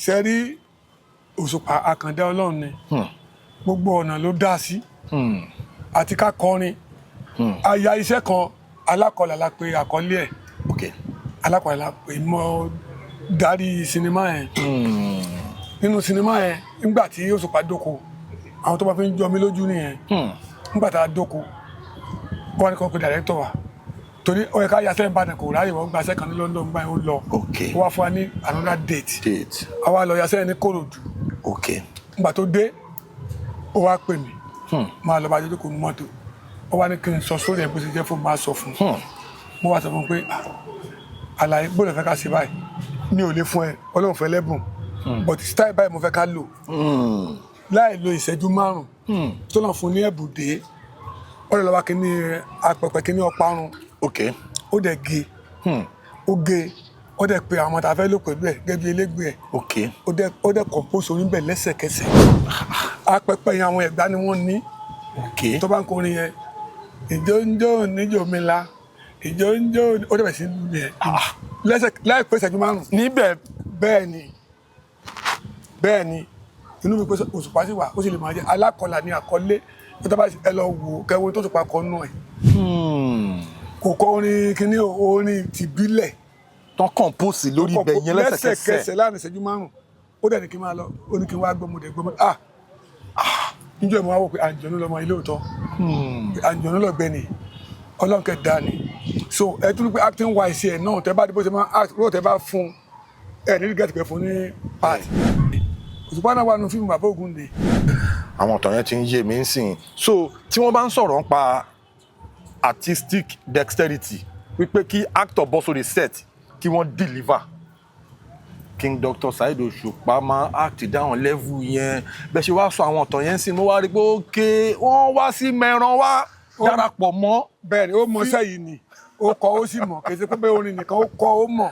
ṣe rí Òṣùpá àkàndá Ọlọ́run ni gbogbo ọ̀nà ló dá sí àti ká kọrin àyà iṣẹ́ kan alákọ̀ọ́lá la pè àkọlé ẹ̀ alákọ̀ọ́lá la pè mọ́ darí sinimá yẹn nínú sinimá yẹn nígbà tí Òṣùpá dóko àwọn tó bá fi ń jọ mí lójú nìyẹn nígbà tá a dóko wọ́n ní kó pe dàrẹ́tọ̀ wa torí ó yẹ ká yà sẹ́yìn Ìbàdàn kò ráyè wọ́n gba sẹ́kàn ní London gbà yẹn ó lọ ó wá fún wa ní another date àwa lọ yà sẹ́yìn ní Kòròdú nígbà tó dé ó wá pè mí máa lọ bá jẹ́ kó nu mọ́tò ó wá ní kí n sọ sórí ẹ̀ bó ṣe jẹ́ fún máa sọ fún mo wá sọ fún pé àlàyé gbọ́dọ̀ fẹ́ ká ṣe báyìí mi ò lè fún ẹ Ọlọ́run fẹ́ lẹ́bùn but style báyìí mo fẹ́ ká lò láì lo ìṣẹ́jú 5 tó lọ́n fún ní ẹ̀bùn dé ó lè lọ́wọ́ kíní apẹ̀pẹ̀ kíní ọparun ó dẹ̀ gé ó dẹ̀ pe àwọn tá a fẹ́ lò pẹ̀lú ẹ̀ gẹ́gẹ́ bí elégbé ẹ̀ ó dẹ̀ compose orin bẹ̀ lẹ́sẹ̀kẹsẹ̀ apẹ̀pẹ̀ yẹn àwọn Ẹ̀gbá ni wọ́n ní tó bá ń kọrin yẹn ìjó ń jó níjó mi la ìjó ń jó ó dẹ̀ bẹ̀ sí lù yẹn lẹ́sẹ̀ láì pé ìṣẹ́jú 5 níbẹ̀ bẹ́ẹ̀ ni inú mi pé Òṣùpá sì wà ó sì lè máa jẹ́ alákọ̀ọ́lá ní àkọlé tó bá ẹ lọ wò kẹwo tó Òṣùpá kọ nù ẹ̀ kò kọ orin kíní orin tìbílẹ̀ tán compose lórí ibẹ̀ yẹn lẹ́sẹ̀kẹsẹ̀ láàrin ìṣẹ́jú 5 ó dẹ̀ ní kí n máa lọ ó ní kí n wá gbọ́mọdé níjọ́ ìmọ̀ wá wò pé àǹjọ̀nú lọmọ ilé òótọ́ àǹjọ̀nú lọ́gbẹ́ni Ọlọ́run kẹta ni so ẹ tún pé acting wise ẹ náà tẹ bá dé bó ṣe máa act ró tẹ bá fún ẹ ní gẹ́tì pẹ̀ fún ní part Òṣùpá náà wà nínú fíìmù Bàbá Ògúndé. Àwọn ọ̀tọ̀ yẹn ti ń yé mi ń sìn so tí wọ́n bá ń sọ̀rọ̀ nípa artistic dexterity wípé kí actor bọ́ sórí set kí wọ́n deliver King Dr. Saheed Òṣùpá máa act down level yẹn bẹ́ẹ̀ ṣe wá sọ àwọn ọ̀tọ̀ yẹn sìn mo wá rí pé ókè wọ́n wá sí mẹ́ran wá darapọ̀ mọ́. Bẹ́ẹ̀ ni ó mọ sẹ́yìn ni ó kọ ó sì mọ̀ kì í ṣe pé orin nìkan ó kọ ó mọ̀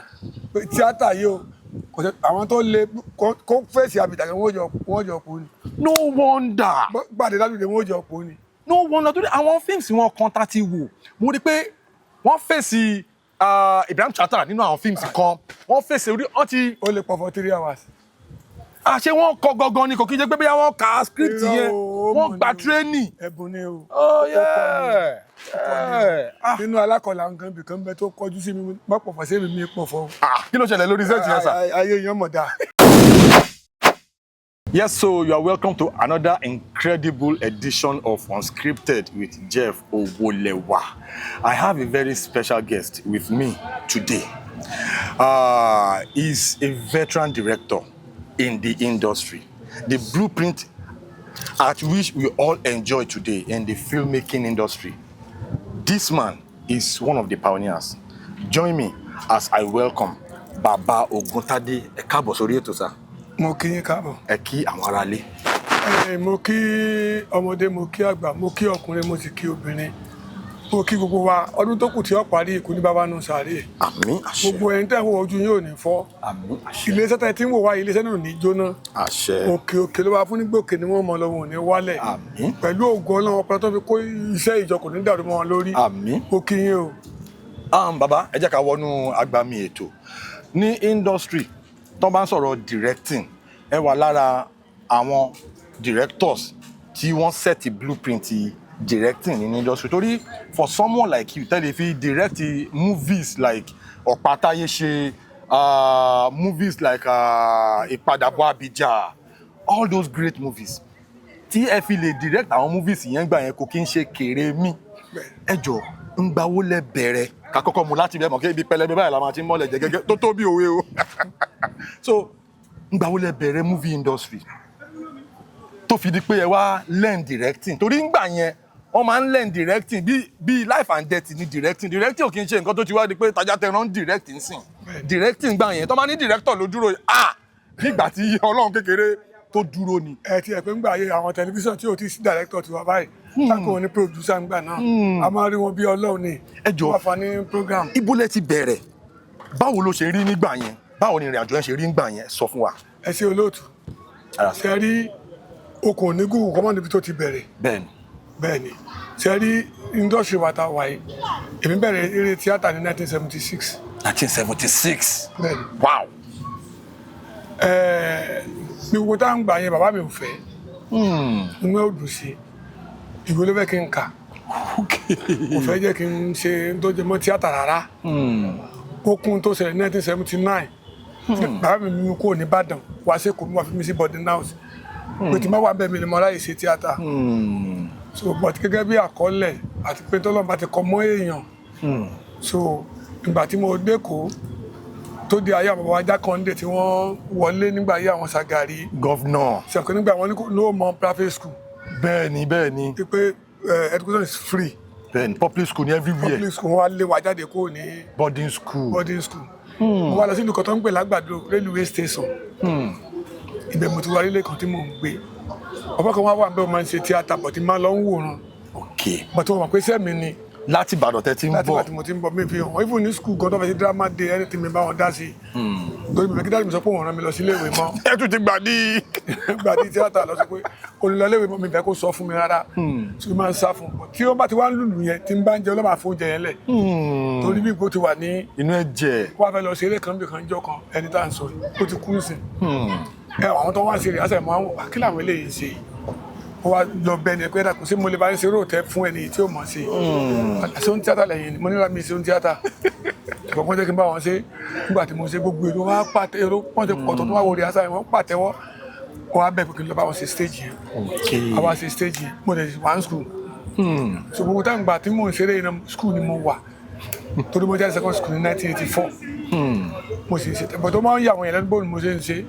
pé tíátà yìí o àwọn tó lè kó fèsì àbìtàkì wọ́n jọ kú ni. No wonder. Gbàdé lálùdé wọ́n jọ kú ni. No wonder torí àwọn fíìmù wọn kan tá ti wò mo rí pé wọ́n fèsì Ibrahim Chatta nínú àwọn fíìmù kan wọ́n fèsì orí wọ́n ti. ó lè pọ̀ for 3 hours. Àṣé wọ́n kọ gangan ni kò kí n jẹ́ pé bí wọ́n ka script yẹn wọ́n gba training. Ẹ̀bùn ni o. Oh yeah. Nínú alákọ̀ọ́lá nǹkan ibì kan bẹ tó kọjú sí mi má pọ̀fọ̀ sí mi pọ̀fọ̀. Kí ló ṣẹlẹ̀ lórí set yẹn sà? Ayé yẹn mọ̀ dáa. Yes, so you are welcome to another incredible edition of Unscripted with Jeff Owolewa. I have a very special guest with me today. He's a veteran director in the industry. The blueprint at which we all enjoy today in the filmmaking industry. This man is one of the pioneers. Join me as I welcome Baba Oguntade. Ẹ káàbọ̀ sórí ètò sà. Mo kí yín káàbọ̀. Ẹ kí àwọn aráalé. Mo kí ọmọdé, mo kí àgbà, mo kí ọkùnrin, mo sì kí obìnrin. Mo kí gbogbo wa ọdún tó kù tí ó parí ikú ní bàbá nù sàárè. Àmín àṣẹ. Gbogbo ẹni tẹ́ ń wo ojú yín ò ní fọ́. Àmín àṣẹ. Iléeṣẹ́ tẹ́ tí ń wò wá iléeṣẹ́ náà ò ní jóná. Àṣẹ. Òkè ló wá fún nígbòkè ni wọ́n mọ lọ́wọ́ ò ní wálẹ̀. Àmín. Pẹ̀lú ògo Ọlọ́run ọpọlọ tó fi kó iṣẹ́ ìjọ kò ní dàrú mọ́ wọn lórí. Àmín. Mo kí yín o. Bàbá ẹ jẹ́ ká wọnú agbami ètò. Ní industry tó bá ń sọ̀rọ̀ directing ẹ wà lára àwọn directors tí wọ́n set blueprint directing in industry torí for someone like you tell if you direct movies like Ọ̀pátáyé ṣe movies like Ìpadàbọ̀ Abija all those great movies tí ẹ fi lè direct àwọn movies yẹn gbà yẹn kò kí ń ṣe kéré mi ẹ jọ ń gbawó lẹ bẹ̀rẹ̀ ká kọ́kọ́ mú láti bẹ̀ mọ̀ kí ibi pẹlẹbẹ báyìí la máa ti mọ́lẹ̀ jẹ gẹ́gẹ́ tó tó bí òwe o so ń gbawó lẹ bẹ̀rẹ̀ movie industry tó fi di pé ẹ wá learn directing torí ń gbà yẹn wọ́n máa ń learn directing bí life and death ní directing ò kí ń ṣe nǹkan tó ti wá di pé tajà tẹran directing sìn directing gbà yẹn tó máa ní director ló dúró nígbà tí Ọlọ́run kékeré tó dúró ni. Ẹ ti ẹ̀ pé ń gbà yé àwọn tẹlifíṣàn tí ò ti sí director ti wà báyìí tákùn ní producer ń gbà náà a máa rí wọn bí Ọlọ́run ni wọ́n fa ní program. Ibo lẹ ti bẹ̀rẹ̀ báwo ló ṣe rí nígbà yẹn báwo ni ìrìn àjò yẹn ṣe rí nígbà yẹn sọ fún wa. Ẹ ṣe olóòtú ṣe rí okùn ní Google kọ́mọ́ níbi tó ti bẹ̀rẹ̀. Bẹ́ẹ̀ni ṣe rí industry wa ta wà yìí èmi bẹ̀rẹ̀ eré tíátà ní 1976. 1976. Bẹ́ẹ̀ni. Wow. ní gbogbo tá à ń gbà yẹn bàbá mi ò fẹ́ inú ẹ̀ ò dùn sí ìwé ló fẹ́ kí n kà kò fẹ́ jẹ́ kí n ṣe tó jẹ mọ́ tíátà rárá ó kún tó ṣẹlẹ̀ 1979 bàbá mi mú kúrò ní Ìbàdàn wá sí Èkó wá fi mí sí boarding house pé tí má wà bẹ́ẹ̀ mi ni mo ráyè ṣe tíátà so but gẹ́gẹ́ bí àkọọ́lẹ̀ àti pé tọ́lọ́mù bá ti kọ mọ́ èèyàn so ìgbà tí mo dẹ́kọ̀ọ́ tó di ayé àwọn bàbá Jákàndé tí wọ́n wọlé nígbà ayé àwọn Ṣàgàrí gọ́vnọ̀ ṣàkóso nígbà wọn ní no more private school bẹ́ẹ̀ ni pé education is free bẹ́ẹ̀ ni public school ní everywhere public school wọn wá lé wa jáde kúrò ní boarding school mo wá lọ sí ìlú kan tó ń pè l'Àgbàdo railway station ibẹ̀ mo ti wá ilé kan tí mò ń gbé ọ̀pọ̀ kan wá wà bẹ́ẹ̀ mo máa ń ṣe tíátà bọ̀ tí máa lọ ń wòran bọ̀ tí mo mọ̀ pé iṣẹ́ mi ni láti Ìbàdàn tẹ́ ti ń bọ̀ láti Ìbàdàn mo ti ń bọ̀ mi fi hàn even ní school gan tó fẹ́ sí drama day anything mi bá wọn dá sí torí mi fẹ́ kí dáàbì mi sọ pé wọ́n rán mi lọ sí iléèwé mọ́ ẹ tún ti gbàdí tíátà lọ sọ pé olùlọléèwé mọ́ mi fẹ́ kó sọ fún mi rárá tí mo máa ń sá fún un tí ó bá ti wá ń lùlù yẹn tí ń bá ń jẹ ọlọ́mà fún oúnjẹ yẹn lẹ̀ torí bí ipò ti wà ní inú ẹ̀jẹ̀ wọ́n á fẹ́ lọ ṣeré kan bí kan jọ kan ẹni tá à ń sọ ó ti kú nísìn àwọn tó wá ń ṣeré àṣẹ mọ́ àwọn kí làwọn eléyìí ṣe ó wá lọ bẹ ẹni pé dàkú sí mo lè bá ń ṣe róòtẹ́ fún ẹni tí ó mọ̀ sí ṣé ó ń tíátà lẹ́yìn mo nílá mi ṣe ó ń tíátà ìkọ̀kan jẹ́ kí n bá wọn ṣe nígbà tí mo ṣe gbogbo èrò wá pàtẹ èrò wọ́n ti pọ̀ tó wá wọlé àṣà yẹn wọ́n pàtẹ́wọ́ wọ́n á bẹ̀ pé kí n lọ bá wọn ṣe stage yẹn àwa ṣe stage yẹn mo lè one school so gbogbo táwọn gbà tí mò ń ṣeré iná school ni mo wà torí mo jáde second school ní 1984 mo sì ṣe bọ̀ tó máa ń yà àwọn yẹn lẹ́nu bóun mo ṣe ń ṣe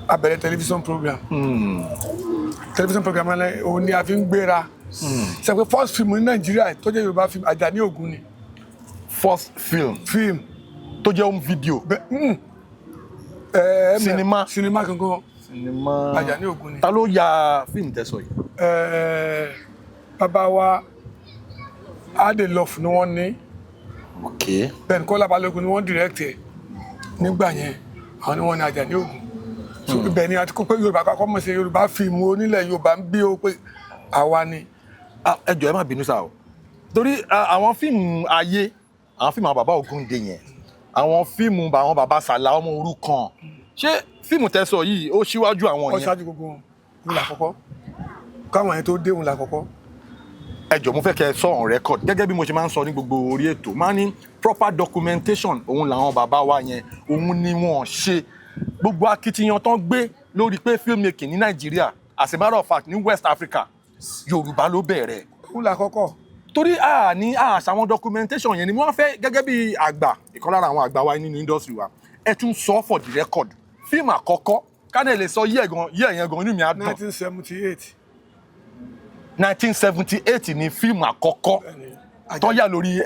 abẹ̀rẹ̀ television program òun ni a fi ń gbéra ṣe pé first film ní Nàìjíríà tó jẹ́ Yorùbá film Àjàní Ògún ni first film tó jẹ́ home video sinimá gangan Àjàní Ògún ni. ta ló ya fíìmù tẹ́sọ̀ yìí. bàbá wa Adelove ni wọ́n ní bẹ́ẹ̀ ni Kọ́lá Balógun ni wọ́n direct ẹ̀ nígbà yẹn àwọn ni wọ́n ní Àjàní Ògún ibẹ̀ ni àti kó pé Yorùbá kọ́kọ́ mọ̀ sí Yorùbá fíìmù onílẹ̀ Yorùbá ń bí ó pé àwa ni. ẹ jọ̀ọ́ ẹ má bínú sáà o torí àwọn fíìmù ayé àwọn fíìmù àwọn bàbá Ògúndé yẹn àwọn fíìmù àwọn bàbá Sàlá ọmọ òrukàn ṣé fíìmù tẹ́sọ̀ yìí ó ṣíwájú àwọn yẹn. ó ṣáájú gbogbo òun làkọ́kọ́ káwọn yẹn tó dé òun làkọ́kọ́. ẹ jọ̀ọ́ mo fẹ́ kẹ́ ẹ sọ on record gẹ́gẹ́ bí mo ṣe máa ń sọ ní gbogbo orí ètò máa ní proper documentation òun làwọn bàbá wa yẹn òun ni wọ́n ṣe gbogbo akitiyan tán gbé lórí pé filmmaking ní Nàìjíríà as a matter of fact ní West Africa Yorùbá ló bẹ̀rẹ̀. òun làkọ́kọ́. torí ní àṣàwọn documentation yẹn ni wọ́n fẹ́ gẹ́gẹ́ bí àgbà ìkan lára àwọn àgbà wa nínú industry wa ẹ tún sọ for the record fíìmù àkọ́kọ́ kánẹ̀ lè sọ yẹ́ yẹn gan inú mi á dùn. 1978 ni fíìmù àkọ́kọ́ tó yà lórí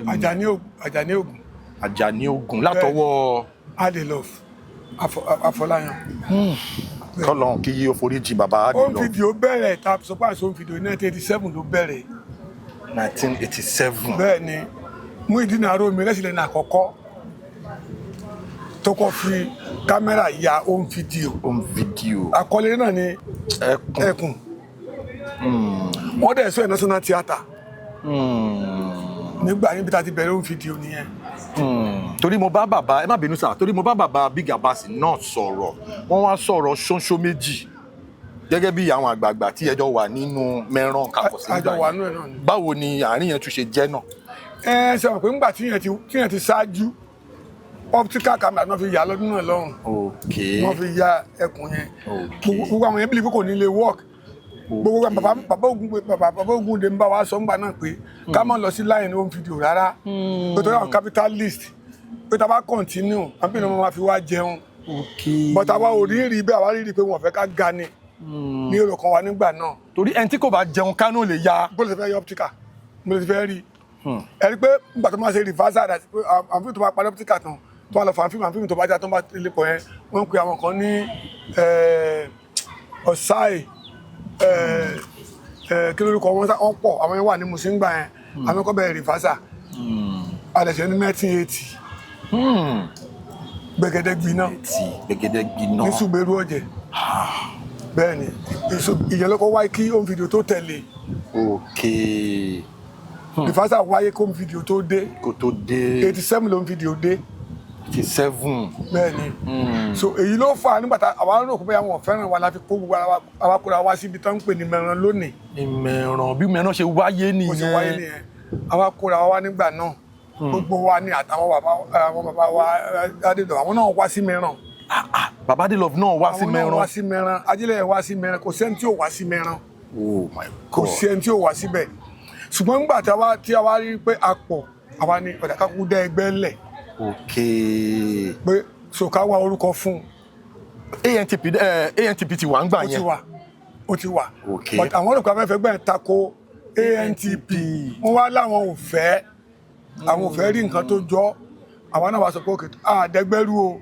Àjàní Ògún. Àjàní Ògún látọwọ́ Adelove Afọláyan. kọ́lọ́n kí yí ó forí jì bàbá Adelove. home video bẹ̀rẹ̀ ta sọpá home video 1987 ló bẹ̀rẹ̀. 1987. bẹ́ẹ̀ ni Muyideen Arómi lẹ́sìlẹ̀ ní àkọ́kọ́ tó kọ́ fi kámẹ́rà ya home video. àkọlé náà ni Ẹkùn. wọ́n dẹ̀ sọ ẹ̀ national theatre. nígbà níbi tá a ti bẹ̀rẹ̀ home video nìyẹn. torí mo bá bàbá ẹ má bínú sáà torí mo bá bàbá Big Abbas náà sọ̀rọ̀ wọ́n wá sọ̀rọ̀ ṣóńṣó méjì gẹ́gẹ́ bí àwọn àgbààgbà tí ẹjọ́ wà nínú mẹ́rán kàkọ́sí nígbà yẹn báwo ni àárín yẹn tún ṣe jẹ́ náà. ṣe mọ̀ pé ńgbà tí yẹn ti ṣáájú optical camera náà fi yà lọ́dún náà lọ́rùn wọ́n fi ya Ẹkùn yẹn gbogbo àwọn yẹn bí kò ní lè work gbogbo bàbá Ògúndé ń bá wa sọ ńgbà náà pé ká má lọ sí line home video rárá pé tó yà capitalist pé tá a bá continue àbí ní wọ́n máa fi wá jẹun but àwa ò rí bẹ́ẹ̀ àwa rí pé wọ́n fẹ́ ká ga ni ní èrò kan wa nígbà náà. torí ẹni tí kò bá jẹun kánú lè ya. bó lè fẹ́ yọ optical mo lè fẹ́ rí ẹ rí pé nígbà tó máa ṣe reversal àti pé àfihàn tó bá parí optical tán tó wà lọ fà fíìmù tó bá já tó bá lè pọ̀ yẹn wọ́n ń pe àwọn kan ní ọ̀sáì kí lórúkọ wọn pọ̀ àwọn yẹn wà ní Musingbà yẹn àwọn kan bẹ̀rẹ̀ reversal àdẹ̀sẹ̀ ní 1980 Gbẹ̀gẹ̀dẹ̀ Gbiná ní Ṣùgbẹ́rú Ọ̀jẹ̀ bẹ́ẹ̀ ni ìyẹn lọ́kọ́ wáyé kí home video tó tẹ̀lé reversal wáyé kí home video tó dé 87 ló home video dé 87. bẹ́ẹ̀ ni so èyí ló fà á nígbà tá àwa ń rò pé àwọn fẹ́ràn wa la fi kó gbogbo àwa kóra wá síbi tó ń pè ní Mẹ́ran lónìí. Ìmẹ̀ràn bí Mẹ́ràn ṣe wáyé nìyẹn. bó ṣe wáyé nìyẹn àwa kóra wá nígbà náà gbogbo wa ni àtàwọn bàbá wa Adélọ́wọ̀ àwọn náà wá sí Mẹ́ràn. Bàbá Adélọ́wọ̀ náà wá sí Mẹ́ràn. àwọn náà wá sí Mẹ́ràn Ajílẹ̀ wá sí Mẹ́ràn kò sẹ́ni tí ò wá sí Mẹ́ràn. Oh my God. kò sí ẹni tí ò wá síbẹ̀ ṣùgbọ́n nígbà tí a wá rí pé a pọ̀ àwa ni ọ̀dà kákú dá ẹgbẹ́ lẹ̀ pé sòká wá orúkọ fún ANTP ti wà ń gbà yẹn. ó ti wà but àwọn olùkọ́ afẹ́fẹ́ gbẹ̀ ń tako ANTP wọ́n wá láwọn ò fẹ́ àwọn ò fẹ́ rí nǹkan tó jọ àwa náà wá sọ pé òkè àdẹ́gbẹ́rú o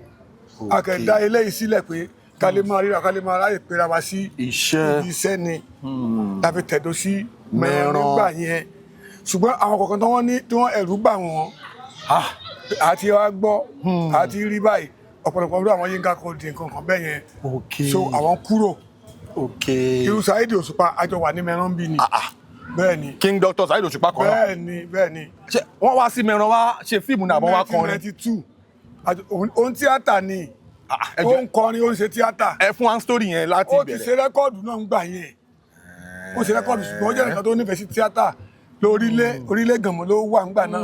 akẹ́dá eléyìí sílẹ̀ pé ká lè máa ríra ká lè máa ráyè pera wa sí iṣẹ́ ni tàbí tẹ̀dó sí Mẹ́ràn nígbà yẹn ṣùgbọ́n àwọn kọ̀ọ̀kan tí wọ́n ẹ̀rù bà wọ́n àti wá gbọ́ àti rí báyìí ọ̀pọ̀lọpọ̀ ọdún àwọn Yínká Quadri nǹkan kan bẹ́ẹ̀ yẹn so àwọn kúrò irú Saheed Òṣùpá àjọ wà ní Mẹ́ràn bí ni bẹ́ẹ̀ ni King Dr. Saheed Òṣùpá kan náà bẹ́ẹ̀ ni wọ́n wá sí Mẹ́ràn wá ṣe fíìmù náà wọ́n wá kọrin 1992 òun tíátà ni ó ń kọrin ó ń ṣe tíátà ẹ fún wa story yẹn láti ó bẹ̀rẹ̀ ti ṣe rẹ́kọ́ọ̀dù náà ń gbà yẹn ó ṣe rẹ́kọ́ọ̀dù ṣùgbọ́n ó jẹ́ nǹkan tó nífẹ̀ẹ́ sí tíátà orílẹ̀ gànmọ́ ló wà ńgbà náà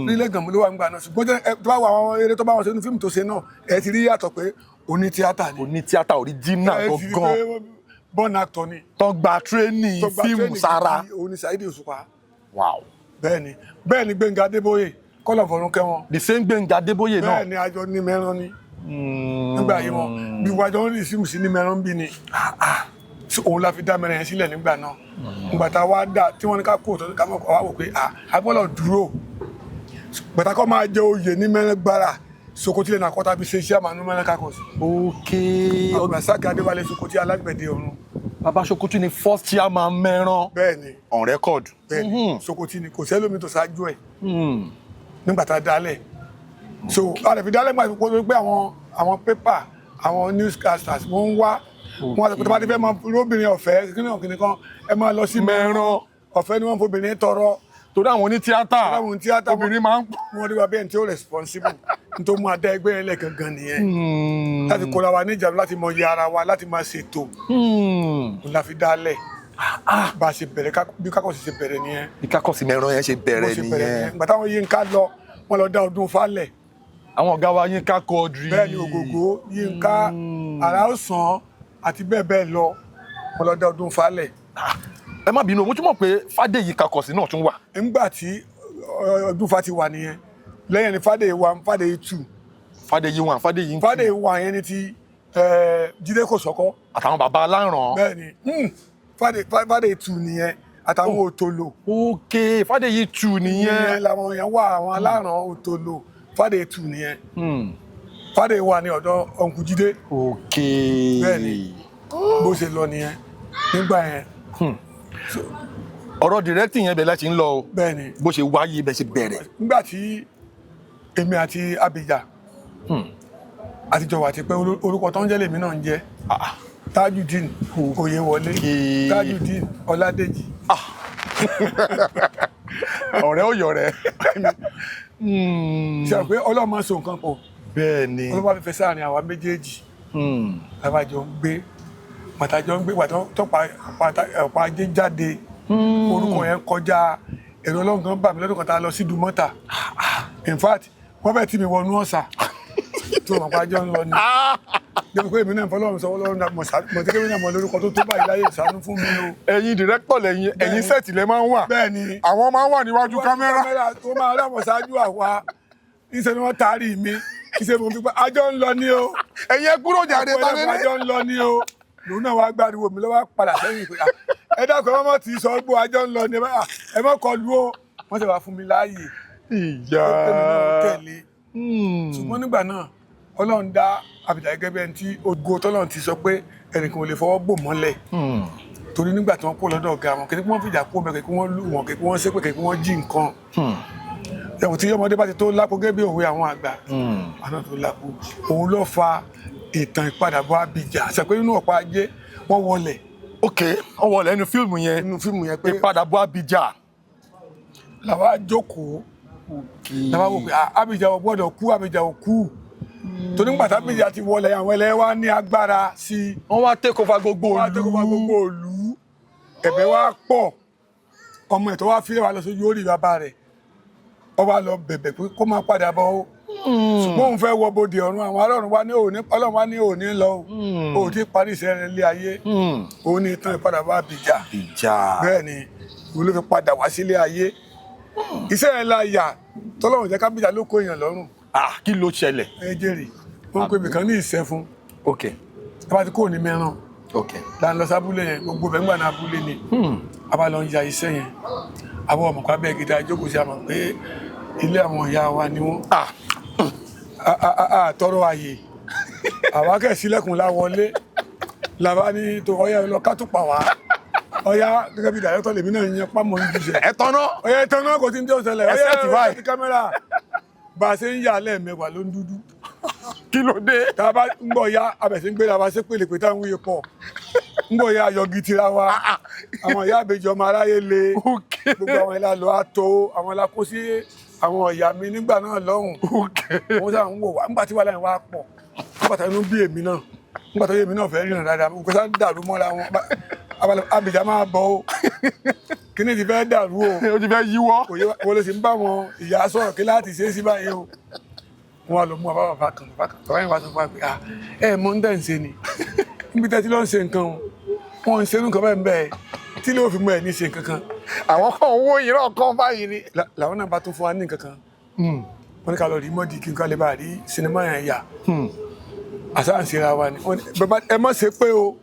orílẹ̀ gànmọ́ ló wà ńgbà náà ṣùgbọ́n tó bá wà àwọn eré tó bá wọn ṣe nínú fíìmù tó ṣe náà ẹ ti rí yàtọ̀ pé oní tíátà ni oní tíátà original gangan born actor ni tó gba training fíìmù sára oní Saheed Òṣùpá wow bẹ́ẹ̀ ni Gbẹ́ngà Adébóyè kọ́lọ̀ fọ̀run kẹ́wọn the same Gbẹ́ngà Adébóyè náà bẹ́ẹ̀ ni àjọ ní Mẹ́ràn ni nígbà yìí wọn bí wájọ ń rí fíìmù sí ní Mẹ́ràn bí ni òun la fi dá Mẹ́ràn yẹn sílẹ̀ nígbà náà nígbà tá a wá dá tí wọ́n ní ká kó tó ká mọ̀ wá wò pé a gbọ́dọ̀ dúró gbàtà kọ́ máa jẹ oyè ní Mẹ́ràn gbára Sokoti lẹ́nu àkọ́tà bí ṣe iṣẹ́ àmàlú Mẹ́ràn kakọ̀sí. Abdulrasaq Adéwálé Sokoti alágbẹ̀dẹ ọ̀run. Bàbá Sokoti ni first chairman Mẹ́ràn. Bẹ́ẹ̀ni. On record. Bẹ́ẹ̀ni Sokoti ni kò sẹ́lómi tó ṣáájú ẹ̀ nígbà tá a dálẹ̀ so a lè fi dálẹ̀ nígbà tó pé àwọn pépà àwọn newscasters wọ́n ń wá wọ́n àti pé tó bá ti fẹ́ máa lóbìnrin ọ̀fẹ́ kíni kan ẹ máa lọ sí Mẹ́ràn ọ̀fẹ́ ni wọ́n fobìnrin tọrọ torí àwọn onítíátà obìnrin máa ń pọ̀ wọ́n rí wa bẹ́ẹ̀ tí ó responsible nítorí mú adá ẹgbẹ́ yẹn lẹ́ẹ̀kan gan nìyẹn láti kóra wa níjànú láti mọ iye ara wa láti máa ṣètò òun la fi dálẹ̀ bá a ṣe bẹ̀rẹ̀ bí Kákọ́sí ṣe bẹ̀rẹ̀ nìyẹn. bí Kákọ́sí Mẹ́ràn yẹn ṣe bẹ̀rẹ̀ nìyẹn. ìgbà táwọn Yínká lọ wọ́n lọ dá ọdún falẹ̀. àwọn ọ̀gá wa Yínká Quadri. bẹ́ẹ̀ ni Ògògó Yínká Àràọ̀sán àti bẹ́ẹ̀ bẹ́ẹ̀ lọ wọ́n lọ dá ọdún falẹ̀. ẹ má bínú mo tún mọ̀ pé Fádèyí Kákọ́sí náà tún wà. nígbà tí ọdún fa ti wà nìyẹn lẹ́yìn ni Fádèyí 1 Fádèyí 2. Fádèyí 1 Fádèyí 2. Fádèyí 1 yẹn ni ti Jídé Kòsọ́kọ́. àtàwọn bàbá aláràn. bẹ́ẹ̀ni Fádèyí 2 nìyẹn àtàwọn Òtòlò. ok Fádèyí 2 nìyẹn. làwọn yẹn wà àwọn aláràn Òtòlò Fádèyí 2 nìyẹn. Fádèyí 1 ní ọ̀dọ̀ ọ̀nkù Jídé. ok bẹ́ẹ̀ni bó ṣe lọ nìyẹn nígbà yẹn. ọ̀rọ̀ directing yẹn bẹ̀rẹ̀ ti ń lọ o. bẹ́ẹ̀ni bó ṣe wáyé bẹ́ẹ̀ ṣe bẹ̀rẹ̀. nígbà tí èmi àti Abija àtijọ́ wà ti pé orúkọ tó ń jẹ́ lèmi náà ń jẹ́ Tajudeen Oyewole Tajudeen Ọládèjì. ọ̀rẹ́ ò yọ̀rẹ́. ṣe pé Ọlọ́run máa ń so nǹkan pọ̀. bẹ́ẹ̀ ni Ọlọ́run máa fi fẹ́ sáàrin àwa méjèèjì. àbájọ ń gbé màtàjọ ń gbé ọ̀pá ajé jáde orúkọ yẹn kọjá ẹ̀rọ Ọlọ́run kan bà mí lọ́dún kan tá a lọ sí Dùmọ́tà in fact wọ́n fẹ́ tì mí wọnú ọ̀sà tó mọ̀ pé ajọ́ ń lọ ni jẹ́ pé èmi náà fọlọ́run sọ Ọlọ́run náà mọ̀tẹ́kẹ́mi náà mọ̀ lórúkọ tó báyìí láyé ìsánú fún mi o. ẹ̀yin director lẹ́yìn ẹ̀yin set lẹ máa ń wà. bẹ́ẹ̀ni àwọn máa ń wà níwájú kámẹ́rà. tó máa dámọ̀ ṣáájú àwa níṣẹ́ ni wọ́n taari mi níṣẹ́ mo fi pé ajọ́ ń lọ ni o. ẹ̀yin ẹ kúrò jáde tálẹ́lẹ́. ajọ́ ń lọ ni o. lòun náà wá gbàdúrà mi lọ́wọ́ padà sẹ́yìn pé ẹ dákun ẹ má ti sọ gbó ajọ́ ń lọ ni ẹ má kọlu o wọ́n ti wá fún mi láàyè. ìyá ṣùgbọ́n nígbà náà Ọlọ́run dá Abija gẹ́gẹ́ bí ẹni tí ògo tọ́lọ́run ti sọ pé ẹnìkan ò lè fọwọ́ bò mọ́lẹ̀ torí nígbà tí wọ́n kó lọ́dọ̀ ọ̀gá wọn kí wọ́n fìjà kó bẹ̀ kí wọ́n lù wọ́n kí wọ́n ṣépè kí wọ́n jí nǹkan ẹ̀wọ̀n tí ọmọdé bá ti tó lápò gẹ́gẹ́ bí òwe àwọn àgbà àná tó lápò òun ló fa ìtàn ìpadàbọ̀ Abija àṣà pé nínú ọ̀pá ajé wọ́n wọlẹ̀. ok wọ́n wọlẹ̀ nínú fíìmù yẹn pé ìpadàbọ̀ Abija làwa jókòó làwọn wò pé Abidjan ò gbọ́dọ̀ kú Abidjan ò kú torí nígbà tí Abidjan ti wọlé àwọn ẹlẹ́yẹ wá ní agbára sí i. wọ́n wá take over gbogbo ìlú ẹ̀bẹ̀ wá pọ̀ ọmọ ẹ̀ tó wá fílẹ̀ wá lọ sójú orí bàbá rẹ̀ ó wá lọ bẹ̀bẹ̀ pé kó má padà bọ̀ ó ṣùgbọ́n òun fẹ́ wọ bodè ọ̀run àwọn Ọlọ́run wá ní òní lọ ó ti parí iṣẹ́ rẹ̀ lé ayé òun ní ìtàn ìpadà wá Abidjan bẹ́ẹ̀ ni òun ló fi padà wá sílé ayé iṣẹ́ rẹ̀ la yà tọ́lọ́run jẹ́ kábíjà ló kó èèyàn lọ́rùn. Kí ló ṣẹlẹ̀? ẹ jèrè wọ́n ń pè mí kan ní Ìṣẹ́fún ẹ bá ti kó ní mẹ́ràn là ń lọ sábúlé yẹn gbogbo bẹ́ẹ̀ ń gbà ní abúlé ni a bá lọ ń ya iṣẹ́ yẹn àwọn ọmọ kan bẹ́ẹ̀ gidi àjókòó sí àmọ́ pé ilé àwọn ìyá wa ni wọ́n tọrọ àyè àwa kẹ̀sílẹ̀kùn láwọlé làbá ní tó ọyá lọ kátùpà wá ọyá gẹ́gẹ́ bí dàrẹ́tọ̀ lèmi náà yan pámọ́ ní jùṣẹ́ ọyá ẹ̀tọ́nà kò tí ń dé òṣèlè ọyá ti kámẹ́rà bá a ṣe ń yà lẹ́ẹ̀mẹ́wàá ló ń dúdú kí ló dé tá a bá ń gbọ́ ya abẹ̀sẹ̀ ń gbé ra wa ṣé pèlè pé táwọn wíyẹ pọ̀ ń gbọ́ ya yọgi tira wa àwọn ìyá àbèjì ọmọ aráyé le gbogbo àwọn ìlà lọ àtò àwọn ìlà kó sí àwọn ìyá mi nígbà náà lọ́hùn wọ́n sáà ń wò wá nígbà tí wà láyìn wá pọ̀ nígbà tó inú bí èmi náà nígbà tó yé èmi náà fẹ́ ríran dáadáa gbogbo sáà ń dàrú mọ́ra wọn Abidjan máa bọ̀ o kíní ti fẹ́ dàrú o ó ti fẹ́ yíwọ́ kò lè sì ń bá wọn ìyá sọ̀rọ̀ kí láti ṣe é sí báyìí o wọn lọ mú bàbá kan bàbá yẹn wá sọ fún wa pé ẹ mọ ń dẹ̀ ń ṣe ni níbi tẹ́tí ló ń ṣe nǹkan o wọn ń ṣe nǹkan bẹ́ẹ̀ bẹ́ẹ̀ tí ló fi mú ẹ ní ṣe nǹkan kan. àwọn kan owó ìran kan báyìí ni. làwọn náà bá tún fún wa ní nǹkan kan wọn ní ká lọ rí mọ́dì kí n ká lè bá rí sinimá yẹn yà àṣà ń ṣera wa ni bàbá ẹ má ṣe pé o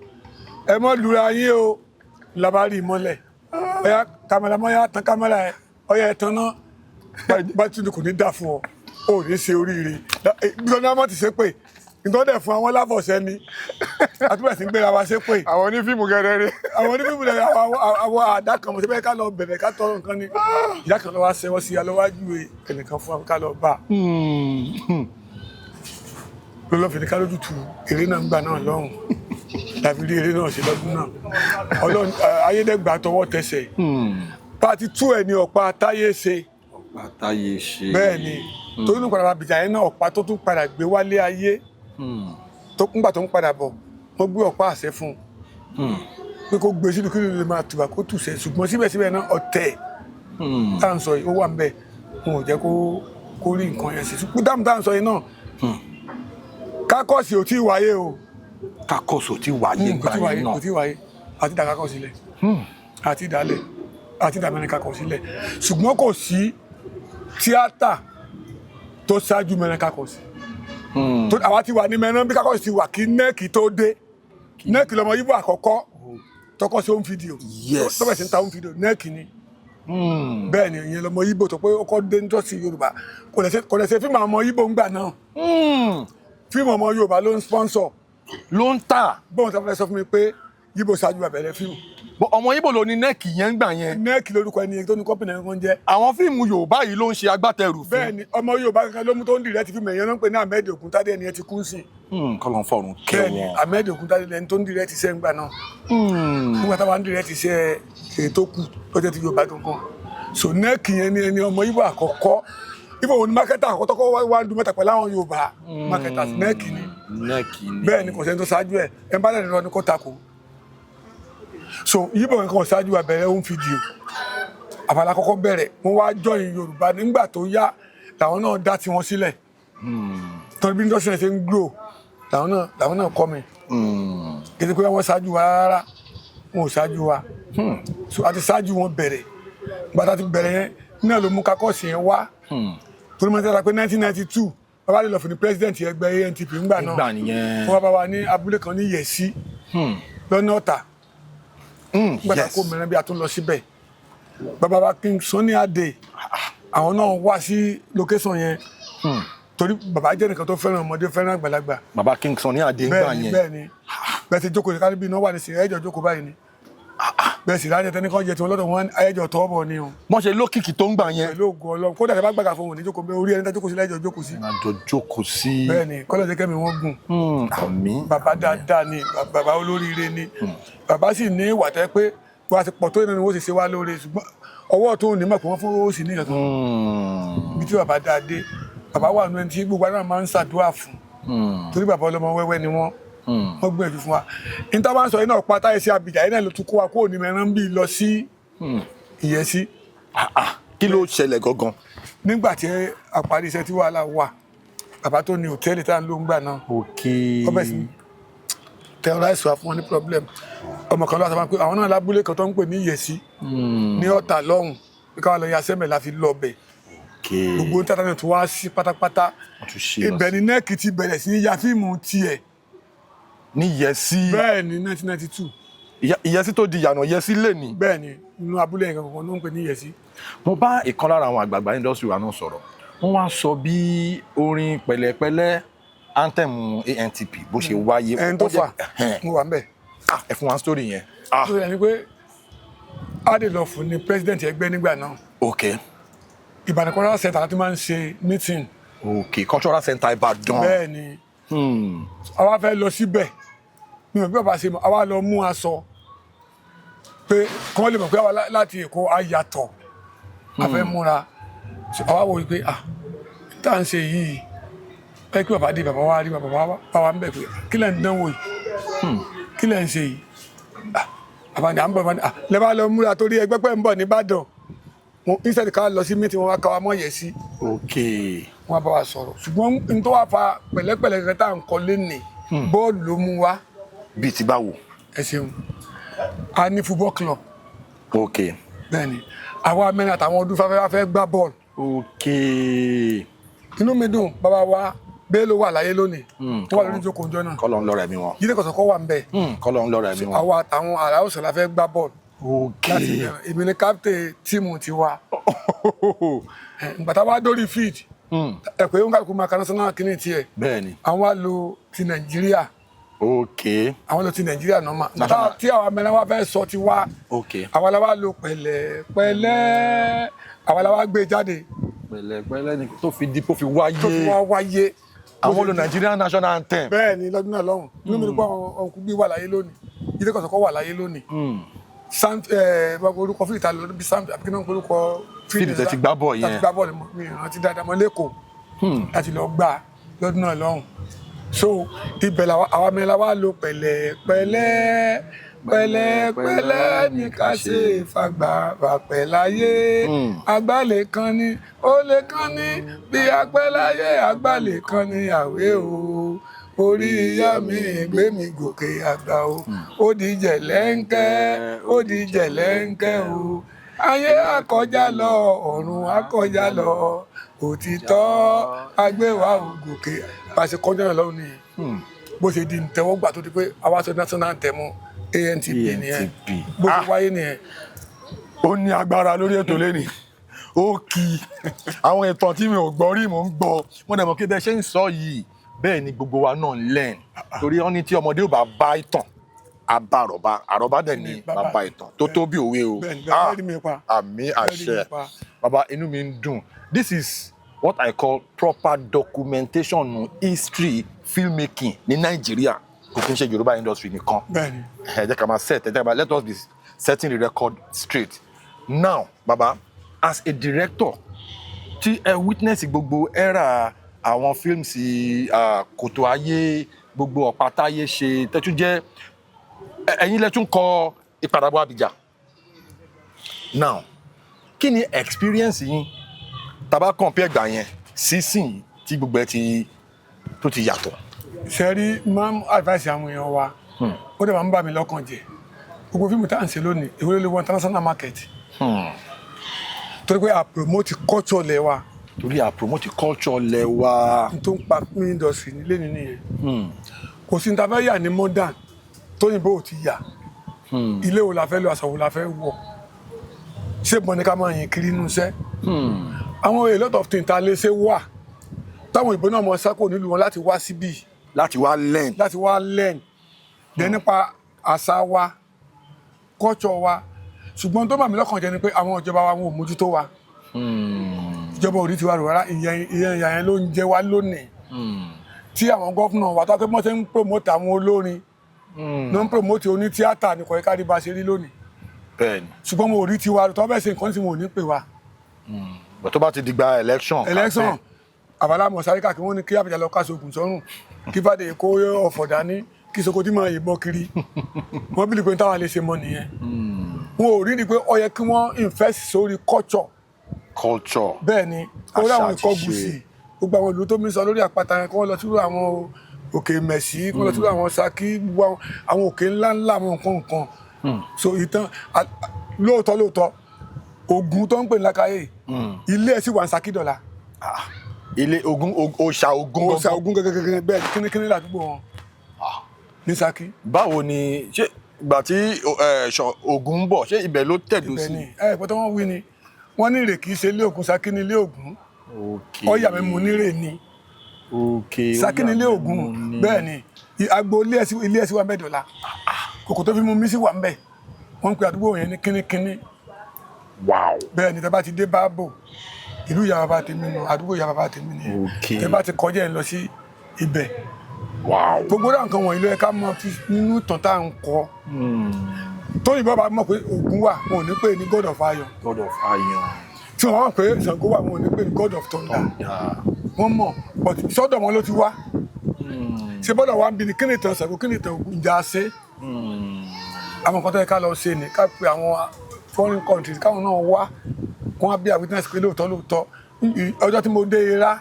ẹ má lura yín o làbá rí mọ́lẹ̀ ọ̀yà kàmẹ́lámọ́ yà tán kámẹ́rà ẹ ọ̀yà ẹ̀ tán náà bá tún kò ní dà fún ọ ó ní ṣe oríire nítorí àwọn ti ṣe pé nítorí fún àwọn láfọ̀ṣẹ́ ni àtúbẹ̀ sí ń gbéra wa ṣe pé. àwọn onífíìmù gẹ́gẹ́ àwọn onífíìmù gẹ́gẹ́ àwọn àdá kan mọ̀ sí bẹ́ẹ̀ ká lọ bẹ̀rẹ̀ ká tọrọ nǹkan ni ìyá kan lọ wá ṣẹ́wọ́ sí alọ́wájú ẹnìkan fún ká lọ bá lọ́lọ́fin ní ká lójú tu eré náà ń gbà náà lọ́hùn tàbí rí eré náà ṣe lọ́dún náà Ọlọ́run ayédègbà tọwọ́ tẹsẹ̀ pàtí tú ẹ̀ ní ọ̀pá táyé ṣe bẹ́ẹ̀ ni torí ní padà Abidjan yẹn náà ọ̀pá tó tún padà gbé wálé ayé tó ńgbà tó ń padà bọ̀ wọ́n gbé ọ̀pá àṣẹ fún un pé kó gbé sínú kí ló lè máa tùbà kó tùṣẹ́ ṣùgbọ́n síbẹ̀síbẹ̀ náà ọ̀tẹ̀ tá à ń sọ yìí ó wà ń bẹ̀ wọn ò jẹ́ kó rí nǹkan yẹn sí ṣùgbọ́n dáàmú tá à ń sọ yìí náà kákọ́ọ̀sì ò tí ì wáyé o. kákọ́ọ̀sì ò tí ì wáyé gbà yẹn náà kò tí ì wáyé àti dá kákọ́ọ̀sì lẹ̀ àti dálẹ̀ àti dá mẹ́rin kákọ́ọ̀sì lẹ̀ ṣùgbọ́n kò sí tíátà tó ṣáájú mẹ́rin kákọ́ọ̀sì àwa ti wà ní mẹ́rin bí kákọ́ọ̀sì ti wà kí nẹ́ẹ̀kì tó dé nẹ́ẹ̀kì lọmọ Yíbò àkọ́kọ́ tọkọ sí home video tọ́pẹ̀ sí ń ta home video nẹ́ẹ̀kì ni bẹ́ẹ̀ ni ìyẹn lọmọ Yíbò tó pé ọkọ̀ dé nítòsí Yorùbá kò lè ṣe fíìmù àwọn ọmọ Yíbò ń gbà náà fíìmù ọmọ Yorùbá ló ń sponsor ló ń tà bóun tó fẹ́ sọ fún mi pé Yíbò ṣáájú àbẹ̀rẹ̀ fíìmù. ọmọ Yíbò ló ní nẹ́ẹ̀kì yẹn ń gbà yẹn. nẹ́ẹ̀kì lórúkọ ẹni tó ní kọ́pìnì ẹ̀kan jẹ́. àwọn fíìmù Yorùbá yìí ló ń ṣe agbátẹrù fún. bẹ́ẹ̀ ni ọmọ Yorùbá kankan ló mú tó ń dìrẹ́tì fíìmù ẹ̀yẹn ló ń pè ní Ahmed Ògúntádé ẹni ẹ ti kú sí. kọ́lọ́n fọ̀run kẹ́ wọn. bẹ́ẹ̀ ni Ahmed Ògúntádé ẹni tó ń dìrẹ́tì iṣẹ́ ńgbà náà. nígbà táwa ń dìrẹ́tì iṣẹ́ ètò kù tó jẹ́ ti Yorùbá kankan. so nẹ́ẹ̀kì yẹn ni ẹni ọmọ Yíbò àkọ́kọ́ Ibo òní mákẹ́tà àkọ́tọ́ kọ́ wá ń dún mẹ́ta pẹ̀lú àwọn Yorùbá mákẹ́tà nẹ́ẹ̀kì ni bẹ́ẹ̀ ni kò sẹ́ni tó ṣáájú ẹ̀ bá lẹ́nu lọ ní kó takò so Yíbò nǹkan ṣáájú àbẹ̀rẹ̀ home video àbálá kọ́kọ́ bẹ̀rẹ̀ wọ́n wá join Yorùbá nígbà tó yá làwọn náà dá tiwọn sílẹ̀ torí bí industry ṣe ń grow làwọn náà kọ́ mi kí ni pé wọ́n ṣáájú wa rárá wọn ò ṣáájú wa so àti ṣáájú wọn bẹ̀rẹ̀ gbàtà ti bẹ̀rẹ̀ yẹn náà ló mú kakọ́ọ̀sì yẹn wá torí mo ti rà pé 1992 bàbá lè lọ fún ní president ẹgbẹ́ ANTP ńgbà náà wọ́n bá wa ní abúlé kan ní Yẹ̀sí lọ́nà Ọ̀tà gbàtà kó mẹ́rin bí a tún lọ síbẹ̀ bàbá wa King Sunny Adé àwọn náà wá sí location yẹn torí bàbá jẹ́ nìkan tó fẹ́ràn ọmọdé fẹ́ràn àgbàlagbà. bàbá King Sunny Adé ńgbà yẹn bẹ́ẹ̀ bẹ́ẹ̀ ti jókòó kárí bí iná wà ní sí ẹ̀jọ̀ jókòó báyìí ni bẹ́ẹ̀ sì lájẹ tẹ́ni kan jẹ tí wọ́n lọ́dọ̀ wọn ẹ̀jọ̀ tọ́ bọ̀ ni o. wọ́n ṣe lókìkí tó ń gbà yẹn. pẹ̀lú ògùn Ọlọ́run kódà tẹ́ bá gbàgà fún wọn ní jókòó bẹ́ẹ̀ orí ẹni tẹ́ jókòó sí lẹ́jọ́ jókòó sí. àjọ jókòó sí. bẹ́ẹ̀ ni kọ́lọ̀ jẹ́ kẹ́mi wọ́n gùn. àmín. bàbá dáadáa ni bàbá olóríire ni bàbá sì ní ìwà tẹ́ pé wá ti pọ̀ tó nínú owó sì ṣe wá lóore ṣùgbọ́n ọwọ́ tó ní mọ̀ pé wọ́n fún owó sí ní ìyàtọ̀ ibi tí bàbá dáa dé bàbá wà nínú ẹni tí gbogbo àwọn máa ń ṣàdúrà fún torí bàbá ọlọ́mọ wẹ́wẹ́ ni wọ́n gbìyànjú fún wa níta bá ń sọ yìí náà pátá ẹsẹ̀ Abidjan yìí náà ló tún kó wa kó ní mẹ́rán bí lọ sí Ìyẹsí. Kí ló ṣẹlẹ̀ gangan? Nígbà tí a parí iṣẹ́ tí wàhálà wà bàbá tó ní hòtẹ́ẹ̀lì tá à ń lò ń gbà náà ọbẹ̀ sí terrorize wa fún wọn ní problem ọmọ kan lọ́wọ́ àtàwọn pé àwọn náà lábúlé kan tó ń pè ní Ìyẹsí ní Ọ̀tà lọ́hùn pé káwọn lọ ya sẹ́mẹ̀ la fi lọ bẹ̀ gbogbo internet tó wá sí pátápátá ibẹ̀ ni nẹ́ẹ̀kì ti bẹ̀rẹ̀ sí ya fíìmù tiẹ̀ ní Ìyẹsí. bẹ́ẹ̀ ni 1992 Ìyẹsí tó di ìyànà Ìyẹsí lè ní. bẹ́ẹ̀ ni inú abúlé yẹn kankan ló ń pè ní Ìyẹsí. Mo bá ìkan lára àwọn àgbààgbà industry wa náà sọ̀rọ̀ wọ́n wá sọ bí orin pẹ̀lẹ́pẹ̀lẹ́ anthem ANTP bó ṣe wáyé. ẹni tó fà mo wà ń bẹ̀. Ẹ fún wa story yẹn. tó yẹ ni pé Adelofun ni president ẹgbẹ́ nígbà náà. ok. Ìbàdàn cultural center láti máa ń ṣe meeting. ok cultural center Ìbàdàn. bẹ́ẹ̀ ni àwa fẹ́ lọ síbẹ̀ mi ò bí bàbá ṣe mọ̀ àwa lọ mú aṣọ pé kí wọ́n lè mọ̀ pé àwa láti Èkó á yàtọ̀ a fẹ́ múra àwa wò pé tá à ń ṣe yìí ẹ kí bàbá dé bàbá wa rí bàbá wa ń bẹ̀ pé kí lẹ̀ ń dánwò yìí kí lẹ̀ ń ṣe yìí bàbá ni à ń bọ̀ lẹ́ bá lọ múra torí ẹgbẹ́ pẹ́ ń bọ̀ nìbàdàn instead ká lọ sí meeting wọn wá ká wa mọ̀ Ìyẹsí. ok. wọn bá wa sọ̀rọ̀ ṣùgbọ́n n tó wá fa pẹ̀lẹ́pẹ̀lẹ́ kan tá à ń kọ́ lẹ́nìí bọ́ọ̀lù ló mú wa. bíi ti báwo. ẹ ṣeun a ní football club. ok. bẹ́ẹ̀ni àwa mẹ́rin àtàwọn ọdún fáfẹ́ fẹ́ gbá bọ́ọ̀lù. ok. inú mi dùn bàbá wa Bello wà láyé lónìí tó wà lórí ìjókòó ọjọ́ náà. kọ́lọ̀ ń lọ́rọ̀ ẹ̀mí wọn. Jídé Kòsọ́kọ́ wà ń bẹ̀. kọ́lọ̀ ń lọ́rọ̀ ẹ̀mí wọn. àwa àtàwọn àrà òsè la fẹ́ gbá bọ́ọ̀lù. ok. èmi ni captain tíìmù ti wa. ìgbà wa dórí field ẹ pé wọn kàkó máa ka national kìíní tiẹ̀. bẹ́ẹ̀ni. àwọn wa lo ti Nàìjíríà. ok. àwọn lo ti Nàìjíríà nọ́mà. tí àwọn mẹ́rin wa fẹ́ sọ ti wa. ok. àwa la wa lo pẹ̀lẹ́pẹ̀lẹ́ àwa la wa gbé jáde. pẹ̀lẹ́pẹ̀lẹ́ ni tó fi di tó fi wáyé. tó fi wáyé. àwọn lo Nigerian national anthem. bẹ́ẹ̀ ni lọ́dún náà lọ́hùn inú mi ní pé àwọn ọkùnrin bí wà láyé lónìí Jídé Kòsọ́kọ́ wà láyé lónìí. orúkọ fíìlì ta lọ bí sam àbí kí náà orúkọ fíìlì tẹ ti gbá bọ́ọ̀ yẹn. láti gbá bọ́ọ̀lù mi rántí dáadáa mọ́ lẹ́kọ̀ọ́ láti lọ gbà lọ́dún náà lọ́hùn. so ibẹ̀ àwa mẹ́rin la wá lo pẹ̀lẹ́pẹ̀lẹ́ pẹ̀lẹ́pẹ̀lẹ́ ní ká ṣe fàgbà ràpẹ̀ láyé àgbàlẹ̀ kan ní ó lè kan ní bí àpẹ́ láyé àgbàlẹ̀ kan ní àwé o orí ìyá mi gbé mi gòkè àgbà o ó di jẹ̀lẹ́ńkẹ́ ó di jẹ̀lẹ́ńkẹ́ o ayé àkọjá lọ ọ̀run àkọjá lọ òtítọ́ agbéwà ògòkè pàṣẹ kọjá náà lọ́wọ́ nìyẹn bó ṣe di ntẹ́wọ́gbà tó di pé àwa sọ national anthem ANTP nìyẹn bó ṣe wáyé nìyẹn. ó ní agbára lórí ètò lẹ́nìí ó kì í àwọn ìtàn tí mi ò gbọ́ rí mò ń gbọ́ wọ́n dẹ̀ mọ̀ kí bẹ́ẹ̀ ṣe ń sọ yìí bẹ́ẹ̀ ni gbogbo wa náà learn torí wọ́n ní tí ọmọdé ò bá bá ìtàn á bá àròbá àròbá dẹ̀ ní bàbá ìtàn tó tó bí òwe o àmì àṣẹ bàbá inú mi ń dùn. This is what I call proper documentation history filmmaking ní Nàìjíríà kò kí n ṣe Yorùbá industry nìkan. ẹ jẹ́ ká máa set ẹ jẹ́ ká máa let us be setting the record straight. Now baba as a director tí ẹ witness gbogbo era àwọn films kòtò ayé gbogbo ọ̀pátáyé ṣe tẹ́tún jẹ́ ẹ̀yin lẹ́tún kọ ìpadàbọ̀ Abidjan. Now kí ni experience yín tàbá compare gbà yẹn sísìn tí gbogbo ẹ tó ti yàtọ̀. sẹ́rí máa ń advice àwọn èèyàn wa ó dẹ̀ máa ń bà mí lọ́kàn jẹ́ gbogbo fíìmù tá à ń ṣe lónìí èwo ló lè wọ international market torí pé a promote culture lẹ̀ wa. torí a promote culture lẹ̀ wa. n tó ń pa film industry nílé nínú yẹn kò sí ní ta fẹ́ yà ní modern tóyìnbó ò ti yà ilé wo la fẹ́ lọ aṣọ wo la fẹ́ wọ̀ ṣé bọ́n ni ká máa yìn kiri inú iṣẹ́ àwọn a lot of things ta lè ṣe wà táwọn ìbò náà mọ sákò nílùú wọn láti wá síbí láti wá learn dẹ nípa àṣà wa culture wa ṣùgbọ́n tó bà mí lọ́kàn jẹ́ ni pé àwọn ìjọba wa wọn ò mójútó wa ìjọba ò rí tiwa rò rárá ìyẹn ìyá yẹn ló ń jẹ wá lónìí tí àwọn gọ́fúnà wa tó pé wọ́n ṣe ń promote àwọn olórin náà ń promote oní tíátà ní kọ̀ọ̀ká rí bá ṣe rí lónìí bẹ́ẹ̀ni. ṣùgbọ́n mo rí tiwa tó bẹ́ẹ̀ ṣe nǹkan tí mo ò ní pè wá. bọ̀ tó bá ti dìgbà election àbálá mọ̀sárí káàkiri wọn ni kí àbíjà lọ káṣọ ògùn sọ́rùn kí Fàdèyí kó ọ̀fọ̀ dání kí Sokoti máa yìnbọn kiri wọ́n bí lè pé táwọn lè ṣe mọ́ nìyẹn. wọn ò rí ni pé ó yẹ kí wọ́n invest sórí culture. bẹ́ẹ̀ ni orí àwọn ikọ̀ gùsì gbogbo àwọn ìlú tó mi sọ lórí àpáta yẹn kí wọ́n lọ sí àwọn òkè Mẹ̀sí kí wọ́n lọ sí àwọn Ṣakí gbogbo àwọn òkè ńláńlá àwọn nǹkan so ìtàn lóòótọ́ Ògún tó ń pè ní Lákáyé ilé ẹ̀ sì wà ní Ṣakí dọ̀la. ilé Ògún òòṣà Ògún gẹ́gẹ́ bẹ́ẹ̀ kínníkínní ládùúgbò wọn ní Ṣakí. báwo ni ṣé ìgbà tí Ògún ń bọ̀ ṣé ibẹ̀ ló tẹ̀dó sí. pẹ̀tọ́ wọn wí ni wọ́n ní ìrè kì í ṣe ilé Ògún Ṣakí ní ilé Ògún ọ̀yà mi mú nírè ni Ṣakí ní ilé Ògún bẹ́ẹ̀ ni agbo ilé ẹ̀sìn wà mẹ́dọ̀la kòkò tó fi mú mi sí wà ń bẹ̀ wọ́n ń pe àdúgbò yẹn ní kínníkínní. bẹ́ẹ̀ ni tẹ́ bá ti dé Báàbò ìlú ìyá bàbá tèmi nù àdúgbò ìyá bàbá tèmi ni tẹ́ bá ti kọjá ẹ̀ lọ sí ibẹ̀. gbogbo náà nǹkan wọ̀nyí ló yẹ ká mọ̀ nínú ìtàn tá à ń kọ́. tóyìnbó bá mọ̀ pé Ògún wà wọn ò ní pè ní God of Iron. tí wọ́n mọ̀ pé Ṣàngó wà wọn ò ní pè ní God of Thunder. wọ́n mọ̀ but sọ́dọ̀ wọn ló ti wá. ṣé bọ́dọ̀ wa ń bi ni kí ni ìtàn Ṣàngó kí ni ìtàn Ògún ìjà ṣe. àwọn nǹkan tó yẹ ká lọ ṣe ni ká pe àwọn foreign countries káwọn náà wá wọn á bí a witness pé lóòótọ́ ọjọ́ tí mo dé Ìrá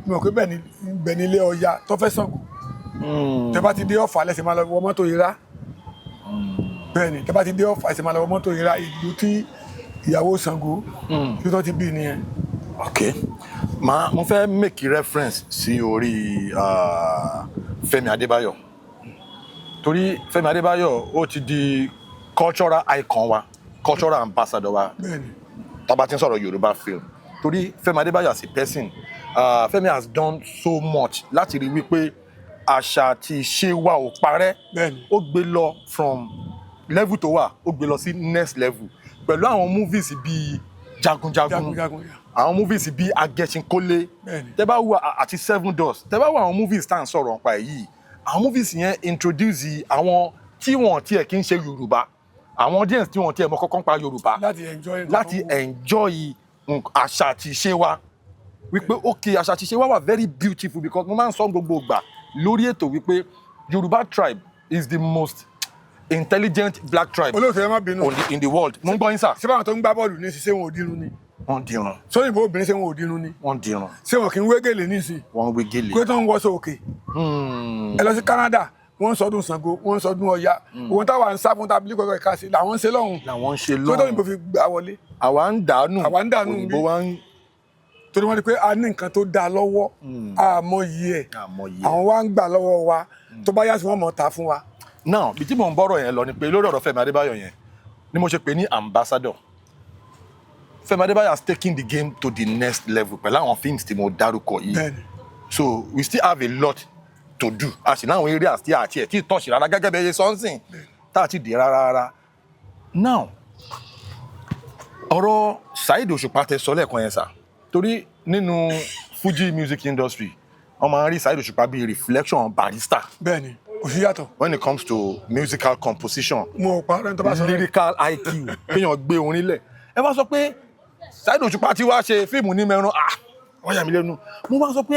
mi ò pé bẹ́ẹ̀ ni ilé Ọya tó fẹ́ Ṣàngó. tẹ́ bá ti dé Ọ̀fà lẹ́sẹ̀ máa lọ wọ mọ́tò Ìrá. bẹ́ẹ̀ ni tẹ́ bá ti dé Ọ̀fà lẹ́sẹ̀ máa lọ wọ mọ́tò Ìrá ìlú tí ìyàwó Ṣàngó tí tó ti bí nìyẹn. ok mo fẹ́ make reference sí orí Fẹ́mi Adébáyọ̀ torí Fẹ́mi Adébáyọ̀ ó ti di cultural icon wa cultural ambassador wa tá bá ti ń sọ̀rọ̀ Yorùbá film torí Fẹ́mi Adébáyọ̀ as a person Fẹ́mi has done so much láti rí wípé àṣà àti ìṣe wa ò parẹ́ ó gbé lọ from level tó wà ó gbé lọ sí next level pẹ̀lú àwọn movies bíi Jagunjagun àwọn movies bíi Agẹṣinkólé tẹ́ bá wo àti Seven Doors tẹ́ bá wo àwọn movies tá à ń sọ̀rọ̀ nípa èyí àwọn movies yẹn introduce àwọn tí wọ́n tiẹ̀ kí ń ṣe Yorùbá àwọn audience tí wọ́n tiẹ̀ mọ̀ kọ́kọ́ pa Yorùbá láti enjoy àṣà àti ìṣe wa wípé okay àṣà àti ìṣe wa wà very beautiful because mo máa ń sọ gbogbo ìgbà lórí ètò wípé Yorùbá tribe is the most intelligent black tribe in the world. mo ń gbọ́ yín sà. ṣé báwọn tó ń gbá bọ́ọ̀lù ní ṣiṣẹ́ wọn ò dirun ni. wọ́n dirun. sóyìnbó obìnrin ṣé wọn ò dirun ni. wọ́n dirun. ṣé wọn kì í wé gèlè nísìn. wọ́n wé gèlè. kó tó ń wọṣọ òkè. ẹ lọ sí Canada wọ́n ń sọdún Ṣàngó wọ́n ń sọdún Ọya òun táwa ń sá fún tábìlì kọ̀ọ̀kan ìka sí làwọn ń ṣe lọ́hùn. tó tó òyìnbó fi gbà wọlé. àwa ń dànù òyìnbó wa ń. torí wọ́n rí pé a ní nǹkan tó dáa lọ́wọ́ àmọ̀yí ẹ̀ àwọn wa ń gbà lọ́wọ́ wa tó bá yá sí wọ́n mọ̀ ta fún wa. now bí tí mò ń bọ́rọ̀ yẹn lọ ni pé lórí ọ̀rọ̀ Fẹ́mi Adébáyọ̀ yẹn ni mo ṣe pè ní ambassador. Fẹ́mi Adébáyọ̀ has taken the game to the next level pẹ̀lú àwọn films tí mo dárúkọ yìí. So we still have a lot to do. A sì láwọn areas tí àti ẹ̀ tí tọ́ṣì rárá gẹ́gẹ́ bí ẹyẹ sọ́nsìn tá a ti dé rárá. Now ọ̀rọ̀ Saheed Òṣùpá tẹ sọ lẹ́ẹ̀kan yẹn sà torí nínú Fuji music industry wọ́n máa ń rí Saheed Òṣùpá bíi reflection Barrister. bẹ́ẹ̀ni kò sí yàtọ̀. when it comes to musical composition mo pa ọ̀rẹ́ tó bá sọ lyrical IQ kéèyàn gbé orin lẹ̀ ẹ bá sọ pé Saheed Òṣùpá ti wá ṣe fíìmù ní mẹ́rin wọ́n yà mí lẹ́nu mo bá sọ pé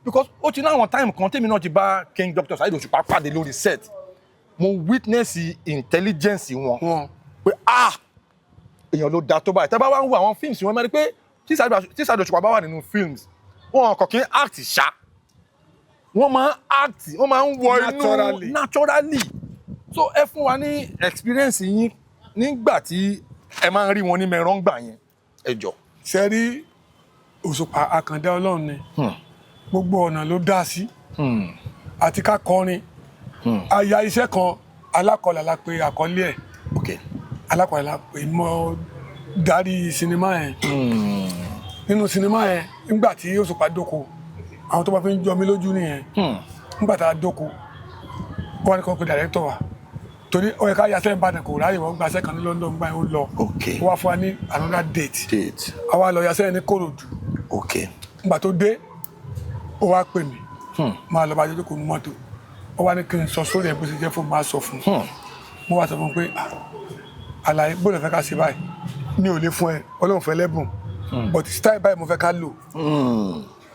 because ó ti láwọn time kan tèmi náà ti bá King Dr. Saheed Òṣùpá pàdé lórí set mo witness intelligence wọn pé èèyàn ló da tó báyìí tẹ́ bá wá ń wo àwọn films wọn mẹ́rin pé tí Saheed Òṣùpá bá wà nínú films wọn kò kí ń act ṣá wọ́n máa ń act wọ́n máa ń wọ inú naturally so ẹ fún wa ní experience yín nígbà tí ẹ máa ń rí wọn ní mẹ́rán gbà yẹn ẹ jọ. ṣe rí Òṣùpá àkàndá Ọlọ́run ni gbogbo ọ̀nà ló dá sí àti ká kọrin àyà iṣẹ́ kan alákọ̀ọ́lá la pè àkọlé ẹ̀ alákọ̀ọ́lá la pè mọ́ darí sinimá yẹn nínú sinimá yẹn nígbà tí Òṣùpá dóko àwọn tó bá fi ń jọ mí lójú nìyẹn nígbà tá a dóko wọ́n ní kó pe dàrẹ́tọ̀ wa torí ó yẹ ká yà sẹ́yìn Ìbàdàn kò ráyè wọ́n gba sẹ́kàn ní London gbà yẹn ó lọ ó wá fún wa ní another date àwa lọ yà sẹ́yìn ní Kòròdú nígbà tó dé ó wá pè mí máa lọ bá jẹ́ kó nu mọ́tò ó wá ní kí n sọ sórí ẹ̀ bó ṣe jẹ́ fún máa sọ fún mo wá sọ fún pé àlàyé bó lè fẹ́ ká ṣe báyìí mi ò lè fún ẹ Ọlọ́run fẹ́ lẹ́bùn but style báyìí mo fẹ́ ká lò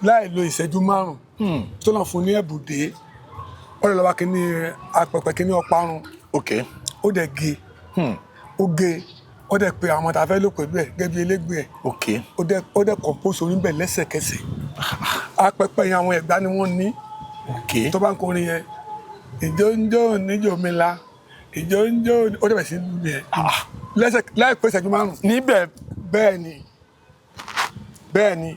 láì lo ìṣẹ́jú 5 tó lọ́n fún ní ẹ̀bùdé ó lè lọ́wọ́ kíní apẹ̀pẹ̀ kíní ọparun ó dẹ̀ gé ó gé ó dẹ̀ pe àwọn tá a fẹ́ lò pẹ̀lú ẹ̀ gẹ́gẹ́ bí elégbé ẹ̀ ó dẹ̀ compose orin bẹ̀ lẹ́sẹ̀kẹsẹ̀ apẹ̀pẹ̀ yẹn àwọn Ẹ̀gbá ni wọ́n ní tó bá ń kọrin yẹn ìjó ń jó níjó mi la ìjó ń jó ó dẹ̀ bẹ̀ sí lù yẹn láìpẹ́ ìṣẹ́jú 5 níbẹ̀ bẹ́ẹ̀ ni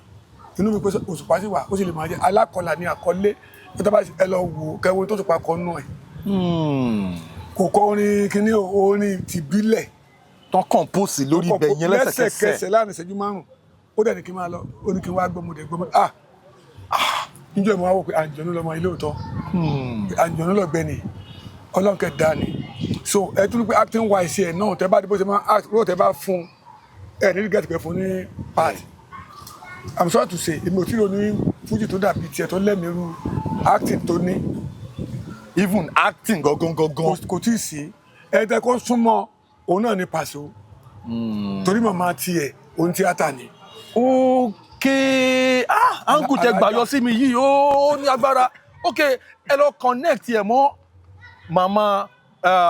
inú mi pé Òṣùpá sì wà ó sì lè máa jẹ́ alákọ̀ọ́lá ní àkọlé tó bá ẹ lọ wò kẹwo tó Òṣùpá kọ nù ẹ̀ kò kọ orin kíní orin tìbílẹ̀ tán compose lórí ibẹ̀ yẹn lẹ́sẹ̀kẹsẹ̀ láàrin ìṣẹ́jú 5 ó dẹ̀ ní kí n máa lọ ó ní kí n wá gbọ́mọdé níjọ́ ìmọ̀ wá wò pé àǹjọ̀nú lọmọ ilé òótọ́ àǹjọ̀nú lọ́gbẹ́ni Ọlọ́run kẹta ni so ẹ tún ní pé acting wise ẹ̀ náà tẹ bá dé bó ṣe máa act ró tẹ bá fún ẹ ní gẹ́tì pẹ̀ fún ní part I'm sorry to say èmi ò tí ì ronú fújì tó dàbí tiẹ̀ tó lẹ́mìíràn acting tó ní. even acting gangan. kò tí ì sí ẹ̀ẹ́dẹ́ kó súnmọ́ òun náà ní Paso torí màmá tiẹ̀ òun tíátà ni. uncle tẹ gbàyọ sí mi yìí ó ní agbára ẹ lọ connect ẹ mọ́ màmá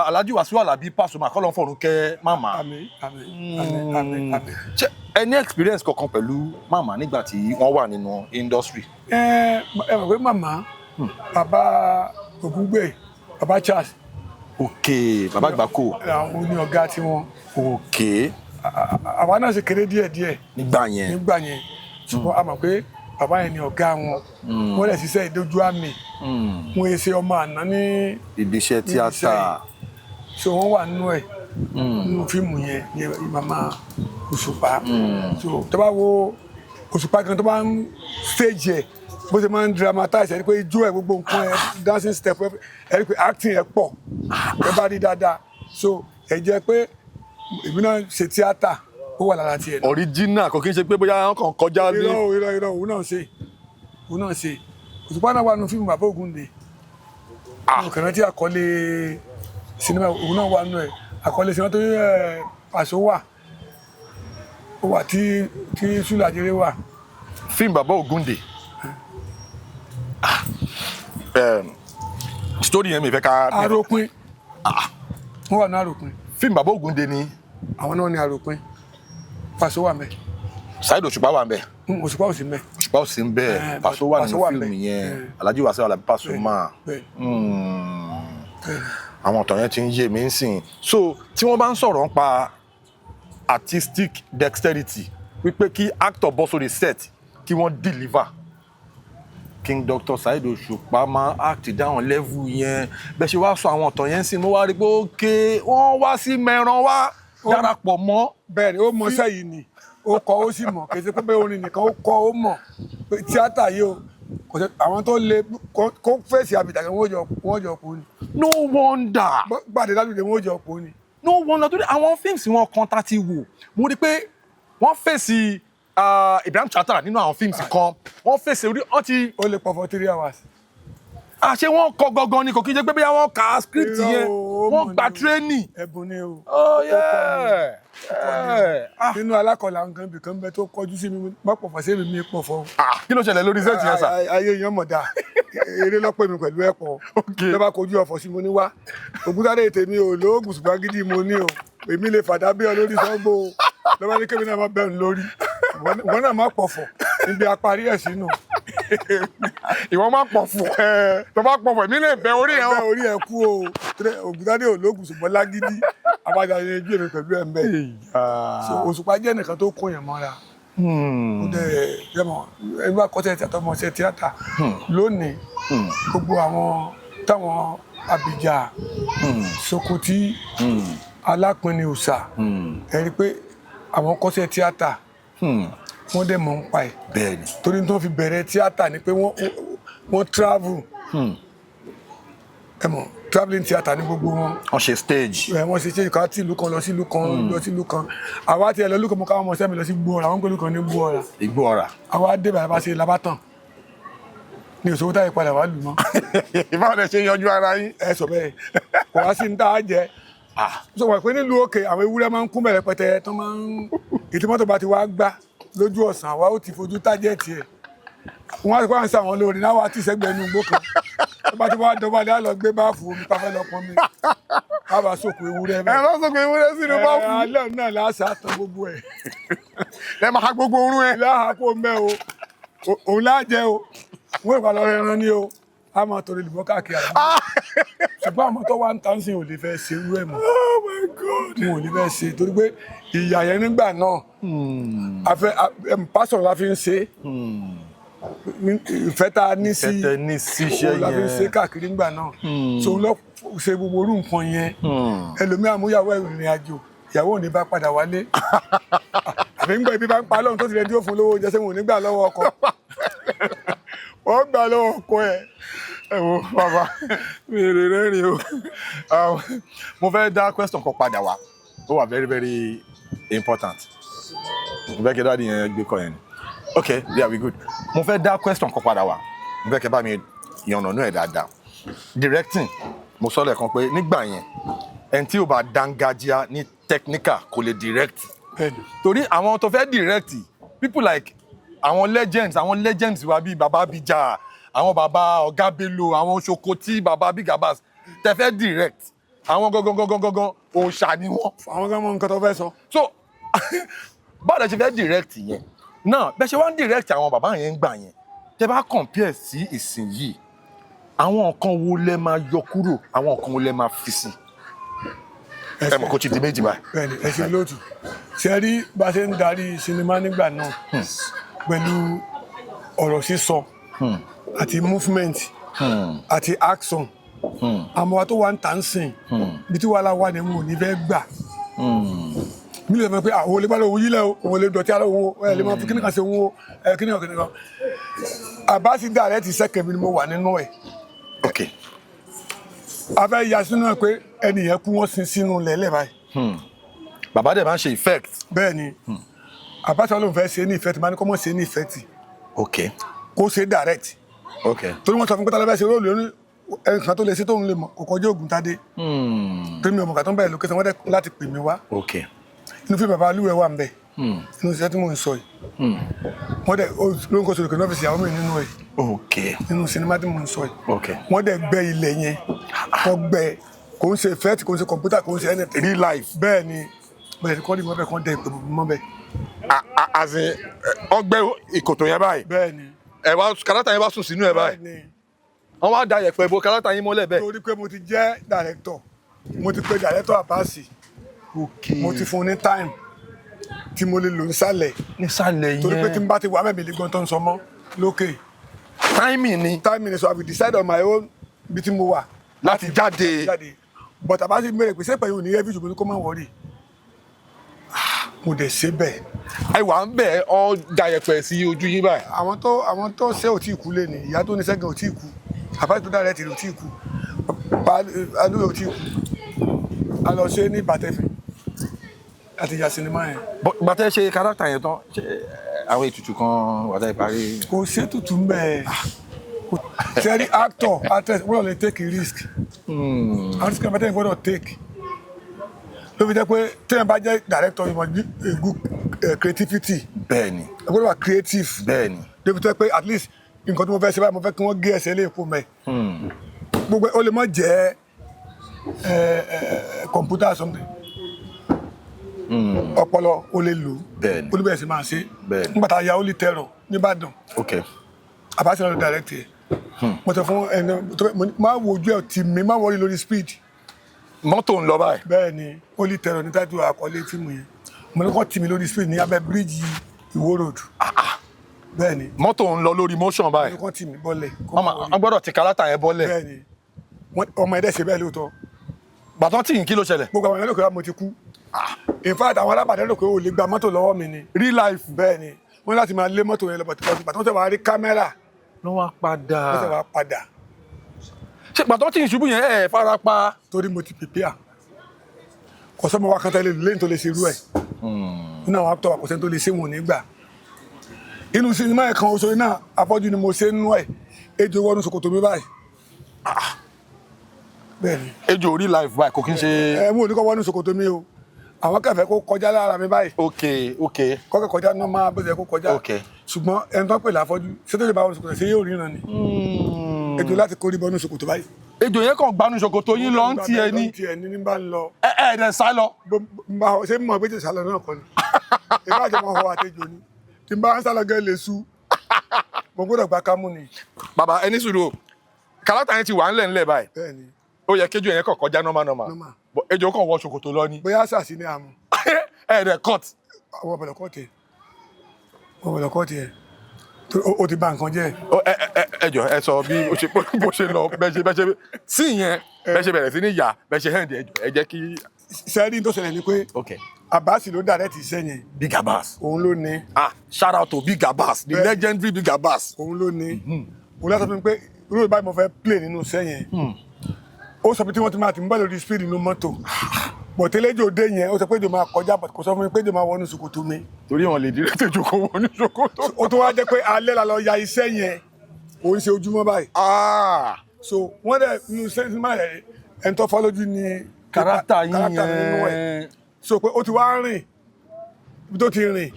Alhaji Wasiu Alabi Pasuma kọ́ ló ń fọ̀run kẹ́ màmá. àmín. ẹ ní experience kankan pẹ̀lú màmá nígbà tí wọ́n wà nínú industry. ẹ mọ̀ pé màmá bàbá Ògúngbè bàbá Charles. bàbá Gbáko. àwọn oní ọ̀gá tiwọn. àwa náà ṣe kéré díẹ̀díẹ̀. nígbà yẹn. ṣùgbọ́n a mọ̀ pé bàbá yẹn ni ọ̀gá wọn wọ́n lè ṣiṣẹ́ ìdójú àmì wọ́n ṣe ọmọ àná ní ìdíṣẹ́ tíátà so wọ́n wà nínú ẹ̀ nínú fíìmù yẹn ní màmá Òṣùpá so tó bá wo Òṣùpá kan tó bá ń stage ẹ̀ bó ṣe máa ń dramatize ẹ̀ rí pé ijó ẹ̀ gbogbo nǹkan ẹ̀ dancing step ẹ̀ rí pé acting ẹ̀ pọ̀ ẹ̀ bá rí dáadáa so ẹ̀ jẹ́ pé èmi náà ṣe tíátà ó wà lára tiẹ̀ náà. original kò kí n ṣe pé bóyá wọn kàn kọjá ní. irọ́ òun náà ṣe Òṣùpá náà wà nínú fíìmù Bàbá Ògúndé ọkàn tí àkọlé sinimá òun náà wà nínú ẹ̀ àkọlé sinimá tó yẹ Paso wà ó wà tí Sule Ajere wà. fíìmù Bàbá Ògúndé story yẹn mi fẹ́ ká. Arópin wọ́n wà ní Arópin. fíìmù Bàbá Ògúndé ni. àwọn náà ní Arópin Paso wà mẹ́. Saheed Òṣùpá wà mẹ́. Òṣùpá ò sí mẹ́. Òṣùpá ò sí mẹ́. Paso wà nínú fíìmù yẹn Alhaji Wasiu Alabi Pasuma. àwọn ọ̀tọ̀ yẹn ti ń yé mi ń sìn. so tí wọ́n bá ń sọ̀rọ̀ nípa artistic dexterity wípé kí actor bọ́ sórí set kí wọ́n deliver King Dr. Saheed Òṣùpá máa act down level yẹn bẹ́ẹ̀ ṣe wá sọ àwọn ọ̀tọ̀ yẹn sìn mo wá rí pé wọ́n wá sí mẹ́ran wá darapọ̀ mọ́. bẹ́ẹ̀ ni ó mọ sẹ́yìn ni ó kọ ó sì mọ̀ kì í ṣe pé orin nìkan ó kọ ó mọ̀ pé tíátà yìí o kò ṣe àwọn tó lè kó fèsì àbìtàkẹ́ wọ́n jọ kú ni. no wonder. gbàdé lálùdé wọ́n jọ kú ni. no wonder torí àwọn fíìmù wọn kan tá ti wò mo rí pé wọ́n fèsì Ibrahim Chatta nínú àwọn fíìmù kan wọ́n fèsì orí ọtí. ó lè pọ̀ for 3 hours. àṣé wọ́n kọ gangan ni kò kí n jẹ́ pé bóyá wọ́n ka script yẹn wọ́n gba training. ẹ̀bùn ni o. nínú alákọ̀ọ́lá nǹkan ibìkan bẹ tó kọjú sí mi má pọ̀fọ̀ sí mi pọ̀fọ̀. kí ló ṣẹlẹ̀ lórí sẹ́ẹ̀tì yẹn sà. ayé yẹn mọ̀ dáa eré lọ́pẹ́ mi pẹ̀lú ẹ̀pọ̀ lọ́ba kojú ọ̀fọ̀ sí mo ní wá Ògúntádé tèmi ò lóògùn ṣùgbọ́n gidi mo ní o èmi lè fàdá bí ọ lórí sọ́gbó lọ́ba ní kébì náà má bẹ̀rù lórí ìwọ náà má pọ̀fọ̀ níbi apárí ẹ̀ sínú. ìwọ má pọ̀fọ̀ tó bá pọ̀fọ̀ èmi lè bẹ orí ẹ̀ orí ẹ̀ kú o Ògúntádé ò lóògùn ṣùgbọ́n lágídí abájá yẹn jú èmi pẹ̀lú ẹ̀ ń bẹ̀. Òṣùpá jẹ́ nìkan tó kó yẹn mọ́ra ó dẹ̀ yẹ́mọ̀ ẹgbẹ́ akọ́ṣẹ́ tíátà ọmọọṣẹ́ tíátà lónìí gbogbo àwọn táwọn Abija Sokoti Alápinni Òòṣà ẹ rí i pé àwọn kọ́ṣẹ́ tíátà wọ́n dẹ̀ mọ̀ ń pa ẹ̀ torí tó fi bẹ̀rẹ̀ tíátà ni pé wọ́n travel ẹ mọ̀ travelling theatre ní gbogbo wọn. wọ́n ṣe stage. wọ́n ṣe stage kan tí ìlú kan lọ sí ìlú kan lọ sí ìlú kan àwa ti ẹ̀ lọ ìlú kan mọ káwọn ọmọ sẹ́mi lọ sí Igbóọrà àwọn gbẹ́lú kan ní Igbóọrà. Igbóọrà. àwa dé bàbá ṣe Labátàn ní òṣòwò táyé padà wà lù mọ́. ìbáwọ̀ lẹ ṣe yanjú ara yín. ẹ sọ bẹ́ẹ̀ kò wá sí ní tá a jẹ sọ wà pé nílùú òkè àwọn ewúrẹ́ máa ń kún bẹ̀rẹ̀ pẹ̀tẹ́ tó máa ń ètò mọ́tò bá ti wá gbá lójú ọ̀sán àwa ó ti fojú tájẹ́ẹ̀tì ẹ̀ wọ́n á ti kọ́ àǹsà àwọn olórin náà wá tí sẹ́gbẹ̀ẹ́ inú igbó kan tó bá ti wá dọ́bálẹ̀ á lọ gbé báàfù omi pàfẹ́ lọ pọn mi á bá sòkò ewúrẹ́ bẹ́ẹ̀. ẹ lọ sókè ewúrẹ́ sínú báàfù. alẹ́ náà láṣà tán gbogbo ẹ̀. ẹ máa gbogbo orun ẹ. láhà kó mẹ́ o òun láàjẹ́ o wọ́n ìpàlọ́ ẹran ní o a máa torí ìlú káàkiri àwọn ṣùgbọ́n àwọn tó wá ń tán sí ò lè fẹ́ ṣe irú ẹ̀ mọ́. Oh my God. wọn ò lè fẹ́ ṣe torí pé ìyà yẹn nígbà náà pásọ̀ la fi ń ṣe ìfẹ́ tá a ní sí iṣẹ́ la fi ń ṣe káàkiri nígbà náà so lọ ṣe gbogbo orú nǹkan yẹn ẹlòmíà mú ìyàwó ìrìn àjò ìyàwó ò ní bá padà wálé àbí ń gbọ́ ibi bá ń pa lọ́run tó ti rẹ̀ tí ó fún lówó oúnjẹ sẹ́wọ̀n ò ní gbà lọ́wọ́ ọkọ wọ́n gbà lọ́wọ́ ọkọ ẹ̀. ẹ wo bàbá mi rè rẹ́rìn o mo fẹ́ dá question kan padà wá ó wà very very important mo fẹ́ kí dáàdi yẹn gbé kọ yẹn ni okay yeah we good mo fẹ́ dá question kan padà wá mo fẹ́ kí bá mi yànnànú ẹ̀ dáadáa directing mo sọ lẹ́ẹ̀kan pé nígbà yẹn ẹni tí ò bá dángájíá ní technical kò lè direct torí àwọn tó fẹ́ direct people like àwọn legends wa bíi baba Abija àwọn baba Ọ̀gá Bello àwọn Sokoti baba Big Abbas tẹ́ fẹ́ direct àwọn gangan òòṣà ni wọ́n. àwọn gan mọ nǹkan tó fẹ́ sọ. so báwo lẹ ṣe fẹ́ direct yẹn náà bẹ́ẹ̀ ṣe wá ń direct àwọn bàbá yẹn ń gbà yẹn tẹ́ bá compare sí ìsìn yìí àwọn nǹkan wo lẹ máa yọ kúrò àwọn nǹkan wo lẹ máa fi sí. ẹ mọ̀ kó ti di méjì báyìí. bẹ́ẹ̀ni ẹ ṣe lóòtù ṣe rí bá a ṣe ń darí sinimá nígbà náà pẹ̀lú ọ̀rọ̀ sísọ àti movement àti action àmọ́ wa tó wà ń tà ń sìn bí tí wàhálà wà ní wọn ò ní fẹ́ gbà mi lè fẹ́ pé àwọn olè bá lọ yílẹ̀ o òun lè dọ̀tí ara òun ẹ lè máa fi kíni kan ṣe òun o kíni kan àbáṣí dàrẹ́ ti sẹ́kẹ̀ mi ni mo wà nínú ẹ̀ a fẹ́ ya sínú ẹ̀ pé ẹnìyẹn kú wọ́n sin sínú lẹ́lẹ̀ báyìí. bàbá dẹ̀ máa ń ṣe effect. bẹ́ẹ̀ ni àbáṣe ọlọ́run fẹ́ ṣe ní effect máa ní kọ́ mọ́ ṣe ní effect. kó ṣe direct. torí wọ́n sọ fún pé tálẹ́ bá ṣe róòlù ní ẹnìkan tó lè ṣe tóun lè mọ̀ kò kọjá Ògúntádé. torí mi ò mọ̀ kà tó ń bẹ̀rẹ̀ lókè sàn wọ́n dẹ̀ láti pè mí wá. inú fi bàbá alúwẹ̀ wà ń bẹ̀ inú iṣẹ́ tí mò ń sọ yìí wọ́n dẹ̀ ló ń kó sórí kìnnìún ọ́fíìsì àwọn mi nínú ẹ̀ nínú sinimá tí mò ń sọ yìí wọ́n dẹ̀ gbẹ́ ilẹ̀ yẹn wọ́n gbẹ́ kò ń ṣe effect kò ń ṣe kọ̀mpútà kò ń ṣe anything real life. bẹ́ẹ̀ ni bẹ́ẹ̀ kọ́ ni wọ́n bẹ̀ kọ́ dẹ̀ ìpè mọ́ bẹ́ẹ̀. àzìn ọgbẹ́ ìkòtò yẹn báyìí. bẹ́ẹ̀ ni. ẹ wá kárátà yẹn bá sùn sínú ẹ báyìí. bẹ́ẹ̀ ni. wọ́n wá da yẹ̀pẹ̀ bo kárátà yín mọ́lẹ̀ bẹ́ẹ̀. torí pé mo ti jẹ́ director mo ti pe director Abbas mo ti fún un ní time tí mo lè lò nísàlẹ̀ yẹn torí pé tí n bá ti wà mẹ́bí lè gbọ́n tó ń sọ mọ́ lókè. timing ni so I will decide on my own bí tí mo wà. láti jáde. but Abbas mẹ́rẹ̀ pé sẹ́pẹ̀ yóò ní ẹ́fí ṣùgbọ́n kó má wọ̀rí. mo dẹ̀ ṣe bẹ́ẹ̀. ẹ wà ń bẹ̀ ọ́ da yẹ̀pẹ̀ sí ojú yín báyìí. àwọn tó ṣe ò tí ì kú lé ní ìyá tó ní sẹ́gàn ò tí ì kú Abbas tó dára ẹ̀ tìrì ò tí ì kú alúwẹ̀ ò tí ì kú a lọ ṣe ní Ìbàtẹ́fẹ̀ àti ìyá sinimá yẹn. gbàtẹ́ ṣe kárátà yẹn tán ṣe àwọn ètùtù kan wàtá ìparí. kò ṣètùtù ń bẹ̀ sẹ́rí actress gbọ́dọ̀ lè take a risk risk kan bẹ́tẹ̀ gbọ́dọ̀ take ló fi jẹ́ pé téèyàn bá jẹ́ director you must be a good creativity. bẹ́ẹ̀ni. ẹ gbọ́dọ̀ wà creative. bẹ́ẹ̀ni. ló fi jẹ́ pé at least nǹkan tí mo fẹ́ ṣe báyìí mo fẹ́ kí wọ́n gé ẹsẹ̀ lé èkó mẹ́. gbogbo ó lè má jẹ́ computer or something. ọpọlọ o lè lò. bẹ́ẹ̀ni. ó ní bẹ́ẹ̀ sì máa ṣe. bẹ́ẹ̀ni. nígbà tá a ya Holy Terror nìbàdàn. Abbas ló direct ẹ. mo sọ fún ẹni máa wo ojú ẹ tì mí máa wọlé lórí speed. mọ́tò ń lọ báyìí. bẹ́ẹ̀ ni Holy Terror ní tájú àkọlé fíìmù yẹn mo ní kọ́ tì mí lórí speed ní abẹ́ bíríìjì Ìwó road. bẹ́ẹ̀ ni. mọ́tò ń lọ lórí motion báyìí. mo ní kọ́ tì mí bọ́lẹ̀. wọ́n gbọ́dọ̀ ti kárátà yẹn bọ́lẹ̀. bẹ́ẹ̀ ni ọmọ ẹ̀dẹ̀ ṣe bẹ́ẹ̀ lóòótọ́. bàtán tí yìí kí ló ṣẹlẹ̀. gbogbo àwọn ẹlòkè wa mo ti kú. in fact àwọn alábàdàn lòkè ò lè gba mọ́tò lọ́wọ́ mi ni. real life. bẹ́ẹ̀ ni wọ́n láti máa lé mọ́tò yẹn lọ bàtán tẹ̀ wá rí kámẹ́rà. ló wá padà. ló tẹ̀ wá padà. ṣé bàtán tí ìṣubú yẹn ẹ̀ fara pa. torí mo ti prepare kò sọ́mọ wa kan tẹ́lẹ̀ lẹ́yìn tó lè ṣe irú ẹ̀ nínú àwọn actor àkọsẹ́ tó lè ṣe wọn nígbà inú sinimá ẹ̀ kan oṣù náà afọ́jú ni mo ṣe nínú ẹ̀ ejò wọnú ṣòkòtò mi báyìí bẹ́ẹ̀ni ejò orí life báyìí kò kí n ṣe. ẹ mú oníkọ́ wọnú ṣòkòtò mi o àwọn kẹfẹ́ kó kọjá lára mi báyìí ok kọ́kẹ́ kọjá náà máa bó ṣe kó kọjá ṣùgbọ́n ẹni tó ń pè láfọ́jú ṣé tó lè bá wọn ṣòkòtò ṣé yóò ríran ni ejò láti kórìí bọ́nú ṣòkòtò báyìí. ejò yẹn kàn gbanú ṣòkòtò yín lọ ń tiẹ̀ ní. ní bá ń lọ. ẹ̀ẹ́dẹ̀ sá lọ. ṣé mo gbé jẹ sálọ náà kọ́ ni ìbájẹ́ mọ́ ọ àtẹjọ ni tí n bá ń sálọ gẹ́ lè sú mo gbọ́dọ̀ gba kámú ni. bàbá ẹni sùúrù kárátà yẹn ti wà ńlẹ̀ báyìí. bẹ́ẹ̀ni. ó yẹ kéjò yẹn kàn kọjá normal ejò kàn wọ ṣòkòtò lọ ni. bóyá sàṣì ni àmú. ẹ̀ẹ́dẹ̀ cut. àwọn ọ̀bẹ̀lẹ̀ kọ́ọ̀tì ẹ̀ ó ti bà nǹkan jẹ́. ẹ jọ̀ọ́ ẹ sọ bí bó ṣe lọ bẹ́ẹ̀ ṣe sí ìyẹn bẹ́ẹ̀ ṣe bẹ̀rẹ̀ sí ní yà bẹ́ẹ̀ ṣe hẹ́ǹdì ẹ jẹ́ kí. sẹ́ẹ̀rì tó ṣẹlẹ̀ ni pé Abbas ló dàrẹ́ ti iṣẹ́ yẹn. Big Abbas. òun ló ní. Shout out to Big Abbas the legendary Big Abbas. òun ló ní. òun lọ́sọ̀ fún mi pé irú ìbáyìí mo fẹ́ play nínú iṣẹ́ yẹn. ó sọ pé tí wọ́n ti máa ti ń bá lórí speed nínú mọ́tò bọ̀tẹ́lẹ́jọ́ dé yẹn ó sọ pé èjò máa kọjá kò sọ fún mi pé èjò máa wọnú ṣòkòtò mi. torí wọn lè direct èjò kó wọnú ṣòkòtò. ó tún wá jẹ́ pé alẹ́ la lọ ya iṣẹ́ yẹn òun ṣe ojúmọ́ báyìí. so wọ́n dẹ̀ nínú sinimá yẹn ẹni tó fọ́ lójú ni kárátà yín yẹn. so pé ó ti wá rìn ibi tó ti rìn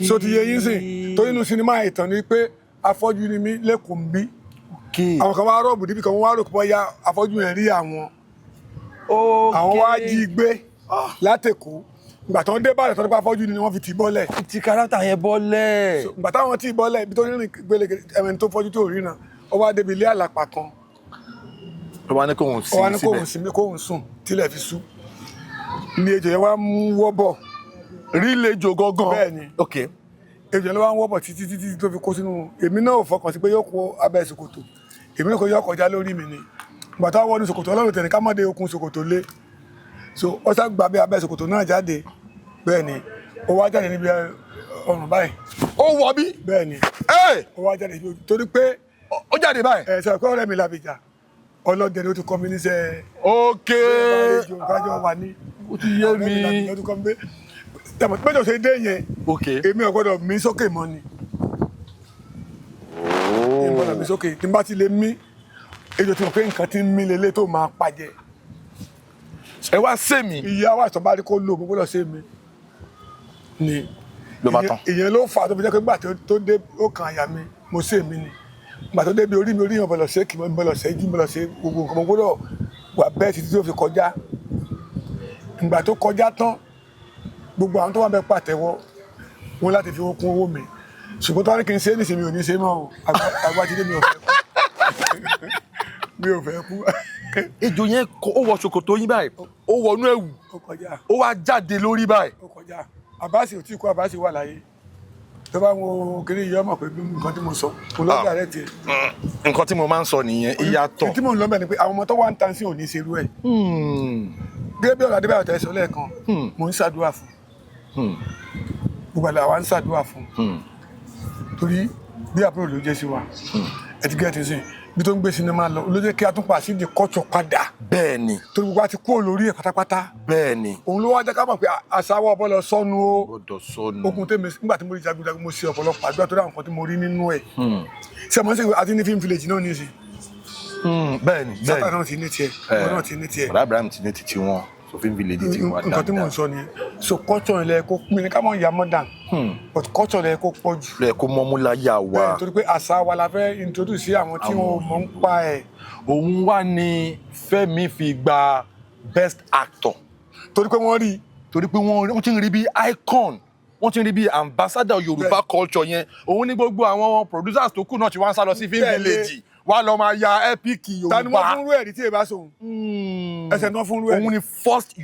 so ti yẹ yín sìn torí nínú sinimá ìtàn ni pé afọ́jú ni mí lẹ́kọ̀ọ́ ń bí àwọn kan wá rọ́ọ̀bù níbi kan wọ́n wá rò pé ya afọ́jú yẹn rí àwọn wá jí gbé látẹ̀kọ́ ìgbà tó ń dé bàrẹ̀ tó ń pa afọ́jú ni wọ́n fi tì bọ́lẹ̀. ti kárátà yẹn bọ́lẹ̀. ìgbà táwọn tì bọ́lẹ̀ ibi tó rìn gbélé ẹ̀mẹ́ni tó fọ́jú tó rí náà ó wá débi ilé àlàpà kan. ó wá ní kóhùn sí síbẹ̀. ó wá ní kóhùn sí kóhùn sùn tílẹ̀ fi sú. ní ejò yẹn wá mú wọ́bọ̀. rí lejò gangan. bẹ́ẹ̀ni ejò yẹn ló wá ń wọ́bọ̀ títí tó fi kó sínú èmi náà ò fọkàn sí pé yóò kó abẹ́ ṣòkòtò èmi náà kò yọ kọjá lórí mi ni ìgbà tó wọ́n ní ṣòkòtò ọlọ́run tẹ̀lé ká má dé okùn ṣòkòtò lé so ó sá gbà bí abẹ́ ṣòkòtò náà jáde bẹ́ẹ̀ni ó wá jáde níbi ọrùn báyìí. ó wọ bí. bẹ́ẹ̀ni ó wá jáde torí pé ó jáde báyìí. sọ pé ọ̀rẹ́ mi làbìjà ọlọ́dẹ ni ó ti kọ́ mi níṣẹ́. ókè kájọ wà ní. ó ti yé mi. bẹ́ẹ̀ tó ṣe dé yẹn èmi ò gbọ́dọ̀ mí sókè mọ́ ni. èmi gbọ́dọ̀ mí sókè tí n bá ti lè mí ejò tí mo pé nǹkan tí ń mí lélẹ̀ tó máa pàjẹ́. ẹ wá sé mi. ìyá wa ìtọ́ bá rí kó lò mo gbọ́dọ̀ sé mi. ni ló bá tán. ìyẹn ló fà á tó fi jẹ́ pé gbà tó dé ó kan àyà mi mo sé mi ni gbà tó dé bí orí yẹn bọ̀lọ̀ ṣe kì bọ̀lọ̀ ṣe jú bọ̀lọ̀ ṣe gbogbo nǹkan mo gbọ́dọ̀ wà bẹ́ẹ̀ títí tó fi kọjá ìgbà tó kọjá tán gbogbo àwọn tó wà bẹ́ẹ̀ pàtẹ́wọ́ wọn láti fi kún owó mi ṣùgbọ́n tó wá ní kí n ṣe é nìṣẹ́ mi ò ní ṣe mọ́ o àgbà ti dé mi ò fẹ́ kú. ejò yẹn ó wọ ṣòkòtò yín báyìí ó wọnú ẹ̀wù ó wá jáde lórí báyìí. ó kọjá Abbas ò tí kú Abbas wà láyé tó bá wo kiri yìí ọmọ pé nǹkan tí mo sọ kò lọ́ọ́ dàrẹ́ tiẹ̀. nǹkan tí mo máa ń sọ nìyẹn ìyàtọ̀. tí mo ń lọ bẹ́ẹ̀ ni pé àwọn ọmọ tó wà ń tan sí òní ṣerú ẹ̀. gẹ́gẹ́ bí ọ̀rọ̀ Adébáyọ̀ tẹ̀ sọ lẹ́ẹ̀kan mo ń ṣàdúrà fún gbogbo àlẹ́ àwa ń ṣàdúrà fún torí bí àbúrò ló jẹ́ sí wa ẹ ti gẹ́ẹ̀tì sí bí tó ń gbé sinimá lọ ló jẹ́ kí a tún pa sí di kọ́tọ̀ padà. bẹ́ẹ̀ni. torí gbogbo àti kúrò lórí ẹ̀ pátápátá. bẹ́ẹ̀ni. òun ló wá jẹ́ ká mọ̀ pé àṣàwọ̀ ọpọlọ sọnù o. gbọdọ̀ sọnù. okun tèmi nígbà tí mo rí jagunjagun mo ṣe ọ̀pọ̀lọpọ̀ àdúrà tó dáhùn kan tí mo rí nínú ẹ̀. ṣé àmọ́ sí àti ní film village náà ní í ṣe. bẹ́ẹ̀ni bẹ́ẹ̀ni. sátà náà ti ní tiẹ̀ ọmọ náà ti ní tiẹ̀. ọ̀rẹ́ Abraham ti ní titi wọn film village ti wà dáadáa. nǹkan tí mò ń sọ nìyẹn so culture ilẹ̀ kó pin ní ká mọ̀ ya modern but culture ilẹ̀ kó pọ̀ jù. ilẹ̀ kó mọ́múláyà wa. bẹ́ẹ̀ torí pé àṣà wa la fẹ́ introduce sí àwọn tí wọn ò mọ̀ ń pa ẹ̀. òun wá ní Fẹ́mi fi gba best actor. torí pé wọ́n rí i. torí pé wọ́n ti ń rí bí icon wọ́n ti ń rí bí ambassador Yorùbá culture yẹn òun ní gbogbo àwọn producers tó kù náà ti wá ń sá lọ sí film village wá lọ máa ya epic Yorùbá. ta ni wọ́n fún rú ẹ̀rí tí èèbá sòun. ẹsẹ̀ náà fún rú ẹ̀rí. òun ni first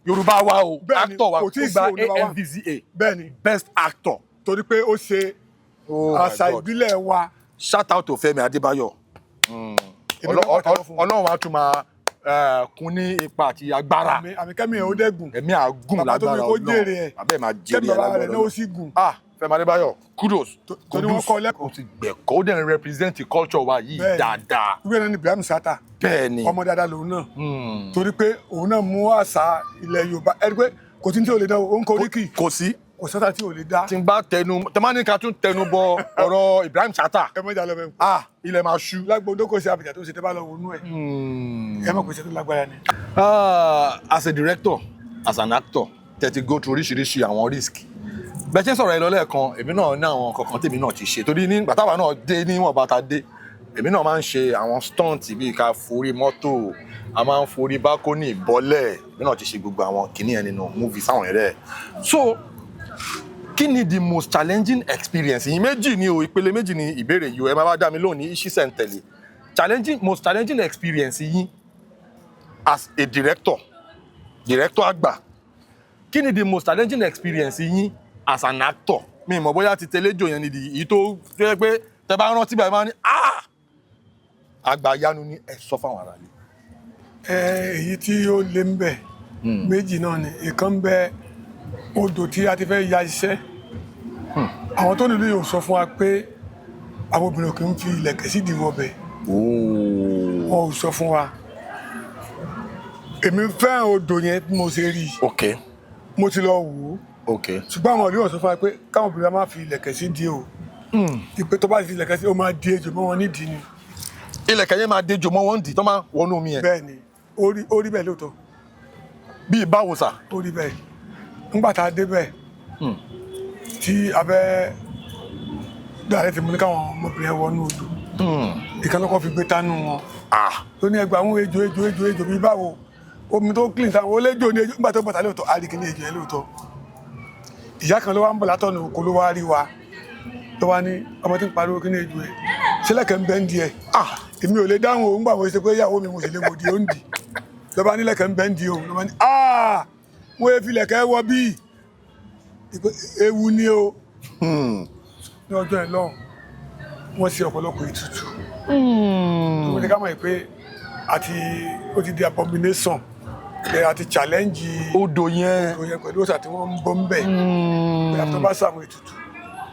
Yorùbá wa o actor wa tó gba AMVCA bẹ́ẹ̀ni best actor. torí pé ó ṣe àṣà ìbílẹ̀ wa. shout out to Fẹ́mi Adébáyọ̀. Ọlọ́run á tún máa kún ní ipa àti agbára. àmì kẹ́mi ẹ̀ ó dẹ́gùn. ẹ̀mí àgùn lágbára Ọlọ́run. bàbá tó mi kó jèrè ẹ̀. abẹ́ máa jèrè ẹ̀ lágbára Ọlọ́run. kẹ́mi bàbá rẹ̀ náà ó sì gùn. Fẹ́mi Adébáyọ̀ kudos. torí wọ́n kọ́ lẹ́kọ̀ọ́. o ti gbẹ̀kọ́ ó dẹ̀ ń represent culture wa yìí dáadáa. ìwé náà ni Ibrahim Sata. bẹ́ẹ̀ni. ọmọ dáadáa lòun náà. torí pé òun náà mú àṣà ilẹ̀ Yorùbá ẹni pé kò tí ń tí ò lè dán o ń kọ oríkì. kò sí kò sọ́tà tí ò lè dá. tí n bá tẹmáni ká tún tẹnu bọ ọ̀rọ̀ Ibrahim Chatta. ẹ mọ̀jà lọ bẹ́ẹ̀. ilẹ̀ máa ṣú. lágbóńdó kò sí àbíjà tó ṣe tẹ́ bá lọ wọnú ẹ̀. ẹ mọ̀ pé ṣe tó lágbára ni. As a director, as an actor, tẹ́tí go through oríṣiríṣi àwọn risk. bẹ́ẹ̀ ṣe ń sọ̀rọ̀ ẹ lọ lẹ́ẹ̀kan èmi náà ní àwọn kankan tèmi náà ti ṣe torí ní gbàtàwà náà dé níwọ̀n bàtà dé èmi náà máa ń ṣe àwọn stunt bíi ká forí mọ́tò a máa ń forí bákónì bọ́lẹ̀ èmi náà ti ṣe gbogbo àwọn kìíní yẹn nínú movies àwọn ẹ̀rẹ́. So kí ni the most challenging experience yìí méjì ni o ìpele méjì ni ìbéèrè yìí o ẹ máa bá dá mi lónìí ìṣiṣẹ́ ń tẹ̀lé most challenging experience yìí as a director àgbà kí ni the most challenging experience yìí as an actor mi mọ̀ bóyá ti tẹlẹ́jọ yẹn ni èyí tó fẹ́ pé tẹ bá rántí báyìí máa ní àgbà yanu ni ẹ sọ fáwọn ará ilé. èyí tí ó lé ń bẹ méjì náà ni ìkan ń bẹ odò tí a ti fẹ́ ya iṣẹ́ àwọn tó nílò yóò sọ fún wa pé àwọn obìnrin kì í fi ilẹ̀kẹ̀ sí ìdíwọ́ bẹ̀ wọn ò sọ fún wa èmi fẹ́ràn odò yẹn bí mo ṣe rí mo ti lọ wò ó ṣùgbọ́n àwọn ọ̀rẹ́ yóò sọ fún wa pé káwọn obìnrin máa fi ilẹ̀kẹ̀ sí ìdí o ìpè tó bá fi ilẹ̀kẹ̀ sí ó máa di ejò mọ́ wọn nídìí ni. ilẹ̀kẹ̀ yẹn máa di ejò mọ́ wọn nídìí tó máa wọnú omi yẹn. bẹ́ẹ̀ ni ó rí bẹ́ẹ̀ lóòótọ́. bíi báwo sà. ó rí bẹ́ẹ̀ nígbà tá a dé bẹ́ẹ̀ tí abẹ́ dáadé ti mú ní káwọn ọmọbìnrin ẹ wọnú odò ìkànnì kan fi gbé tánú wọn tó ní ẹgbàá àwọn ejò bíi báwo omi tó clean táwọn olójó ní ejò nígbà tó bọ̀tà lóòótọ́ àríkì ní ejò yẹn lóòótọ́ ìyá kan ló wá ń bọ̀ látọ̀nà òkú ló wá rí wa tó wá ní ọmọ tí ń pariwo kí ní ejò ẹ̀ sílẹ̀kẹ̀ ń bẹ́ ń di ẹ̀ èmi ò lè dáhùn òun gbà wọ́n ṣe pé ìyàwó mi mo sì lè mọ̀ di ó ń di lọ́ba nílẹ̀kẹ̀ ń bẹ́ ń di òun lọ́ba ní mo fi ilẹ̀kẹ̀ wọ bíi ewu ni o ní ọjọ́ ẹ̀ lọ́hùn wọ́n ṣe ọ̀pọ̀lọpọ̀ ètùtù tó ní ká mọ̀ pé ó ti di abomination àti challenge odò yẹn pẹ̀lú òṣà tí wọ́n ń bọ́ ń bẹ̀ pé àtọ́ bá sàwọn ètùtù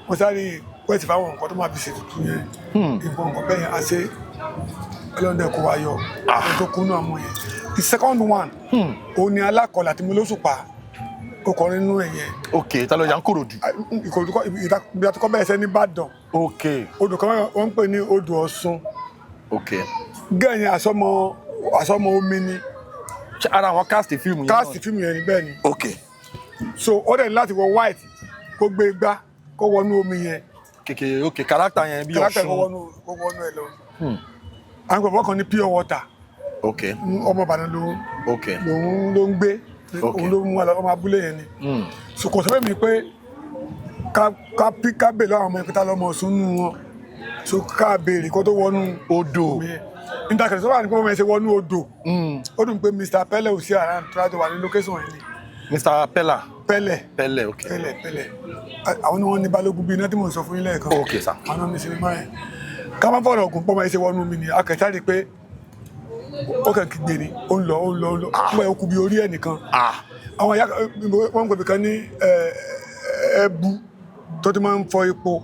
wọ́n sáré pẹ́ẹ́tì fáwọn nǹkan tó máa fi ṣètùtù yẹn nǹkan bẹ́ẹ̀ yẹn á ṣe ọlọ́dẹ kó wa yọ àwọn tó kúnnú àmọ́ yẹn. The second one òun ni alákọ̀ọ́lá tí mo lóṣùpá ọkùnrin nínú ẹ̀ yẹn. Ta ló yà ń Kòròdú. Ìkòròdú ibi àtúkọ́ bẹ̀rẹ̀ sẹ́ ní Ìbàdàn. Odò kan wọ́n ń pè ní odò Ọ̀ṣun. Gẹ́ẹ̀ yẹn àsọmọ omi ni. Ara àwọn cast fíìmù yẹn. Cast fíìmù yẹn ni bẹ́ẹ̀ ni. So ó dẹ̀ ní láti wọ white kó gbé igbá kó wọnú omi yẹn. Kárátà yẹn bí Ọ̀ṣun. Kárátà kó wọnú ẹ lọ. Àwọn ìgbàgbọ́ kan ní pure water. Ọmọ Ìbàdàn lòun ló ń gbé. Òun ló mú ọmọ abúlé yẹn ni. So kò sọ́bẹ̀ mi pé ká bè lọ́wọ́ àwọn ọmọ ìpítà lọ́mọ Ọ̀ṣun nù wọn. So ká béèrè kó tó wọnú odò. Ìdàkẹ̀rẹ̀ sọ́wọ́ àníkó mọ̀ ẹ́ ṣe wọnú odò. Ó dùn pé Mr. Pelle ò sí àrà tó wà ní location yẹn ni. Mr. Pella. Pelle. Pelle. Àwọn ni wọ́n ní balógun bíi iná tí mò ń sọ fún yín lẹ́ẹ̀kan. Sir. Àwọn náà ní sinimá yẹn. Ká má fọ̀rọ̀ ògùn pọ́ mọ̀ ẹ́ ṣe wọnú mi ni akẹ́tàrí pé ó kàn kígbe ni ó ń lọ nígbà yẹn ó kú bí orí ẹ̀ nìkan. Àwọn ìyá wọn gbèbè kan ní ẹbu tó ti máa ń fọ epo.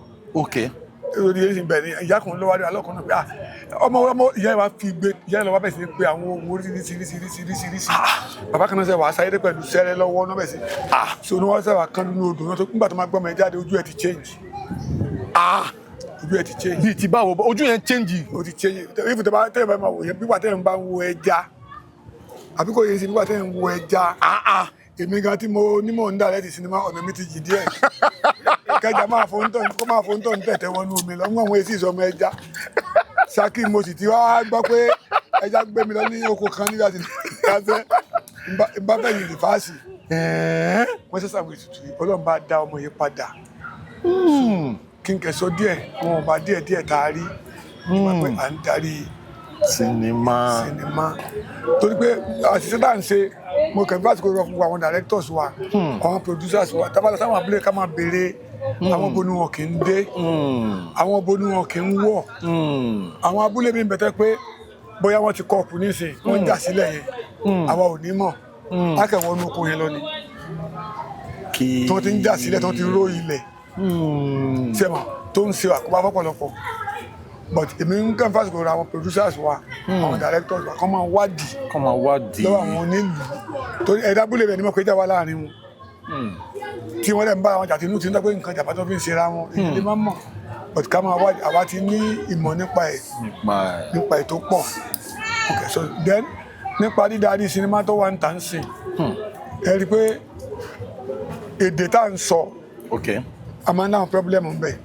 Lórí èyí bẹ̀ ni ìyá kan ló wá rí alọ́kùnrin pé ọmọ ìyá ìwà fi gbé ìyá ìlọ́wọ́ bẹ̀ sí pé àwọn ohun oríṣiríṣiríṣiríṣi bàbá kan náà sẹ́wà sáyé pẹ̀lú sẹ́rẹ́ lọ́wọ́ náà bẹ̀ sí so ní wọ́n sẹ́wà kan nínú odò náà tó nígbà tó máa gbọ́mọ ẹ jáde ojú ẹ ti change. Ojú ẹ ti change. Bíi ti báwo ojú yẹn change. O ti change if tẹ́lẹ̀ bá máa wò yẹn bígbà tẹ́lẹ̀ bá ń wo ẹja àbí kò yẹ sí bígbà tẹ́lẹ̀ ń wo ẹja èmi gan tí mo nímọ̀ ń dà lẹ́tì sinimá ọ̀nà mi ti jì díẹ̀ kẹjà máa fóńtọ̀ ń tẹ̀tẹ̀ wọnú omi lọ mú àwọn èsì ìsọmọ ẹja Ṣakí mo sì ti wá gbọ́ pé ẹja gbé mi lọ ní oko kan nígbà tí káṣẹ́ bá fẹ̀yìn rìfáàsì wọ́n ṣẹ̀ṣẹ̀ àwọn ètùtù yìí Ọlọ́run bá dá ọmọ yìí padà kí n kẹsọ díẹ̀ wọn ò bá díẹ̀ tá a rí nígbà pé à ń darí sinimá torí pé àṣìṣe tá à ń ṣe mo kàn fásitì kó rọ fún àwọn directors wa àwọn producers wa tábàlà sáwọn abúlé ká máa béèrè àwọn bonu wọn kì í dé àwọn bonu wọn kì í wọ̀ àwọn abúlé mi bẹ̀tẹ̀ pé bóyá wọ́n ti kọ́ọ̀pù nísìn wọ́n ń jà sílẹ̀ yẹn àwa ò ní mọ̀ akẹ́wọ̀n inú oko yẹn lọ ni tí wọ́n ti ń jà sílẹ̀ tí wọ́n ti ró ilẹ̀ sẹ́mọ̀ tó ń ṣe àkóbá fọ́pọ̀lọpọ̀ but èmi ń kàn fásitì kó ra àwọn producers wa àwọn directors wa kọ́ máa wádìí lọ́wọ́ àwọn onílùú torí ẹ̀dá abúlé bẹ̀ ni mo pè é jà wá láàrin wọn tí wọ́n dẹ̀ ń bá àwọn jà tí inú ti ń dọ́ pé nǹkan jàpá tó fi ń ṣera wọn èyí lè má mọ̀ but ká máa wá àwa ti ní ìmọ̀ nípa ẹ̀ tó pọ̀ okay so then nípa dídarí sinimá tó wà ń tà ń sìn ẹ rí i pé èdè tá à ń sọ a máa ń dáhùn pírọ́blẹ́mù ń bẹ̀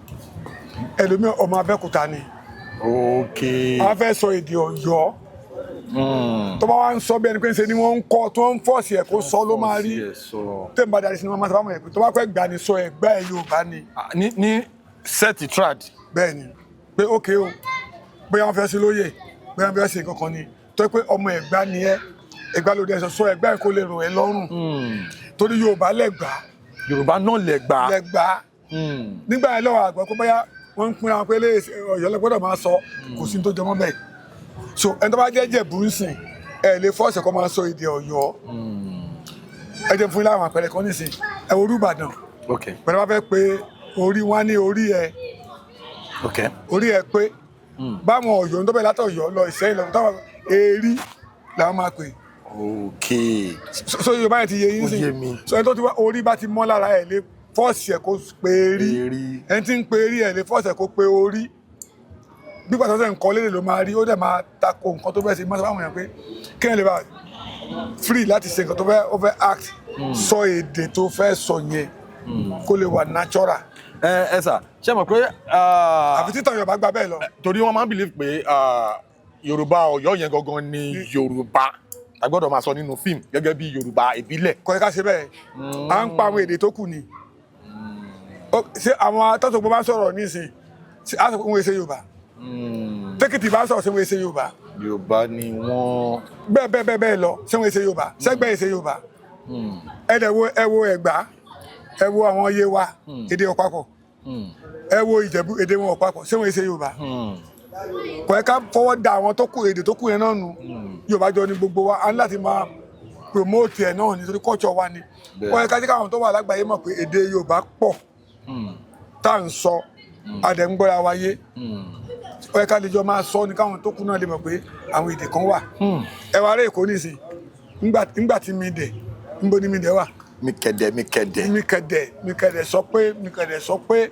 ẹlòmíràn ọmọ Abẹ́òkúta ni a fẹ́ sọ èdè Ọ̀yọ́ tó bá wá ń sọ bí ẹni pé ń ṣe ni wọ́n ń kọ́ tó ń fọ́ọ̀sì ẹ̀ kó sọ ló máa rí tẹ́ ń bá darí sinimá máa sábà mọ̀ ẹ̀ pé tó bá fẹ́ gbà ní sọ ẹ̀gbá ẹ̀ Yorùbá ni. ní sẹ́ẹ̀tì trad. bẹ́ẹ̀ ni pé ókè o bóyá wọ́n fẹ́ sí lóye bóyá wọ́n fẹ́ sí nǹkan kan ni tó pé ọmọ Ẹ̀gbá ni ẹ́ Ẹ̀gbá ló dé sọ ẹ̀gbá ẹ̀ kó lè rò ẹ́ lọ́rùn torí Yorùbá lẹ́gbà. Yorùbá náà lẹ́gbà. nígbà yẹn lọ́wọ́ àgbà pé bóyá wọ́n ń pinra wọn pé Ọ̀yọ́ lẹ gbọ́dọ̀ máa sọ kò sí ní tó jọmọ́ bẹ́ẹ̀ so ẹni tó bá jẹ́ Ìjẹ̀bú nsìn ẹ lè fọ́ọ̀sì kọ́ máa sọ èdè Ọ̀yọ́ ẹ jẹ́ fún yín láwọn àpẹẹrẹ kan nísìn ẹ wo Olúbàdàn pẹ̀lú bá fẹ́ pé orí wọn ní orí ẹ pé báwọn Ọ̀yọ́ ń dọ́bẹ̀ látọ̀ Ọ̀yọ́ lọ Ìṣẹ́yìn lọ táwọn èrí làwọn máa pè so Yorùbá yẹn ti yé yín sìn so ẹni tó ti wá orí bá ti mọ́ lára ẹ lè fọ́ọ̀sì ẹ kó pe erí ẹni tí ń pe erí ẹ lè fọ́ọ̀sì ẹ kó pe orí bí pàtàkì ọ̀sẹ̀ nǹkan lédè ló máa rí ó dẹ̀ máa tako nǹkan tó fẹ́ ṣe máa sábà wọ̀nyàn pé kéèyàn lè bá free láti ṣe nǹkan tó fẹ́ ó fẹ́ act sọ èdè tó fẹ́ sọ yẹn kó lè wà natural. ẹ sà ṣé mọ̀ pé. àfi títàn Yorùbá gba bẹ́ẹ̀ lọ. torí wọ́n máa ń believe pé Yorùbá Ọ̀yọ́ yẹn gangan ni Yorùbá a gbọ́dọ̀ máa sọ nínú fíìmù gẹ́gẹ́ bí Yorùbá ìbílẹ̀. kò yẹ ká ṣe bẹ́ẹ̀ à ń pa àwọn èdè tó kù ni ṣé àwọn atọ́sọ̀gbọ́n bá sọ̀rọ̀ nísìn á sọ pé wọ́n ṣe Yorùbá tẹ́kìtì bá sọ̀rọ̀ ṣé wọ́n ṣe Yorùbá. Yorùbá ni wọ́n. bẹ́ẹ̀ lọ ṣé wọ́n ṣe Yorùbá ṣẹ́gbẹ́ ṣe Yorùbá ẹ wo Ẹ̀gbá ẹ wo àwọn Yewa èdè ọ̀pápọ̀ ẹ wo Ìjẹ̀bú èdè wọn ọ̀pápọ̀ ṣé wọ́n ṣe Yorùbá. kò yẹ ká fọwọ́ da àwọn tó kù èdè tó kù yẹn náà nù Yorùbá jọ ní gbogbo wa á ní láti máa promote ẹ̀ náà nítorí culture wa ni kò yẹ ká jẹ́ káwọn tó wà lágbàáyé mọ̀ pé èdè Yorùbá pọ̀ tá à ń sọ adẹ̀ngbọ́ra wáyé ó yẹ ká lè jọ máa sọ ní káwọn tó kù náà lè mọ̀ pé àwọn èdè kan wà ẹ wá rẹ Èkó nìsín nígbà tí mi dẹ̀ níbo ni mi dẹ̀ wà. mi kẹ̀dẹ̀ sọ pé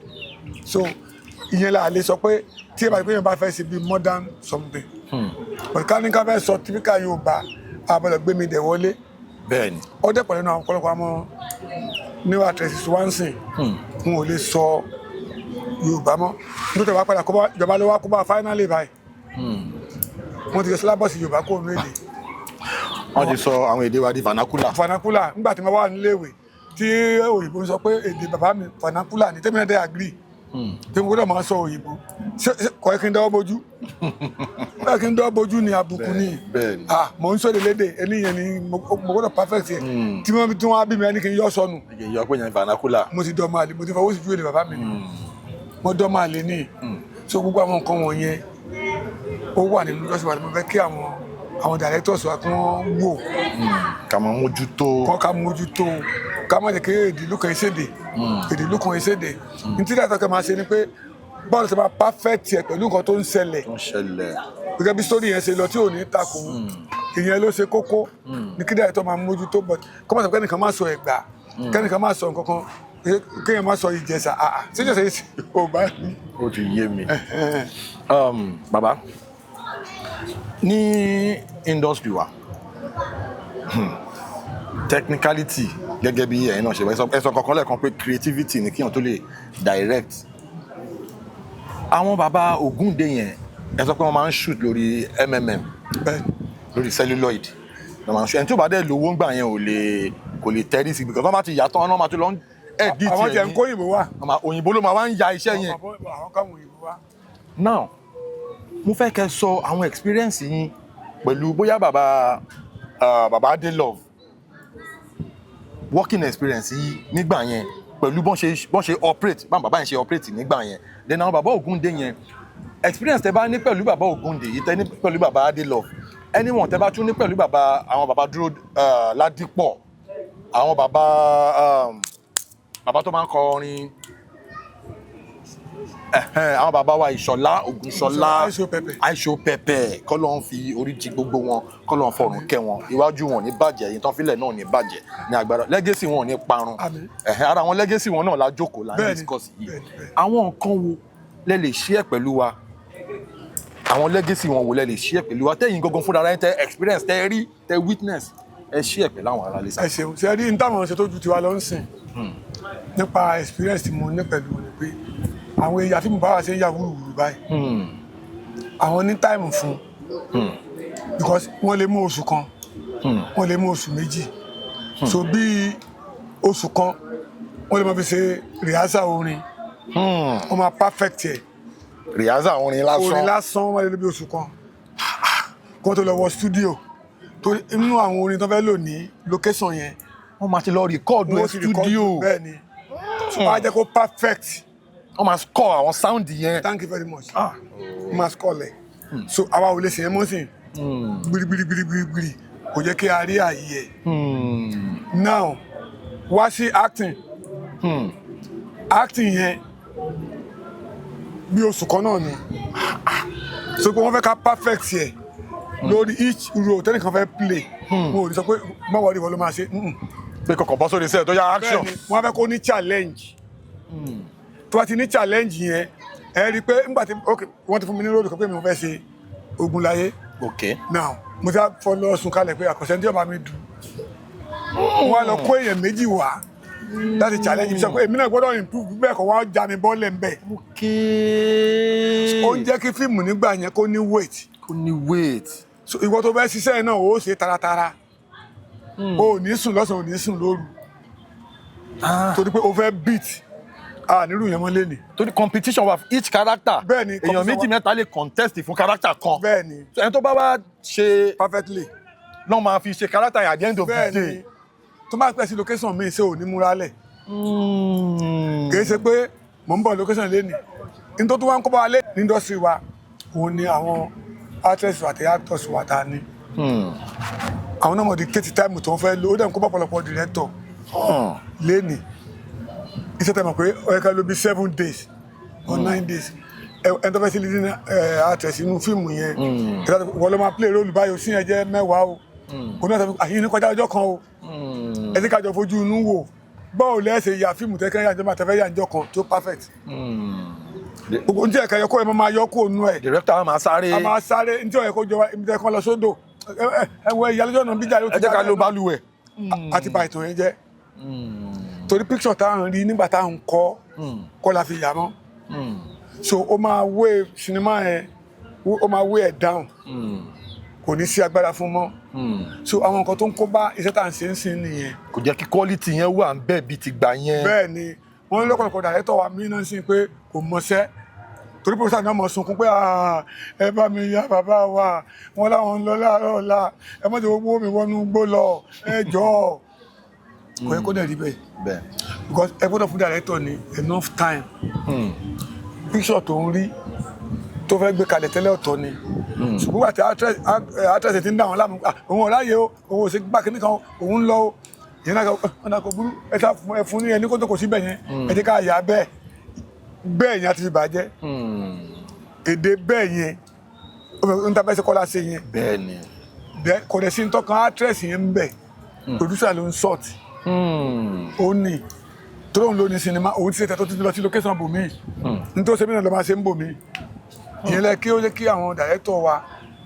so ìyẹn là lè sọ pé tí ẹ bá pé yẹn bá fẹ́ ṣe bí modern something but ká ní ká fẹ́ sọ típíkà Yorùbá àbọ̀dọ̀ gbé mi dẹ̀ wọlé bẹ́ẹ̀ni ọdẹ pẹ̀lú àwọn ọ̀pọ̀lọpọ̀ àmọ́ níwà tẹ̀sí swansìn n ò lè sọ Yorùbá mọ́ nítorí wàá padà ìjọba ló wá kó bá fáínálì báyìí wọ́n ti yọ sílábọ̀sì Yorùbá kó nínú èdè. wọ́n ti sọ àwọn èdè wa di vernacular nígbà tí mo wà níléèwé tí òyìnbó sọ pé èdè bàbá mi vernacular ní tẹ́mi náà dẹ́ agree tí mo gbọ́dọ̀ máa sọ òyìnbó kọ́ ẹ kí n dọ́wọ́ bójú kọ́ ẹ kí n dọ́wọ́ bójú ni àbùkù ni mò ń sọ̀rọ̀ lédè ẹni yẹn ni mo gbọ́dọ̀ perfect yẹn tí wọ́n á bí mi ẹni kí n yọ sọnù mo ti dọ́ máa lè mo ti fọwọ́ sí ju èdè bàbá mi ni mo dọ́ máa lè ní so gbogbo àwọn nǹkan wọ̀nyẹn ó wà nínú lọ́sibà tí mo fẹ́ kí àwọn directors wa kí wọ́n wò ká máa mójútó ká má jẹ́ kí èdè ìlú kan ìṣèdè èdè ìlú kan ìṣèdè ní tí director kan máa ṣe ni pé bọ́ọ̀lù ti máa perfect ẹ̀ pẹ̀lú nǹkan tó ń ṣẹlẹ̀ gẹ́gẹ́ bí story yẹn ṣe lọ tí ò ní takò ìyẹn ló ṣe kókó ní kí director máa mójútó but kọ́ máa sọ pé kẹ́nìkan máa sọ Ẹ̀gbá kẹ́nìkan máa sọ nǹkan kan kéèyàn máa sọ Ìjẹ̀ṣà síjẹ̀ṣà yìí ò bá ní. ó ti yé mi bàbá ní industry wa technicality gẹ́gẹ́ bí ẹ̀yin náà ṣe ẹ sọ kankan lẹ́ẹ̀kan pé creativity ni kíyàn tó lè direct àwọn bàbá Ògúndé yẹn ẹ sọ pé wọ́n máa ń shoot lórí lórí celluloid ẹni tí ó bá dẹ̀ lówó ń gbà yẹn kò lè tẹ́rí sí because wọ́n bá ti yàtọ̀ ọ̀nà máa tó lọ edit ẹ̀ ní àwọn jẹ́ ń kó òyìnbó wá òyìnbó ló máa wá ń ya iṣẹ́ yẹn. àwọn káwọn òyìnbó wá. now mo fẹ́ kẹ́ sọ àwọn experience yín pẹ̀lú bóyá bàbá Adelove working experience yìí nígbà yẹn pẹ̀lú bọ́n ṣe operate báwọn bàbá yẹn ṣe operate nígbà yẹn then àwọn bàbá Ògúndé yẹn experience tẹ bá ní pẹ̀lú bàbá Ògúndé yìí tẹ ní pẹ̀lú bàbá Adelove anyone tẹ bá tún ní pẹ̀lú àwọn bàbá Dúró Ládìpọ̀ àwọn bàbá tó máa ń kọ orin àwọn bàbá wa Ìṣọ̀lá Ògúnṣọlá Aisho Pẹpẹ kọ́lọ́n fi orí jì gbogbo wọn kọ́lọ́n fọ̀rùn kẹ́ wọn iwájú wọn ò ní bàjẹ́ yìí tán fílẹ̀ náà ò ní bàjẹ́ ní agbára legacy wọn ò ní parun ara àwọn legacy wọn náà la jókòó la ní discuss yìí àwọn nǹkan wo lẹ lè share pẹ̀lú wa àwọn legacy wọn wo lẹ lè share pẹ̀lú wa tẹ́yìn gangan fúnra rẹ̀ tẹ́ experience tẹ́ rí tẹ́ witness ẹ share pẹ̀lú àwọn ará lẹ́sà. ẹ ṣeun ṣe rí ní táwọn ṣe tó ju tiwa lọ ń sìn nípa experience tí mo ní pẹ̀lú ni pé àwọn èèyàn fíìmù báwa ṣe ń yà wúrúwúrú báyìí àwọn ní táìmù fún because wọ́n lè mú oṣù kan wọ́n lè mú oṣù méjì so bí oṣù kan wọ́n lè máa fi ṣe rìhásà orin wọ́n máa perfect ẹ̀ rìhásà orin lásán wọ́n lè lò bí oṣù kan kó tó lọ wọ studio tó inú àwọn orin tó fẹ́ lò ní location yẹn wọ́n máa ti lọ rìkọ́ọ̀dù ẹ̀ studio bẹ́ẹ̀ ni so wọ́n á jẹ́ kó perfect wọ́n máa score àwọn sound yẹn. Thank you very much. Wọ́n máa score lẹ̀. So àwa ò lè ṣe yẹn mọ́ sí gbirigbirigbirigbiri kò jẹ́ kí a rí ààyè ẹ̀. Now wá sí acting. Acting yẹn bí oṣù kan náà ni. So pé wọ́n fẹ́ ká perfect yẹ lórí each role tẹ́nìkan fẹ́ play. Mo ò ní sọ pé báwo ni ìwọ ló máa ṣe. Pé kọ̀kọ̀ bọ́ sórí iṣẹ́ tó yá action. Bẹ́ẹ̀ni wọ́n fẹ́ kó ní challenge. Tó bá ti ní challenge yẹn ẹ rí i pé nígbà tí wọ́n ti fún mi ní róòdù kan pé mi ò fẹ́ ṣe Ògúnláyé. Now mo ti fọ́ lọ sùn kalẹ̀ pé àkọsẹ́ ní ọba mi dùn. Wọ́n á lọ kó èèyàn méjì wá láti challenge mi sọ pé èmi náà gbọ́dọ̀ improve bẹ́ẹ̀ kọ́ wá já mi bọ́ọ̀lẹ̀ ń bẹ̀. Ó ń jẹ́ kí fíìmù nígbà yẹn kó ní weight. So ìwọ tó fẹ́ ṣiṣẹ́ yẹn náà ó ṣe taratara. O ò ní sùn lọ́sàn-án ò ní sùn lóru. Torí pé o fẹ́ beat. Nírú yẹn mọ́ lé ní. Torí competition wa each character. Bẹ́ẹ̀ni èèyàn méjì mẹ́ta lè contest fún character kan. Bẹ́ẹ̀ni. Ẹni tó bá wá ṣe perfectly. Lọ́n máa fi ṣe character at the end of the day. Bẹ́ẹ̀ni tó máa pẹ́ sí location mi ṣé ò ní múra lẹ̀. Kìí ṣe pé mò ń bọ̀ location lẹ́nìí. Ní tó wá ń kọ́ bá wa lé ní industry wa òun ni àwọn actors àti actors wa ta ni. Àwọn náà mọ̀ di kéètì táìmù tó ń fẹ́ lò ó dẹ̀ ń kó bá ọ̀pọ̀lọpọ̀ director lẹ́nìí. Iṣẹ́ tẹ̀ mọ̀ pé ó yẹ ká lò bí 7 days or 9 days ẹni tó fẹ́ sí leading actress inú fíìmù yẹn wọ́n ló máa play role báyìí sí yẹn jẹ́ 10 o kò ní ọ̀sẹ̀ àyìn ní kọjá ọjọ́ kan o ẹ ti kájọ fojú inú wò báwo lẹ́sẹ̀ ya fíìmù tẹ́kẹ́ yà jọba tẹ́fẹ́ yà ń jọ kan tó perfect gbogbo ní ẹ̀ka ẹ̀kọ́ ẹ̀ máa yọ kó nú ẹ̀ director a máa sáré ní tí ọ̀yẹ́ kó jọba ibi tẹ́ kọ́ lọ sódò ẹ̀wọ̀ ìyálójọ́ náà bíjà ló ti ká ló bá lúwẹ̀ àti bà ìtàn yẹn jẹ́ torí picture tá à ń rí nígbà tá à ń kọ́ la fi yà mọ́ so ó máa wé sinimá yẹn ó máa wé ẹ̀ down kò ní sí agbára fún mọ́ so àwọn nǹkan tó ń kó bá iṣẹ́ tá à ń ṣe ń sìn nìyẹn. Kò jẹ́ kí quality yẹn wà ń bẹ́ẹ̀ bíi ti gbà yẹn. Bẹ́ẹ̀ ni wọ́n lọ́pọ̀lọpọ̀ director wa mí náà sí pé kò mọṣẹ́ torí pé sáà náà mọ̀ sunkún pé ẹ bá mi ya bàbá wa wọn láwọn ń lọ láàárọ̀ ọ̀la ẹ má ti owó mi wọnú gbó lọ ẹ jọ̀ọ́ kò yẹ kó dẹ̀ rí bẹ́ẹ̀ because ẹ gbọ́dọ̀ fún director ní enough time picture tó ń rí tó fẹ́ gbé kalẹ̀ tẹ́lẹ̀ ọ̀tọ̀ ni ṣùgbọ́n àti actress ti ń dá wọn láàmú òun ọ̀ráyè o òun ò ṣe gbà kíní kan òun ń lọ o ìyẹn náà ọ̀nà kò burú ẹ fún ní ẹni kó tó kò sí bẹ̀ yẹn ẹ jẹ́ ká yà bẹ́ẹ̀ yẹn àti fi bàjẹ́ èdè bẹ́ẹ̀ yẹn ń ta bẹ́ẹ̀ ṣe kọ́lá ṣe yẹn bẹ́ẹ̀ ni kò dẹ̀ sí ń tọ́kan actress yẹn ń bẹ̀ producer ló ń sort ó ní tó lóun ló ní sinimá òun ti ṣe tẹ́tọ́ títí lọ sí location bòmí nítorí ṣe mìíràn ló máa ṣe ń bòmí ìyẹn lẹ kí ó yẹ kí àwọn director wa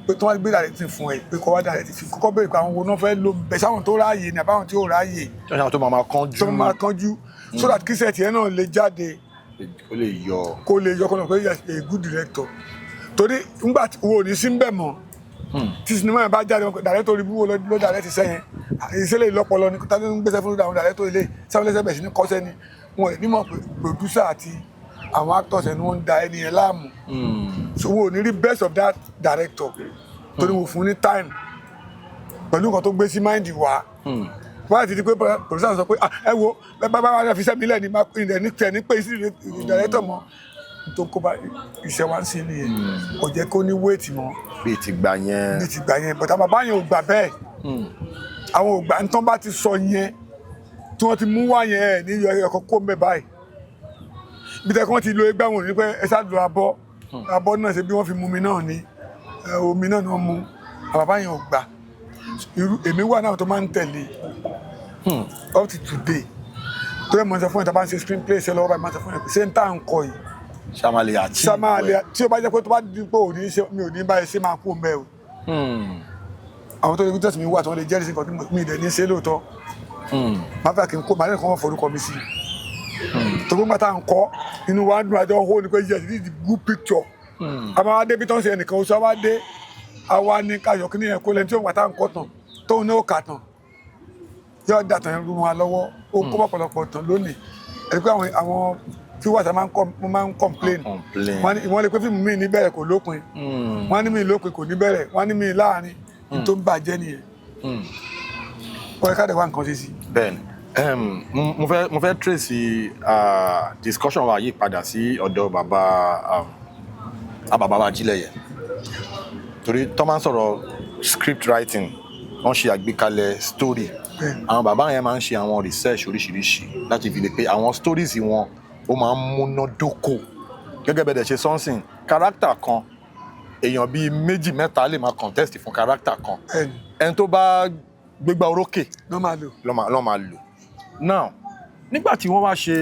pé tí wọ́n gbé directing fún ẹ pé kọ́ wá directing kọ́kọ́ béèrè pé àwọn wo náà fẹ́ lo bẹ̀ sáwọn tó ráàyè ní àbáwọn tí ò ráàyè tó máa kánjú so that kí sẹ́ẹ̀tì ẹ̀ náà lè jáde kó lè yọ kó náà pé yes a good director torí nígbà tí wo ò ní sí ń bẹ̀ mọ́ tí sinimá yẹn bá jáde director rí búwo ló direct sẹ́yìn ìṣẹ̀lẹ̀ ìlọ́pọ̀lọ́ ni tàbí ń gbéṣẹ́ fún àwọn director ilé sáwọn lẹ́sẹ̀ bẹ̀ sí ní kọ́sẹ́ ni wọn ò ní mọ̀ pé producer àti àwọn actors ẹni wọ́n ń da ẹni yẹn láàmú so wọn ò ní rí best of that director torí wọn fún ní time pẹ̀lú nǹkan tó gbé sí mind wá wọ́n á ti di pé producer sọ pé ẹ wo bá wà fi sẹ́mi lẹ́ni ilẹ̀ ní tẹ̀ ní pé sí director mọ́ tó kó bá iṣẹ́ wá sí nìyẹn kò jẹ́ kó ní weight mọ́ bíi ti gbà yẹn but àwọn bàbá yẹn ò gbà bẹ́ẹ̀ àwọn ò gbà nítorí bá ti sọ yẹn tí wọ́n ti mú wá yẹn ní ọkọ̀ kó mẹ́ báyìí bí tẹ́kọ́ ti lo ẹgbẹ́ wọn ní pé ẹ ṣáà lo abọ́ náà ṣe bí wọ́n fi mú mi náà ní omi náà ni wọ́n mú àbàbá yẹn ò gbà èmi wà náà tó máa ń tẹ̀lé up to today tó yẹ mọ̀ sọ fún ẹ̀ tá a bá ń ṣe screenplay ṣe lọ́wọ́ báyìí máa sọ fún ẹ̀ pé ṣé ń tà ń kọ yìí Sàmàlẹ̀ tí o bá jẹ́ pé tó bá di pé mi ò ní báyìí ṣe máa kú ọmọ ẹ o àwọn tó lè gbé mi wà tí wọ́n lè jẹ́rìí sí nǹkan tí mi ì dẹ̀ ní ṣe lóòótọ́ máa fẹ́ kí n kó màá lè kọ́ wọn forúkọ mi sí tó gbọ́n bàtà ń kọ́ inú wa ń dùn àjọ hó ni pé yes this is the good picture àmọ́ wá débi tó ń ṣe ẹnìkan oṣù àwa dé àwa ní káyọ̀ kí ni ẹ̀kọ́ lẹ́ni tí òun bàtà ń kọ́ tán tóun náà kà tán yóò dà tán irú wọn lọ́wọ́ ó kó pọ̀pọ̀lọpọ̀ tán lónìí ẹ̀rí pé àwọn viewers máa ń complain wọ́n lè pé fíìmù mi ní bẹ̀rẹ̀ kò lópin wọ́n ní mi lópin kò ní bẹ̀rẹ̀ wọ́n ní mi láàrin tó ń bàjẹ́ nìyẹn wọ́n yẹ ká dẹ̀ wá nǹkan ṣe sí. bẹ́ẹ̀ni mo fẹ́ trace discussion wa yìí padà sí ọ̀dọ̀ bàbá Ajílẹ̀yẹ torí tó máa ń sọ̀rọ̀ script writing wọ́n ṣe àgbékalẹ̀ story àwọn bàbá yẹn máa ń ṣe àwọn research oríṣiríṣi láti fi lè pé àwọn stories wọn ó máa ń múnádóko gẹ́gẹ́ bẹ́ẹ̀ dẹ̀ ṣe sọ́nsìn character kan èèyàn bíi 2-3 lè máa contest fún character kan ẹni tó bá gbégbá orókè ló máa lò now nígbà tí wọ́n wá ṣe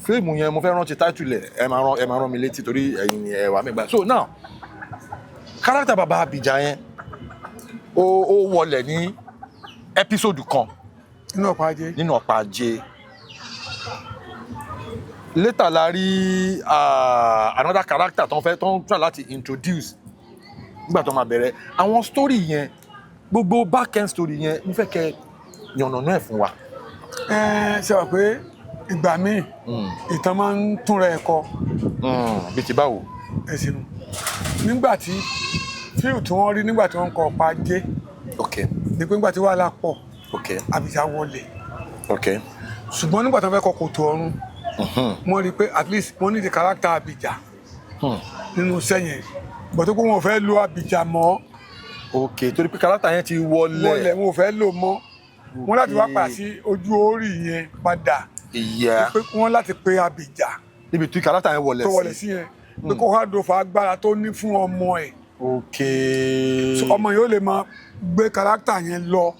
fíìmù yẹn mo fẹ́ rántí title ẹ̀ ẹ máa rán mi létí torí ẹ̀yin ni ẹ wà mẹ́gbà so now character bàbá Abija yẹn ó wọlẹ̀ ní episode kan nínú Ọ̀pá Ajé later la rí another character tó ń try láti introduce nígbà tó máa bẹ̀rẹ̀ àwọn story yẹn gbogbo back end story yẹn mo fẹ́ kẹ́ yànnàná ẹ̀ fún wa. ṣe wà pé ìgbà míì ìtàn máa ń túnra ẹ̀ kọ. bí ti báwo. ẹ ṣeun nígbà tí fíìmù tí wọ́n rí nígbà tí wọ́n ń kọ Ọ̀pá Ajé ni pé nígbà tí wàhálà pọ̀ Abija wọlé ṣùgbọ́n nígbà tí wọ́n fẹ́ kọ Kòtò Ọ̀run wọ́n rí i pé at least wọ́n ní the character Abija nínú iṣẹ́ yẹn bọ̀dọ̀ pé wọn ò fẹ́ lo Abija mọ́. torí pé character yẹn ti wọlé wọn ò fẹ́ lò mọ́ wọ́n láti wá padà sí ojú orí yẹn padà wọ́n láti pe Abija níbi tí character yẹn wọlé sí yẹn pé kó hard over agbára tó ní fún ọmọ ẹ̀ ọmọ yẹn ó lè máa gbé character yẹn lọ.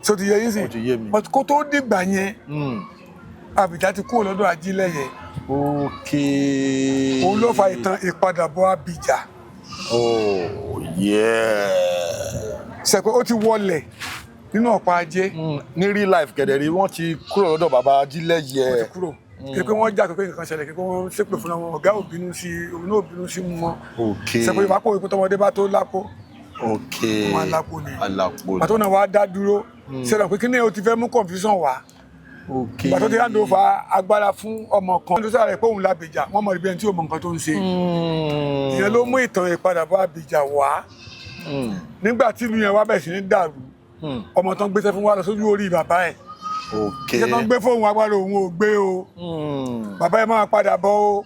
so ti yẹ yín sìn but kó tó dìgbà yẹn Abija ti kúrò lọ́dọ̀ Ajílẹ̀yẹ òun ló fa ìtàn ìpadàbọ̀ Abija. ṣe pé ó ti wọlẹ̀ nínú Ọ̀pá Ajé. ní real life kẹ̀dẹ̀rí wọ́n ti kúrò lọ́dọ̀ bàbá Ajílẹ̀yẹ. wọ́n ti kúrò kí pé wọ́n jà pé nǹkan ṣẹlẹ̀ kí wọ́n ṣépè fún wọn ọ̀gá ò bínú sí òun náà ò bínú sí wọn. ṣe pé ìbápò ìpín tọmọdé bá tó lápò. wọn alápò ni pàtó náà wàá dá dúró ṣẹlẹ̀ pé kí ni o ti fẹ́ mú confusion wá. pàtó ti hàn tó fa agbára fún ọmọ kan. wọ́n tó sáré pé òun l'Abija wọ́n mọ̀ ibi ẹni tí ò mọ nǹkan tó ń ṣe. ìyẹn ló mú ìtàn ìpadàbọ̀ Abija wá. nígbà tí ìlú yẹn wá bẹ̀ sí ní dàrú ọmọ tán gbéṣẹ́ fún wa lọ sójú orí bàbá ẹ̀. iṣẹ́ tán gbé fóun agbára òun ò gbé o bàbá ẹ̀ máa padà bọ̀ o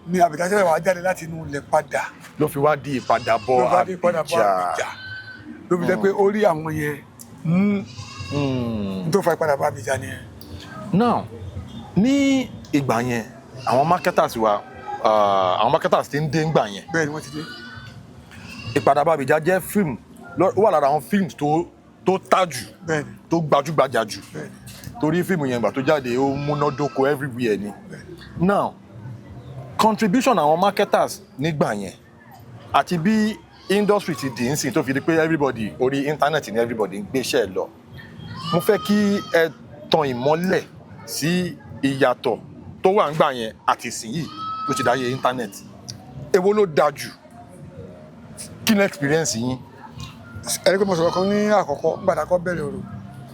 ni Abija ṣẹlẹ̀ wá jáde láti inú ilẹ̀ padà. ló fi wá di ìpadàbọ̀ Abija ló fi jẹ́ pé ó rí àwọn yẹn mú tó fa ìpadàbọ̀ Abija nìyẹn. now ní ìgbà yẹn àwọn marketers ti ń dé ńgbà yẹn. bẹ́ẹ̀ ni wọ́n ti dé. ìpadàbọ̀ Abija jẹ́ fíìmù ó wà lára àwọn fíìmù tó tà jù tó gbajúgbajà jù torí fíìmù yẹn ìgbà tó jáde ó múnádóko everywhere ni. now contribution àwọn marketers nígbà yẹn àti bí industry ti dì í sìn tó fi di pé everybody orí internet ni everybody ń gbéṣẹ́ lọ mo fẹ́ kí ẹ tan ìmọ́lẹ̀ sí ìyàtọ̀ tó wà ńgbà yẹn àti ìsinyìí tó ti dáyé internet èwo ló dáa jù kí ni experience yín. ẹ̀rí pé mo sọ̀rọ̀ kan ní àkọ́kọ́ nígbà tá a kọ́ bẹ̀rẹ̀ ọ̀rọ̀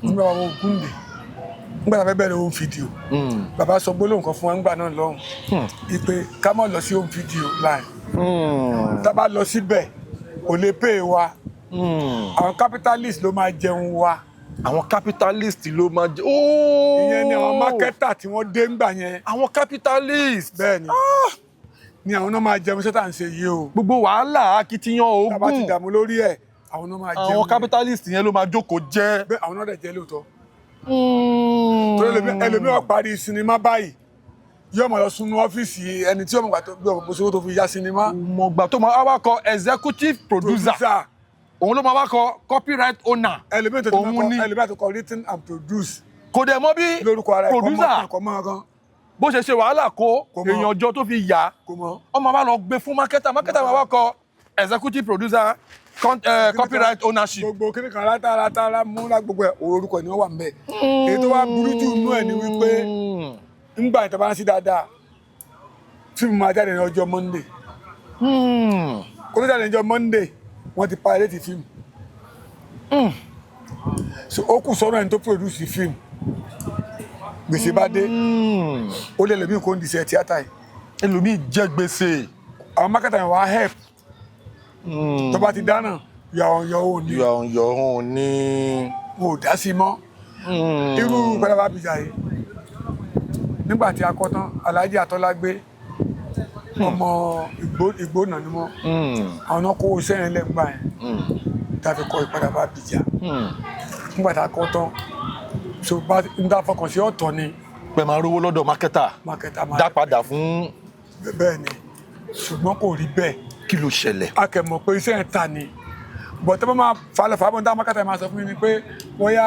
nígbà wọn Ògúndé nígbà tá a fẹ́ bẹ̀rẹ̀ home video bàbá sọ gbólóhùn kan fún wa nígbà náà lọ́hùn ìpè ká má lọ sí home video live tá a bá lọ síbẹ̀ kò lè pè wa àwọn capitalist ló máa jẹun wa. àwọn capitalist ló máa jẹ ìyẹn ni àwọn marketer tí wọ́n dé ńgbà yẹn. àwọn capitalist. bẹ́ẹ̀ ni àwọn náà máa jẹun sẹ́tà ń ṣe yìí o. gbogbo wàhálà akitiyan ogun tá a bá ti dààmú lórí ẹ̀ àwọn náà máa jẹun. àwọn capitalist yẹn ló máa jókòó jẹ. bẹ́ẹ̀ àwọn náà dẹ̀ jẹ́ lóòótọ́. torí ẹlòmíràn parí sinimá báyìí yóò máa lọ sunu ọ́fíìsì ẹni tí ọmọ ìgbà tó bí ọmọ ìṣòwò tó fi ya sinimá. mo gbà tó máa wá kọ executive producer òun ló máa wá kọ copyright owner ẹlòmíràn tó kọ written and produce. kò dẹ̀ mọ̀ bí producer bó ṣe wàhálà kó èèyàn ọjọ́ tó fi yà ọmọ bá lọ gbé fún marketer máa wá kọ executive producer copyright ownership. gbogbo kíni kan látara múra gbogbo ẹ orúkọ ni wọn wà nbẹ èyí tó wá burú jù nú ẹ ni wípé ńgbà ìtàn bá ń sí dáadáa fíìmù máa jáde ní ọjọ́ Monday kó tó jáde ní ọjọ́ Monday wọ́n ti pirate fíìmù so ó kù sọ́nà ẹni tó produce fíìmù gbèsè bá dé ó lè lèmi kó ń di iṣẹ́ tíátà yìí ẹlòmíì jẹ gbèsè àwọn mákàtà yẹn wá help tó bá ti dáná yọ òun ní wọn ò dá sí mọ́ irú Pẹlẹbẹ Abija yìí nígbà tí a kọ́ tán Alhaji Atọ́lágbé ọmọ Ìgbónà ni wọ́n àwọn náà kó iṣẹ́ yẹn lẹ́gbà yẹn tá a fi kọ́ Pẹlẹbẹ Abija nígbà tá a kọ́ tán so bá n dá fọkàn sí ọ̀tọ̀ ni. pẹ̀ máa rówó lọ́dọ̀ mákẹ́tà dá padà fún. bẹ́ẹ̀ ni ṣùgbọ́n kò rí bẹ́ẹ̀. kí ló ṣẹlẹ̀. a kẹ̀ mọ̀ pé iṣẹ́ yẹn ta ni bọ̀ tẹ́ bá máa falẹ̀ fàábọ̀ dá mákẹ́tà máa sọ fún mi ni pé bóyá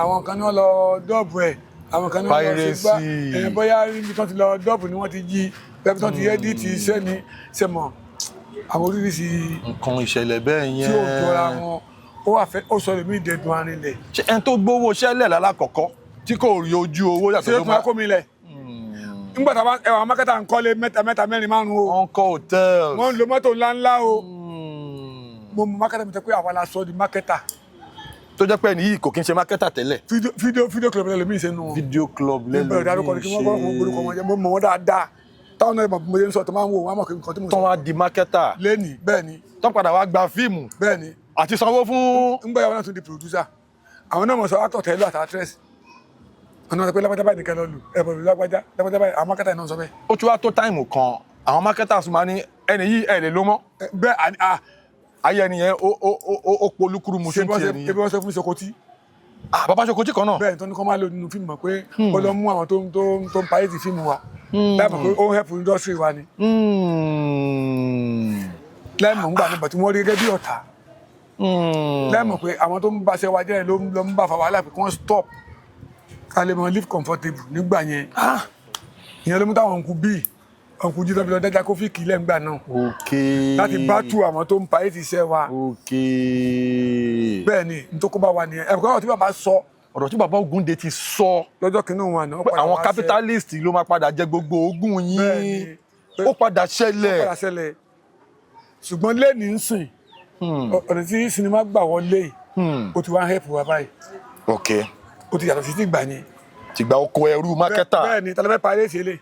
àwọn kan ní wọ́n lọ dọ́ọ̀bù ẹ̀ àwọn kan ní wọ́n lọ ṣe gbá bóyá ibi tán ti lọ dọ́ọ̀bù ni wọ́n ti jí bẹ́ẹ̀ tán ti ẹ́díìtì iṣẹ́ ni ṣe mọ̀ àwọn oríṣiríṣi nǹkan ìṣẹ̀lẹ̀ bẹ́ẹ̀ yẹn tí ò jọra wọn ó wà fẹ́ ó sọ lèmi ìdẹ́dùn arinlẹ̀. ṣé ẹni tó gbowó ṣẹlẹ̀ lálákọ̀ọ́kọ́ tí kò rí ojú owó yàtọ̀ ṣé fún akómi lẹ̀ nígbà tá ẹwà mákẹ́tà ń kọ́lé mẹ́ta mẹ́rin márùn o. wọ́n kọ́ hòtẹ́ẹ̀lì. wọ́n ń lo mọ́tò ńláńlá o. mo mọ mákẹ́tà mi tẹ́ pé àwa la sọ di mákẹ́tà. tó jẹ́ pé ẹni yìí kò kí n ṣe mákẹ́tà tẹ́lẹ̀. fídíò club lẹ́lẹ̀ mí ṣe nù. fídíò club lẹ́lẹ̀ mí ṣe. bẹ́ẹ̀ dárúkọ ni kí wọ́n gbọ́ orúkọ wọn jẹ́ mo mọ̀ wọ́n dáadáa táwọn náà mo ṣe ń sọ tó máa ń wò wọ́n á mọ̀ nǹkan tí mo sọ. tán wá di mákẹ́tà. lẹ́nì bẹ́ẹ̀ ni. tán padà wá gba fíìmù. bẹ́ẹ̀ ni. àti sanwó fún. ń gbọ́ yàrá náà tún di producer àwọn náà mọ̀ sọ actor tẹ́lú àti actress ọ̀nà ọ̀sẹ̀ pé lágbájá báyìí nìkan lọ lù ẹ̀bùn lágbájá báyìí àwọn mákẹ́tà náà sọ bẹ́ẹ̀. ó ti wá tó táìmù kan àwọn mákẹ́tà sùn máa ní ẹni yìí ẹ̀ lè ló mọ́. bẹ́ẹ̀ ayé ẹni yẹn ó polúkúrú mu sí ti ẹni yẹn. ebi wọ́n sọ fún Sokoti. bàbá Sokoti kan náà. bẹ́ẹ̀ tó ní kọ́ máa lò nínú fíìmù mọ̀ pé ó lọ mú àwọn tó ń parí ti fíìmù wa láì mọ̀ pé ó ń help industry wa ni. láì mọ̀ ń gbà nígbà tí wọ́n rí gẹ́gẹ́ bí ọ̀tá. láì mọ̀ pé àwọn tó ń bá ṣe wa jẹ́ ló ń bá fa wàhálà pé kí wọ́n stop ká lè mọ live comfortable nígbà yẹn ìyẹn ló mú táwọn ọ̀nkú bíi ọ̀nkú jí tọ́bi lọ dájá kó fi kì í lẹ́ǹgbà náà láti bá tú àwọn tó ń parí ti iṣẹ́ wa bẹ́ẹ̀ ni n tó kó bá wa nìyẹn ẹ̀kọ́ ọ̀rọ̀ tí bàbá sọ ọ̀rọ̀ tí bàbá Ògúndé ti sọ lọ́jọ́ kìnnìún wọn àná àwọn capitalist ló máa padà jẹ gbogbo ogún yín ó padà ṣẹlẹ̀ ṣùgbọ́n lẹ́ni ń sìn ọ̀nà tí sinimá gbà wọlé ó ti wá ń help wa báyìí ó ti yàtọ̀ sí ti gbà ni. tìgbà oko ẹrú mákẹ́tà. bẹ́ẹ̀ ni tàlẹ́ fẹ́ parí èsì lè.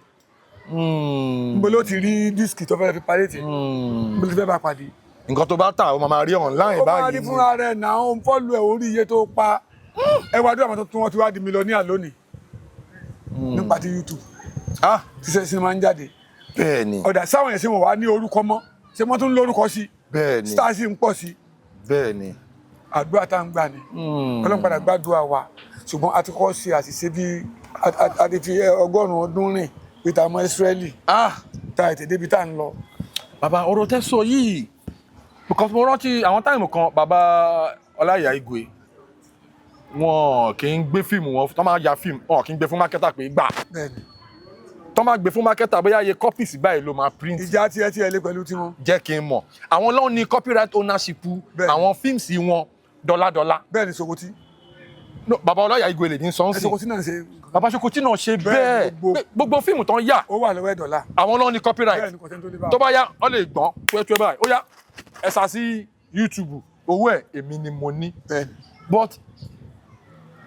nbọ ló ti rí dísìkì tó fẹ́ fi parí èsì. nbọ ló ti fẹ́ bá pàdé. nǹkan tó bá tà ó máa rí online báyìí. ó máa rí fúnra rẹ̀ náà ó ń fọ́lù ẹ̀ orí iye tó pa. ẹ wá dúró àwọn tó tún wọn ti wá di mílíọ̀nìyà lónìí. nípa ti YouTube. ti ṣe sinimá ń jáde. bẹ́ẹ̀ ni. ọ̀dà sáwọn yẹn ṣe wọ́n wá ní orúkọ mọ́ ṣé wọ́n tún lórúkọ sí. bẹ́ẹ̀ ni. stars ń pọ̀ sí. bẹ́ẹ̀ ni. àdúrà tá à ń gbà ni. Ọlọ́run padà gbàdúrà wa ṣùgbọ́n a ti kọ́ ṣe àṣìṣe bí a ti fi 100 ọdún rìn bí ta ọmọ Ísírẹ́lì ta ètè débi tá à ń lọ. bàbá ọ̀rọ̀ tẹ́ sọ yìí because mo rántí àwọn táìmù kan bàbá Ọláìyá Igwe wọn kì í gbé fíìmù wọn tó máa ya fíìmù wọn kì í gbé fún mákẹ́tà pé gbà tó máa gbé fún mákẹ́tà bóyá iye copies báyìí ló máa print. ìjà tiẹ̀ lé pẹ̀lú tiwọn. jẹ́ kí n mọ̀ àwọn lọ́wọ́ ní copyright ownership àwọn fíìmù wọn dọ́là. bẹ́ẹ̀ ni Sokoti. No, bàbá Ọláìyá Igwe lè ní sọ́nsìn. Sokoti náà ṣe. bàbá Sokoti náà ṣe bẹ́ẹ̀ gbogbo fíìmù tán yà. ó wà lọ́wọ́ $. àwọn ló ní copyright tó bá yá ọ lè gbọ́n tuẹ́tuẹ́ báyìí ó yá ẹ sá sí YouTube owó ẹ̀ èmi ni mo ní. but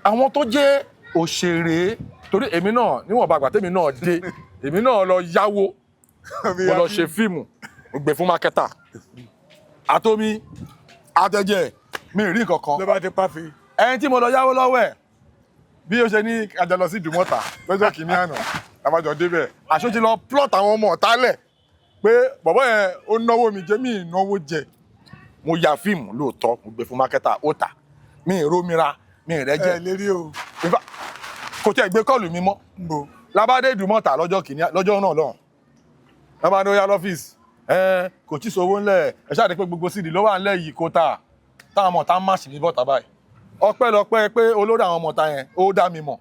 àwọn tó jẹ́ òṣèré torí èmi náà níwọ̀nba àgbà tèmi náà dé èmi náà lọ yáwó mo lọ ṣe fíìmù mo gbé fún mákẹ́tà àtomi àtẹ̀jẹ̀ mi rí nǹkan kan. ló bá ti pàfi. ẹni tí mo lọ yáwó lọ́wọ́ ẹ̀ bí ó ṣe ní kájọ lọ sí Ìdúmọ̀tà lọ́jọ́ kìíní àná àbájọ débẹ̀ àṣọ ti lọ plot àwọn ọmọ ọ̀tá lẹ̀ pé bọ̀bọ́ yẹn ó náwó mi jẹ mí ìnáwó jẹ mo ya fíìmù lóòótọ́ mo gbé fún mákẹ́tà ó tà mí ìrómìíra mí ìrẹ́jẹ. ẹ lérí o. in kò tiẹ̀ gbé kọ́ọ̀lù mi mọ́ Bo. labade Ìdúmọ̀tà lọ́jọ́ náà lọ́hùn labade ó yá lọ́fíìsì kò tí sówó ńlẹ̀ ẹ ṣáà rí pé gbogbo sídìí ló wà ńlẹ̀ yìí kó tà táwọn ọmọ tá máàṣì mi bọ́ta báyìí ọpẹ́lọpẹ́ pé olórí àwọn ọmọ ta yẹn ó dá mi mọ̀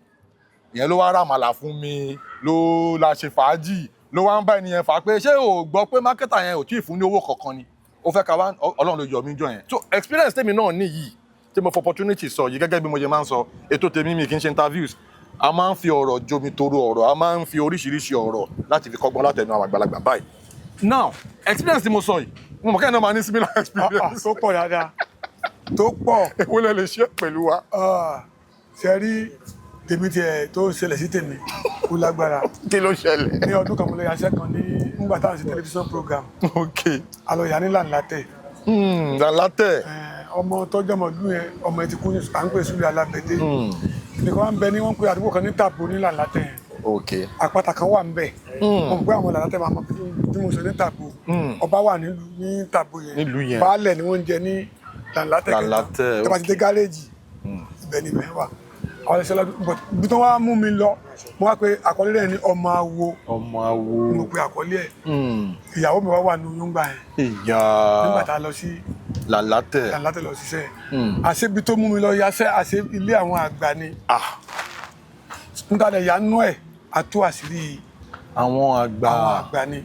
ìyẹn ló wá rà màlà fún mi ló la ṣe fàájì ló wá ń bá ènìyàn fà pé ṣé o gbọ́ pé mákẹ́tà yẹn ò tí ì fún ní owó kankan ni ó fẹ́ ka wá Ọlọ́run ló yọ mí jọ yẹn so experience tèmi náà níyì tí mo fọ opportunity sọ yìí gẹ́gẹ́ bí mo ṣe máa ń sọ ètò tèmi mi kì í ṣe interviews a máa ń fi ọ̀rọ̀ jomi toro ọ̀rọ̀ a máa ń fi oríṣiríṣi ọ̀rọ̀ láti fi kọ́gbọ́n látẹnu àwọn àgbàlagbà báyìí now experience tí mo sọ yìí mo mọ̀ kẹ́hìn náà máa ní similar experience tó pọ̀ dáadáa tó pọ̀. èwo lẹ lè ṣe pẹ̀lú wa. ṣe rí tèmi tiẹ̀ tó ṣẹlẹ̀ sí tèmi ó lágbára. kí ló ṣẹlẹ̀. ní ọdún kan mo lọ yaṣẹ́ kan ní nígbà táwọn ṣe tẹlifíṣàn program. ok. alọ̀yà ní Làǹlàtẹ̀. Làǹlàtẹ̀. ọmọ tọ́jú ọmọ ọdún yẹn ọmọ ẹ ti kú à ń pè Súlẹ̀ Alábẹ́dé. nìkan wá ń bẹ ní wọ́n pe àdúgbò kan ní Tàbó ní Làǹlàtẹ̀. ok. àpáta kan wà ń bẹ. mo mọ̀ pé àwọn Làǹlàtẹ̀ máa mọ bí mo sọ ní Tàbó. ọba wà ní Tàbó yẹn. nílùú yẹn. baálẹ̀ ni wọ́n ń jẹ ní Làǹlàtẹ̀ Làǹlàtẹ̀. tó bá ti dé gáréèjì ibẹ̀ ni ibẹ̀ wà àwọn ẹ̀ṣẹ́ lọ́dún but ibi tó wá mú mi lọ mo wá pé àkọlé rẹ̀ ní ọmọ awo mo pe àkọlé ẹ̀ ìyàwó mi wá wà ní oyún gbà yẹn nígbà tá a lọ sí Làǹlàtẹ̀ lọ ṣiṣẹ́ àṣebi tó mú mi lọ yaṣẹ́ àṣe ilé àwọn àgbà ni nígbà tí ìyá nú ẹ̀ àtú àṣírí àwọn àgbà ni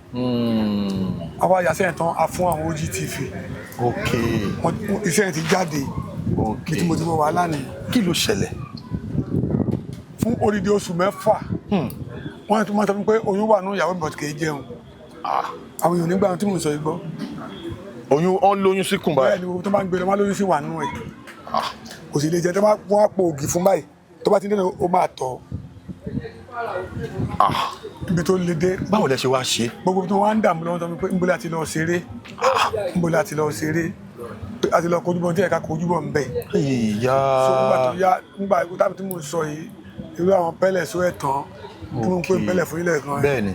àwa yaṣẹ́ yẹn tán a fún àwọn OGTV ok iṣẹ́ yẹn ti jáde bí tí mo ti wọ wàhálà ni. kí ló ṣẹlẹ̀. fún odidi oṣù mẹ́fà wọ́n tún máa sọ pé oyún wà ní ìyàwó mi but kì í jẹun àwọn èèyàn nígbà tí mò ń sọ yìí gbọ́. oyún ọ lóyún síkùn báyìí. bẹ́ẹ̀ ni tó bá ń gbé lọ máa lóyún sí wà nínú ẹ̀ kò sì lè jẹ tó bá wọ́n á po ògì fún báyìí tó bá ti dẹ́nu ó máa tọ̀ ibi tó le dé. báwo lẹ ṣe wá ṣe. gbogbo tó wá ń dààmú lọ́wọ́ tó ń pẹ́ nbólé àti lọ ṣeré nbólé àti lọ ṣeré àti lọ kojúbọ tí ẹ̀ka kojúbọ ń bẹ̀. ìyá. so nígbà tó yá nígbà tábí tí mo sọ yìí irú àwọn pẹ́lẹ̀ só ẹ̀ tán tí mo ń pè pẹ́lẹ̀ fún ilẹ̀ kan. bẹ́ẹ̀ni.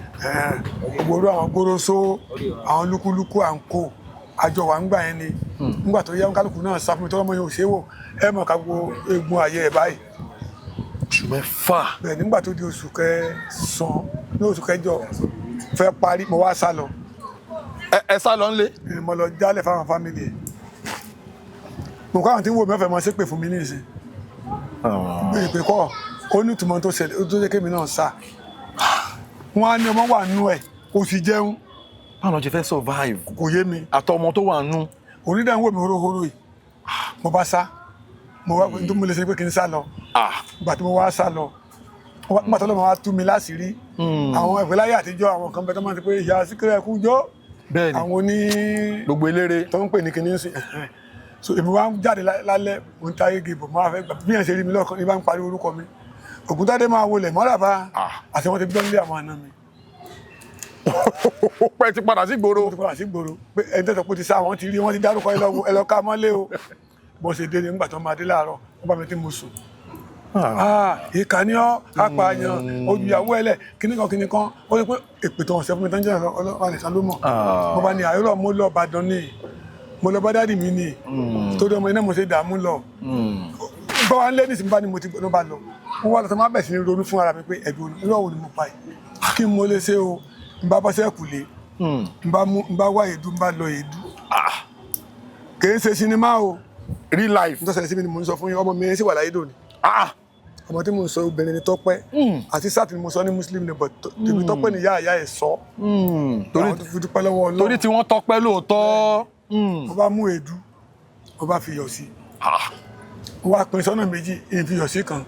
gbogbo irú àwọn goroso àwọn lúkúlúkú à ń kó àjọ wà ń gbà yẹn ni nígbà tó yá kálukú náà sá fún mi tọ́lọ́mọ yẹn ò ṣe é wò ẹ mọ̀ ká gbogbo eegun ayé ẹ̀ báyìí. oṣù mẹ́fà. bẹ́ẹ̀ nígbà tó di oṣù kẹsàn-án ní oṣù kẹjọ fẹ́ parí mo wá sá lọ. ẹ sá lọ ńlé. mo lọ jálẹ̀ fáwọn fámìlì ẹ̀ mo kọ́ àwọn tí ń wò mẹ́fẹ̀ẹ́ mọ́ sí pè fún mi nísìn ìpè kọ́ ó ní ìtumọ̀ tó ṣẹlẹ̀ ó tó jẹ́ kémi náà sá wọ́n á ní ọmọ wà nú ẹ̀ kò sì jẹun. báwo ṣe fẹ́ survive. kò yé mi. àtọmọ tó wà nú. onídàá ń wò mí horohoro yìí mo bá sá mo wá tó mo lè ṣe pé kí n sá lọ ìgbà tí mo wá sá lọ nígbà tó lọ́mọ wá tú mi láṣìírí àwọn ìpè láyé àtijọ́ àwọn kan bẹ tó máa ti pé ìyá síkírẹ́ ẹ̀kú jọ́ àwọn oní gbogbo eléré tó ń pè ní kinní sí so èmi wá ń jáde lálẹ́ mo ń táyé gèbò máa fẹ́ gbà bí yẹn ṣe rí mi lọ́kàn ní bá ń parí orúkọ mi Ògúntádé máa wọlé mọ́ràbá àti wọ́n ti gbọ́ nílé àwọn àna mi. ó pẹ́ ti padà sí gbòòrò. ó ti padà sí gbòòrò pé ẹni tẹ́tọ̀ pé ti sá àwọn ti rí wọ́n ti dárúkọ ẹ lọ ká mọ́lé o bó ṣe dé ní nígbà tó máa dé láàárọ̀ wọ́n bá mi tí mo sùn. ìkànnì apààyàn olùyàwó ẹlẹ kíní kan ó ní pé èpè tó ń ṣe fún mi tó ń jẹ́ ọlọ́pàá nìkan ló mọ̀ mo bá ní àyọ̀rọ̀ mo lọ Ìbàdàn ní mo lọ bá dádì mi ní torí ọmọ iná mo ṣe dààmú lọ bá wa ń lé nísìnyí bá ní mo ti gbọ́dọ̀ bá lọ mo wá lọ́sọ̀ máa bẹ̀ sí ní ronú fún ara mi pé ẹ̀dùn irú ọ̀wọ̀ ni mo pa yìí kí mo lè ṣe o n bá bọ́sẹ̀ kù lé n bá wá èédú n bá lọ èédú kìí ṣe sinimá o real life n tó ṣẹlẹ̀ sí mi ni mo ń sọ fún yín ọmọ mi sì wà láyé dòní ọmọ tí mo ń sọ obìnrin ni Tọ́pẹ́ àti sáàtì ni mo sọ ní Muslim ni but tèmi Tọ́pẹ́ ni yá àyá ẹ̀ sọ torí tó fi dúpẹ́ lọ́wọ́ Ọlọ́run torí tí wọ́n tọ́pẹ́ lóòótọ́. mo bá mú èédú mo bá fi yọ̀ sí mo wá pín sọ́nà méjì èyí fi yọ̀ sí kan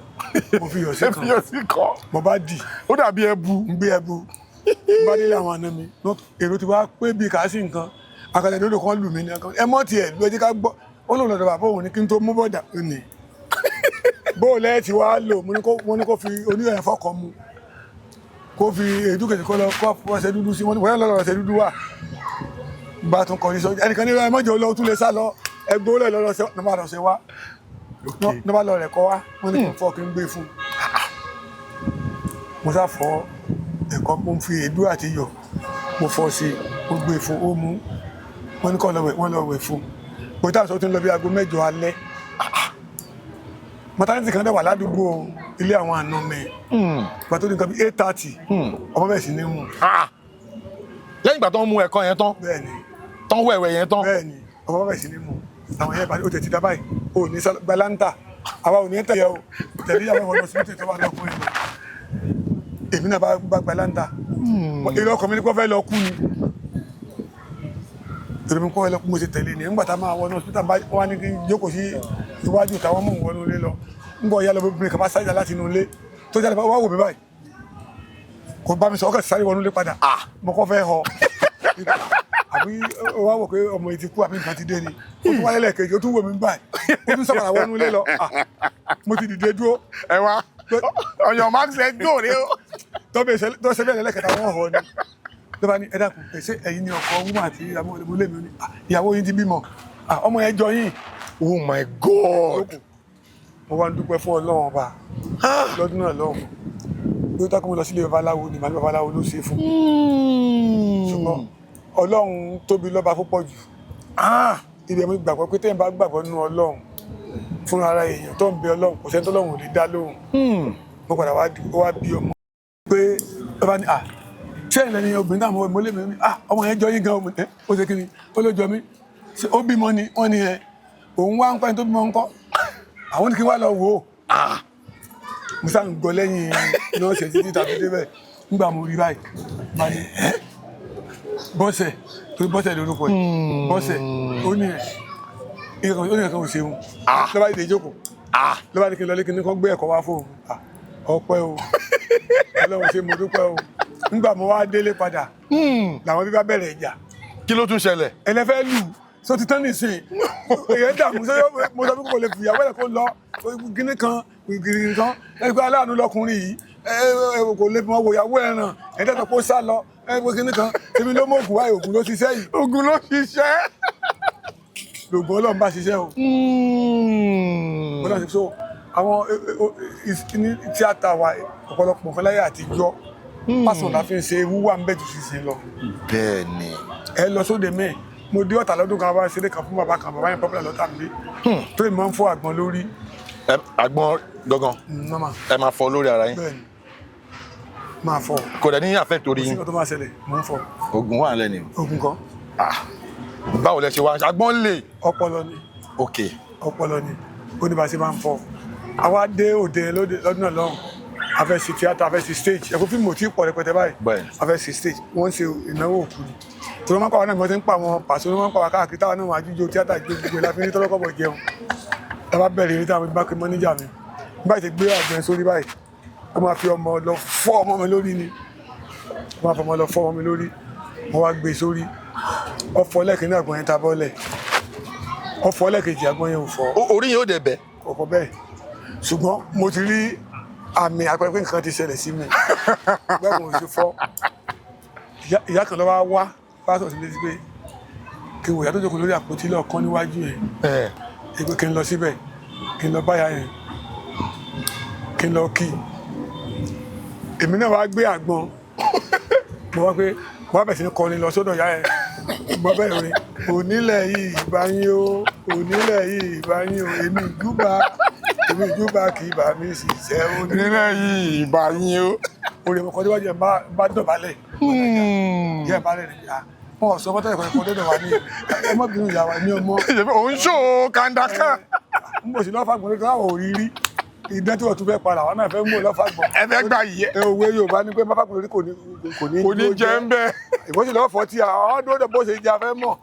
mo fi yọ̀ sí kan mo bá dì ó dàbí ẹbu ń gbé ẹbu bá délé àwọn àna mi èrò ti wá pé bí kàá sí nǹkan akadẹ lódò kan lù mí ní ọkàn ẹ mọ́ tiẹ̀ lu ẹjẹ́ ká gbọ́ ó lòun lọ́dọ̀ bàbá òun ní kí n tó mú bọ́dà ní bóòlù ẹ̀ ti wá lò mo ní kó fi oníyàn fọ́kọ̀ mu kó fi èédú kejì kó lọ kó ọṣẹ dúdú sí wọn wọ́n lọ́rọ̀ ọṣẹ dúdú wà bá tún kọ́ ní sọ ẹnìkan ní ẹ mọ́jọ lọ tún lè sá lọ ẹgbẹ́ ó lẹ̀ lọ́rọ̀ ṣe ní bá lọ ṣe wá ní bá lọ rẹ̀ kọ́ wá wọ́n ní kí n fọ́ kí n gbé fún mo sá fọ́ ẹ̀kọ́ mo fi èédú àti iyọ̀ mo fọ́ sí mo gbé fún ó mú wọ́n ní kọ́ wọ́n lọ wẹ̀ fún mo tá à sọ tún lọ bí aago 8 alẹ́ mọ́tánítì kan dẹ̀ wà ládùúgbò ilé àwọn àna mi ìgbà tó ní nǹkan bí 8:30 ọmọ bẹ́ẹ̀ sì ní mú. lẹ́yìn ìgbà tó ń mú ẹ̀kọ́ yẹn tán bẹ́ẹ̀ni tán wẹ̀wẹ̀ yẹn tán. bẹ́ẹ̀ni ọmọ bẹ́ẹ̀ sì ní mú àwọn yẹn bá ó tẹ̀tí dábàá yìí ó ní gbalanta àwa ò ní tẹ̀yẹ o tẹ̀lé ìyàwó ìwọ̀n lọ sí tètè wà lọ́kùnrin lọ èmi náà bá gbalanta èrè ọkọ̀ mi ní kó fẹ́ lọ kú ni èrè mi kó fẹ́ lọ kú mo ṣe tẹ̀lé ni nígbà tá a máa wọnú hospital wá ní kí n jókòó sí iwájú táwọn mú wọnú ilé lọ ń bọ̀ ìyá lọ bí kàbá sájà láti inú ilé tó jáde wá wò mí báyìí kò bá mi sọ ọkọ̀ sáré wọnú ilé padà mo kọ́ fẹ́ họ àbí wá wò pé ọmọ yìí ti kú àbí nǹkan ti dé ni ó tún wáyé lẹ́ẹ̀kejì ó tún wò mí báyìí ó tún sọ̀rọ̀ wọnú ilé lọ mo ti dìde dúró. ẹ wá ọyàn max ẹ dóòrè o. tó ṣe bẹ́ẹ̀ lẹ́lẹ́kẹta wọ́n họ ni ló bá ní ẹ dákun ṣé ẹ̀yin ni ọkọ wúmọ̀ àti ìyàwó lèmi ní ìyàwó yín ti bímọ ọmọ yẹn jọ yín. Oh my God. mo wá ń dúpẹ́ fún Ọlọ́run ọba lọ́dún náà lọ́hùn bí ó tákùn mo lọ sílé babaláwo ni màálù babaláwo ló ṣe fún ṣùgbọ́n Ọlọ́run tóbi lọ́ba púpọ̀ jù ibi ẹ̀mí gbàgbọ́ pé tẹ́yìn bá gbàgbọ́ nínú Ọlọ́run fún ara èèyàn tó ń bẹ Ọlọ́run kò sẹ́ni tó Ọlọ́run ò lè dá lóhùn mo padà wá bí ọmọ pé ó bá ní ṣé ìlẹ́ni obìnrin náà mo lè mi ní ọmọ yẹn jọ yín gan ó ṣe kí ni ó ló jọ mí ó bímọ ni wọ́n ní òun wá ń pẹ́ tó bímọ ń kọ́ àwọn ní kí wá lọ wò ó mo sá ń gbọ́ lẹ́yìn náà ṣe títí tàbí débẹ̀ nígbà mo rí báyìí bá ní bọ́sẹ̀ torí bọ́sẹ̀ lórúkọ ẹ̀ bọ́sẹ̀ ó ní ẹ̀kan ò ṣeun ló bá dìde ìjókòó ló bá ní kí n lọ lé kí n kọ́ gbé ẹ̀kọ́ wá fóun ọpẹ́ o Ọlọ́run ṣe mo dúpẹ́ o nígbà mo wá délé padà làwọn bíbá bẹ̀rẹ̀ ìjà. kí ló tún ṣẹlẹ̀. ẹlẹ́fẹ́ lù so ti tán nìsín èyàn dààmú sọ́yọ́ mo sọ pé kò lè fìyàwó ẹ̀ kó lọ gíní kan gírí kan ẹgbẹ́ aláàánú lọkùnrin yìí kò lè mọ wòyàwó ẹ̀ ràn ẹ̀dẹ́gbẹ̀ kó sá lọ ẹgbẹ́ gíní kan èmi ló mọ ògùn wáyé ògùn ló ṣiṣẹ́ yìí. ògùn ló ṣiṣẹ́. lògùn Ọlọ́run bá ṣiṣẹ́ o. Ọlọ́run so àwọn ní tíátà wa ọ̀pọ̀lọpọ̀ nǹkan láyé àtijọ́ pásọ̀ la fi ń ṣe wúwà ń bẹ̀ jù sísìn lọ. bẹ́ẹ̀ ni. ẹ lọ sóde mẹ́ẹ̀ mo dé Ọ̀tà lọ́dún kan bá ṣeré kan fún bàbá yẹn pọ́pùlà lọ́tà mi tó ìmọ̀ ń fọ́ àgbọn lórí. àgbọn gangan ẹ máa fọ lórí ara yín. bẹ́ẹ̀ni máa fọ. kò dẹ̀ ní àfẹ́ torí yín. kò sí nǹkan tó máa ṣẹlẹ̀ mò ń fọ. oògùn wà lẹ́nu. oògùn kan. báwo lẹ ṣe wá àgbọn lè. ọpọlọ ni. ok. ọpọlọ ni ó ní bá ṣe máa ń fọ. àwa dé òde lọ́dún náà lọ́hùn a fẹ́ ṣe tíátà a fẹ́ ṣe stage ẹ̀kọ́ fíìmù tí pọ̀ rẹpẹtẹ báyìí a fẹ́ ṣe stage wọ́n ṣe ìnáwó òkú ni tí wọ́n máa ń pàwọn náà wọ́n ti ń pa àwọn pàṣẹ wọ́n máa ń pàwọn káàkiri táwọn náà máa jíjó tíátà gbogbo láfi ní tọ́lọ́kọ̀bọ̀ jẹun tábà bẹ̀rẹ̀ ní táwọn bá pe mọ́níjà mi báyìí ti gbé àgbẹ̀ sórí báyìí ó máa fi ọmọ lọ fọ́ ọmọ mi lórí ni ó máa fọmọ lọ fọ́ ọmọ mi lórí wọ́n wá gbé sórí ọ̀fọ̀ lẹ́ẹ̀kínní àgbọ̀n yẹn ta bọ́lẹ̀ ọ̀fọ̀ lẹ́ẹ̀kejì àgbọ̀n yẹn ò fọ́. orí yẹn ó dẹ̀ bẹ̀. ọ̀pọ̀ bẹ́ẹ̀ ṣùgbọ́n mo ti rí àmì àpẹẹrẹ pé nǹkan ti ṣẹlẹ̀ sí mi bẹ́ẹ̀ mo ti fọ́ ìyá kan lọ́wọ́ wá pásítọ̀ sí létí pé kí n wòyà tó jókòó lórí àpótí lọ́ọ̀kan níwájú yẹn pé kí n lọ síbẹ̀ kí n lọ báyà yẹn kí n lọ kí èmi náà wá gbé àgbọn mo wá pé mo wá bẹ̀ sí ní kọrin lọ sọ́dọ̀ ìyá yẹn mo bẹ̀rẹ̀ rẹ̀ onílẹ̀ yìí ìbá yín o onílẹ̀ yìí ìbá yín o èmi ìjúbà kì í bá mi ṣiṣẹ́ onílẹ̀ yìí ìbá yín o. orí ọmọ kan níwájú ẹ̀ bá dọ̀bálẹ̀ ìyá ẹ̀ bá rẹ̀ rẹ̀ wọn ò sọ fọ́tọ̀ ẹ̀kọ́ ẹ̀kọ́ dọ́dọ̀ wa ní ọmọbìnrin ìyá wa ní ọmọ. òun ṣó kàńdàkà. n bò sí lọ́fàgbọ̀n lókè láwọn ò rí rí ìdán tí wọ́n tún fẹ́ padà wọn náà fẹ́ mú lọ́fàgbọ̀n. ẹ fẹ́ gbà yìí. òwe Yorùbá ní pé máfàgbọ̀n lórí kò ní jẹ́ ń bẹ́. ìbọn sì lọ́fọ̀ tí àwọn ọdún bó ṣe jẹ afẹ́ mọ̀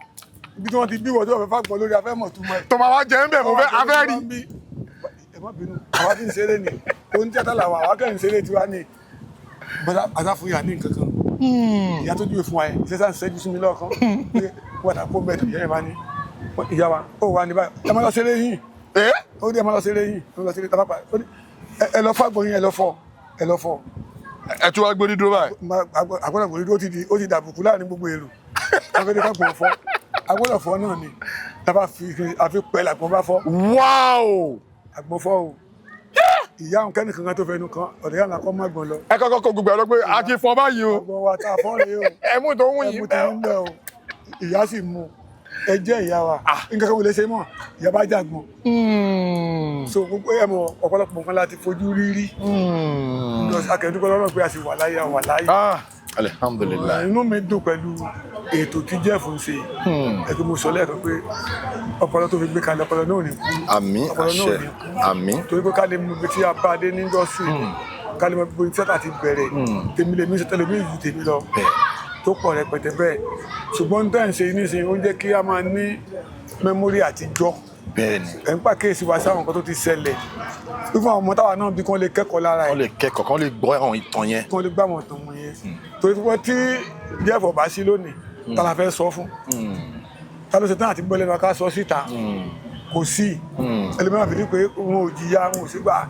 ibi tí wọ́n ti bí wọ́n tí wọ́n fẹ́ fàgbọ̀n lórí afẹ́ mọ̀ túmọ̀ ẹ̀. tọ́mọ wa jẹ́ ń bẹ̀ mo fẹ́ afẹ́ rí. ẹ má bínú àwa ti ń ṣeré ni ohun tí àtàlà wà àwa kẹ́rin ṣeré tiwa ni bọ́dá àtàfúnyà ní nǹkan kan ìyá tó dúró fún wa yẹn ṣẹ́sà ń ṣẹ́jú sí mi lọ́ọ̀kan pé wọ́n dà kó bẹ́ẹ̀ ìyá yẹn bá ní ìyá wa ó wà ní báyìí ẹ má lọ ṣeré yìí ó ní ẹ má lọ ṣeré yìí ẹ má lọ ṣeré tábàpà ẹ lọ fọ́ àgbọ̀n yín ẹ lọ fọ́. ẹ tún wá gbórí dúró báyìí. àgbọ̀dọ̀ gbòrí dúró ó ti dàbùkù láàrin gbogbo èrò afẹ́dẹ́ kágbọ̀n fọ́ àgbọ̀dọ̀ fọ́ náà ni tábà àfi pẹ́ làgbọ̀n bá fọ́. wáò àgbọ̀n fọ́ o ìyá òun kẹ́ni kankan tó fẹnu kan ọ̀dọ̀ yàrá kọ́ mọ́ àgbọ̀n lọ. ẹ kọ́kọ́ kó gbogbo ẹ lọ pé a ti fọ báyìí o. àgbọ̀n wa tá a fọ́ rèé o ẹmú tó ń wù yín bẹ́ẹ̀ o ìyá sì mú ẹ jẹ́ ìyá wa nǹkan kan wò lè ṣe mọ́ ìyá bá jàgbọ́n. So gbogbo ẹ mọ ọ̀pọ̀lọpọ̀ nǹkan láti fojú rírí. Akẹ́dúgbò lọ́nà pé a sì wà láyé àwà láyé. Alhamdulillah. Inú mi dùn pẹ̀lú ètò tí Jeff ń ṣe. Ẹgbẹ́ mo sọ lẹ́ẹ̀kan pé ọpọlọ tó fi gbé kalẹ̀ ọpọlọ náà ò ní kú. Àmín àṣẹ àmín. Torí pé ká lè mú ibi tí a bá dé ní indọ́sírì, ká lè mọ ibi tí tíátà ti bẹ̀rẹ̀, tèmi lèmi ṣe tẹ́lẹ̀ mi ìlú tèmi lọ tó pọ̀ rẹpẹtẹ bẹ́ẹ̀. Ṣùgbọ́n tẹ́ ń ṣe nísìnyí ó ń jẹ́ kí a máa ní mẹ́mórì àtijọ́. Bẹ́ẹ̀ni. Ẹ̀ ń pàkíyèsí wa sáwọn nǹkan tó ti ṣẹlẹ̀. Fífún àwọn ọmọ táwa náà bí kán lè kẹ́kọ̀ọ́ lára ẹ̀. Kán lè kẹ́kọ̀ọ́, kán lè gbọ́ àwọn ìtàn yẹn. Kán lè gbọ́ àwọn ìtàn wọn yẹn. Torí pé tí Jeff ọba sí lónìí, ta la fẹ́ sọ fún. Ta ló ṣe tán àti gbọ́ lẹ́nu ká sọ síta. Kò sí. Ẹlẹ́mìíràn fi ní pé wọn ò jìyà, wọn ò sí gbà.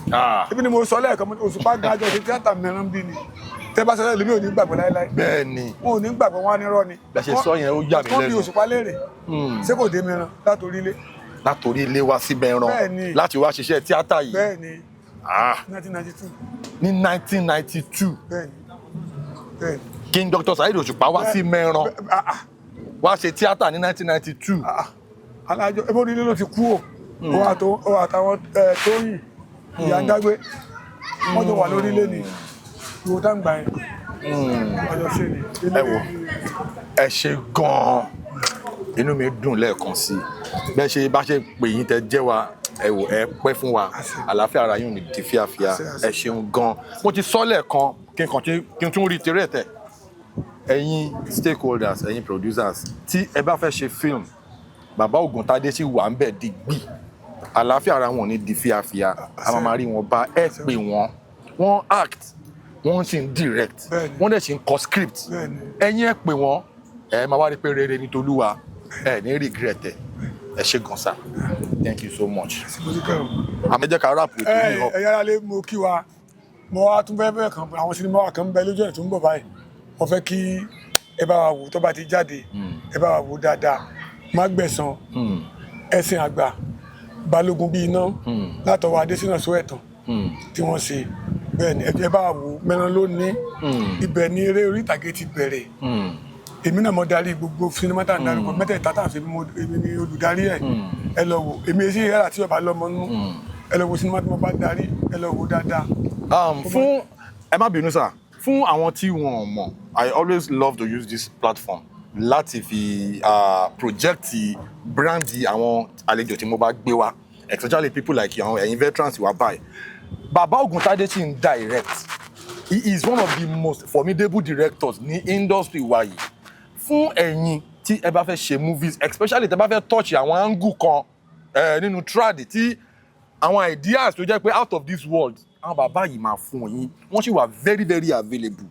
Ebi ni mo sọ lẹ́ẹ̀kan, Òṣùpá Gájọ ṣe tíátà mẹ́rin bí ni. Tẹ́ bá sọ́lẹ̀ lómi ò ní gbàgbọ́ láéláé. Bẹ́ẹ̀ni. Wọn ò ní gbàgbọ́ wọn á ní rọ́ ni. Bẹ́ẹ̀ ṣe sọ yẹn ó yà mí lẹ́nu. Wọ́n bí Òṣùpá léèrè. Ṣé kò dé mìíràn látòrí ilé? Látòrí ilé wá sí Mẹ́ran láti wá ṣiṣẹ́ tíátà yìí. Bẹ́ẹ̀ni. 1992. Ní 1992. Bẹ́ẹ̀ni. King Dr. Saheed Òṣùpá wá sí Mẹ́ran wá ṣe tíátà ní 1992. Alájọ ẹbí onílé ló ti kú o. Ó àtàwọn Tóyìn ìyá ń dágbé. Wọ́n jọ wà lórílẹ̀ ni. Ìwò dáǹgbà yẹn. Ọjọ́ ṣe ni. Ẹ wò ẹ ṣe gan-an. Inú mi dùn lẹ́ẹ̀kan sí bẹ́ẹ̀ ṣe bá ṣe pè yín tẹ́ jẹ́ wa ẹ wò ẹ pẹ́ fún wa àlàáfíà ara yín ò ní di fíafíà ẹ ṣeun gan. Mo ti sọ lẹ́ẹ̀kan kí n tún reiterate ẹ̀yin stakeholders ẹ̀yin producers tí ẹ bá fẹ́ ṣe film bàbá Ògúntádé sì wà ń bẹ̀ digbí àlàáfíà ara wọn ò ní di fíafíà a máa rí wọn bá ẹ pè wọ́n act wọ́n sì ń direct wọ́n dẹ̀ sì ń kọ script ẹ̀yin ẹ pè wọ́n ẹ máa wá rí pé rere ní tolúwa ẹ ní regret ẹ ṣe gan sa thank you so much. àmì jẹ́ ká rap ètò yìí hàn. ẹ yára lé mo kí wa mo wá tún bẹ́ẹ̀ kan àwọn sinimá wa kan bẹ lójú ẹ̀ tó ń bọ̀ báyìí mo fẹ́ kí ẹ bá wa wò tó bá ti jáde ẹ bá wa wò dáadáa Má Gbẹ̀san Ẹ̀sìn Àgbà Balógun bí iná látọwọ́ Adésínà Sóẹ̀tàn tí wọ́n ṣe bẹ́ẹ̀ ni ẹ bá wa wò Mẹ́ran ló ní ibẹ̀ ni eré orí ìtàgé ti bẹ̀rẹ̀ èmi náà mo darí gbogbo sinimá tá à ń darúkọ mẹ́tẹ̀ẹ̀ta tá à ń ṣe èmi ni olùdarí ẹ̀ ẹ lọ wò èmi èsì ìyára tí ọba lọmọ nínú ẹ lọ wò sinimá tí mo bá darí ẹ lọ wò dáadáa. fún ẹ má bínú sà fún àwọn tí wọn mọ̀ I always love to use this platform láti fi project brandi àwọn àlejò tí mo bá gbé wá especially people like àwọn ẹ̀yin veterans wà báyìí bàbá Ògúntádé sì ń direct he is one of the most formidable directors ní industry wa yìí fún ẹ̀yin tí ẹ bá fẹ́ ṣe movies especially tẹ́ bá fẹ́ touch àwọn angle kan nínú trad tí àwọn ideas tó jẹ́ pé out of this world àwọn bàbá yìí máa fún yín wọ́n sì wà very very available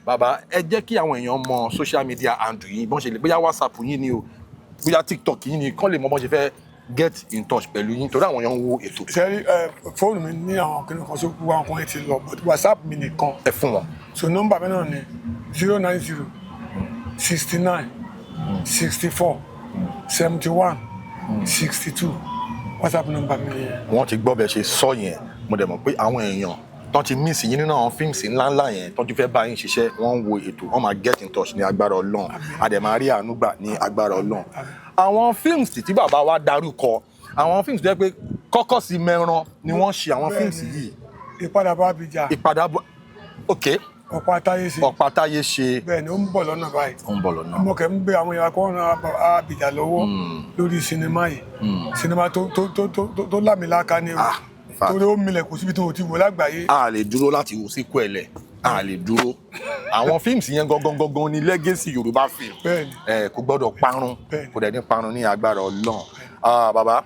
bàbá ẹ jẹ́ kí àwọn èèyàn mọ social media handle yín bọ́n ṣe lè bóyá whatsapp yín ni o bóyá tiktok yín ni kán lè mọ bọ́n ṣe fẹ́ get in touch pẹ̀lú yín torí àwọn èèyàn ń wo ètò. sẹ́rí fóònù mi ní àwọn kìnnìún kan sókú àwọn kan ti lọ but whatsapp mi nìkan. ẹ fún wọn. so nọ́mbà mi náà ni 090 69 64 71 62 whatsapp nọ́mbà mi nìyẹn. wọ́n ti gbọ́ bẹ́ẹ̀ ṣe sọ yẹn mo dẹ̀ mọ̀ pé àwọn èèyàn tán ti miss yín nínú àwọn fíìmù ńláńlá yẹn tán ti fẹ́ bá yín ṣiṣẹ́ wọ́n ń wo ètò wọ́n máa get in touch ní agbára Ọlọ́run a dẹ̀ máa rí àánú gbà ní agbára Ọlọ́run. àwọn fíìmù tí bàbá wa darúkọ àwọn fíìmù tó jẹ́ pé kọ́kọ́ sí Mẹ́ran ni wọ́n ṣe àwọn fíìmù yìí. Ìpadàbọ̀ Abidjan. Ìpadàbọ̀ ok. Ọ̀pá Táyé ṣe. Ọ̀pá Táyé ṣe. bẹ́ẹ̀ ni ó ń bọ̀ lọ́nà báyìí. ó ń bọ̀ lọ́nà. mo kẹ́ ń gbé àwọn ìyá kan ran Abidjan lọ́wọ́ lórí sinimá yìí sinimá tó lámìláka ni o torí ó milẹ̀ kò síbi tó o ti wò lágbàáyé. a lè dúró láti wò sí kú ẹ̀ lẹ̀ a lè dúró àwọn fíìmù yẹn gangan ni legacy Yorùbá film kò gbọ́dọ̀ parun kò dẹ̀ ní parun ní agbára Ọlọ́run. bàbá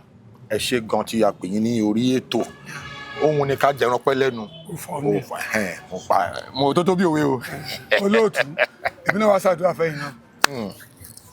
ẹ ṣé gan tí a pè yín ní orí ètò ohun ni ká jẹran pẹ́ lẹ́nu mo tó bí òwe o. olóòtú èmi náà wá ṣàdúrà fẹ́yìn náà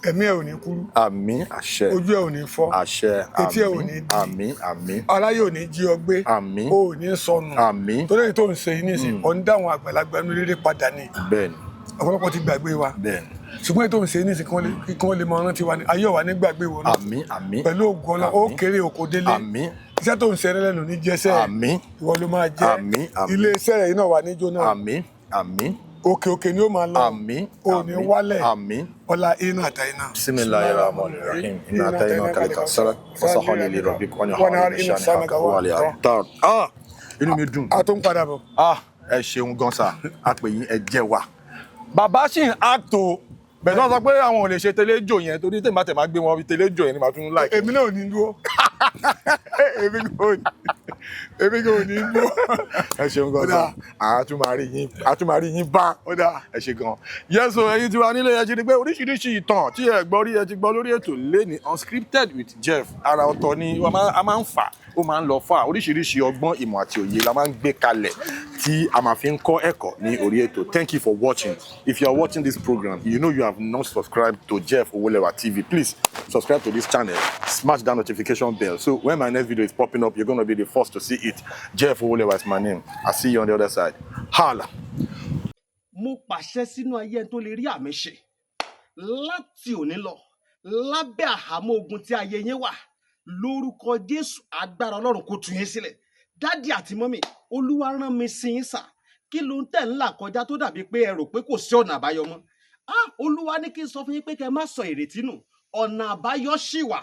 ẹ̀mí ẹ̀ ò ní kúrú. àmín àṣẹ. ojú ẹ̀ ò ní fọ́. àṣẹ àmín etí ẹ̀ ò ní di. àmín àmín. aráyé ò ní jí ọ gbé. àmín. o ò ní sọnù. àmín. torí èyí tó ń ṣe yìí nísìn ọ̀ ń dá àwọn àgbàlagbà inú rere padà ni. bẹ́ẹ̀ni. ọ̀pọ̀lọpọ̀ ti gbàgbé wa. bẹ́ẹ̀ni. ṣùgbọ́n èyí tó ń ṣe yìí nísìn kí wọ́n lè mọ rántí wa ni ayé ọ̀wà ní gbàgbé wọn náà. àmín àmín. pẹ̀lú ògùn ọlọ́ ó kéré oko délé. àmín. iṣẹ́ tó ń ṣe ẹlẹ́nu ní jẹ́sẹ́. àmín. ìwọ ló máa jẹ́. àmín àmín. ilé iṣẹ́ rẹ̀ yìí náà wà ní jóná. àmín àmín. òkè òkè ni ó máa lọ àmín ò ní wálẹ̀ àmín. ọlá iná àtàyínà. Bismillahirrahmanirrahim. Inna atainaka al-kawthar fasalli li rabbika wanhar inna shani'aka huwal abtar. Inú mi dùn. a tó ń padà bọ̀. Ẹ ṣeun gan sa, a pè yín ẹ jẹ́ wa. Bàbá ṣì ń àtò bẹ̀rẹ̀ wọ́n sọ pé àwọn ò lè ṣe tẹlẹ́jọ yẹn torí tèmi àtẹ̀ máa gbé wọn tẹlẹ́jọ yẹn ni màá tún láì. èmi náà ò ní dúró èmi kò ní dúró. Ẹ ṣeun gan sa, a tún máa rí yín bá. Ẹ ṣe gan. Yẹ́sọ ẹ̀yin tí wà nílé ẹ ti rí pé oríṣiríṣi ìtàn tí ẹ gbọ́ rí ẹ ti gbọ́ lórí ètò lẹ́ni Unscripted with Jeff. Ara ọ̀tọ̀ ni a máa ń fà ó máa ń lọ fà oríṣiríṣi ọgbọ́n ìmọ̀ àti òye la máa ń gbé kalẹ̀ tí a máa fi ń kọ́ ẹ̀kọ́ ní orí ètò. Thank you for watching. If you are watching this program, you know you have not subscribed to Jeff Owolewa TV. Please subscribe to this channel, smash that notification bell. So when my next video is popping up, you're going to be the first to see it. Jeff Owolewa is my name. I'll see you on the other side. Hala. Mo pàṣẹ sínú ayé tó lè rí àmì ṣe láti òní lọ lábẹ́ àhámọ́ ogun tí ayé yẹn wà lórúkọ Jésù agbára Ọlọ́run kó tú yín sílẹ̀. Dádì àti mọ́mì Olúwa rán mi sí yín sà kí ló ń tẹ̀ ń là kọjá tó dàbí pé ẹ rò pé kò sí ọ̀nà àbáyọ mọ́. Olúwa ní kí n sọ fún yín pé kẹ́ má sọ ìrètí nù, ọ̀nà àbáyọ ṣì wà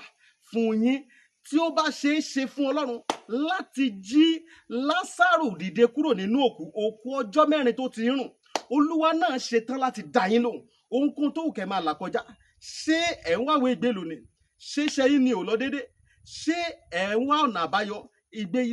fún yín tí ó bá ṣe é ṣe fún Ọlọ́run láti jí Lásárù dìde kúrò nínú òkú ọjọ́ 4 tó ti rùn. Olúwa náà ṣetán láti dá yín lóhùn ohunkóhun tó wù kẹ́ máa là kọjá. Ṣé ẹ̀ ń wáwé ìgbélú ni? Ṣé iṣẹ́ yín ni ò lọ déédé? Ṣé ẹ̀ ń wá ọ̀nà àbáyọ?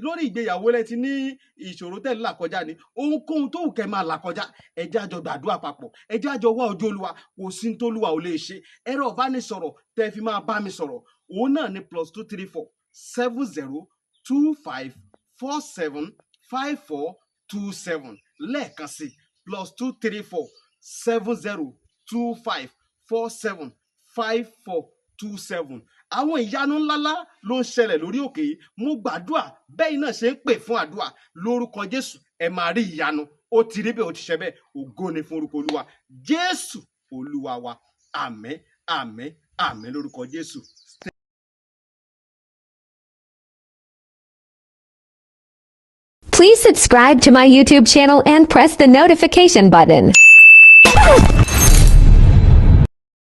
Lórí ìgbéyàwó lẹ ti ní ìṣòro tẹ́ ń là kọjá ni? Ohunkóhun tó wù kẹ́ máa là kọjá ẹ jẹ́ a jọ gbàdúrà papọ̀, ẹ jẹ́ a jọ wá ojú Olúwa, kò sí ní tÓlúwa ò lè ṣe. Ẹ̀rọ ìbánisọ̀rọ̀ tẹ́ fi máa bá mi sọ̀rọ̀ òun náà ni +234 7025 47 5427 lẹ́ẹ̀kan sí +234 7025 47 5427. Àwọn ìyanu ńláńlá ló ń ṣẹlẹ̀ lórí òkè yìí. Mo gbàdúrà bẹ́ẹ̀ náà ṣe ń pè fún àdúrà lórúkọ Jésù ẹ máa rí ìyanu. Ó ti rí bẹ́ẹ̀ ó ti ṣe bẹ́ẹ̀. Ògo ni fún orúkọ Olúwa Jésù Olúwa wa. Àmín àmín àmín lórúkọ Jésù. Please subscribe to my YouTube channel and press the notification button.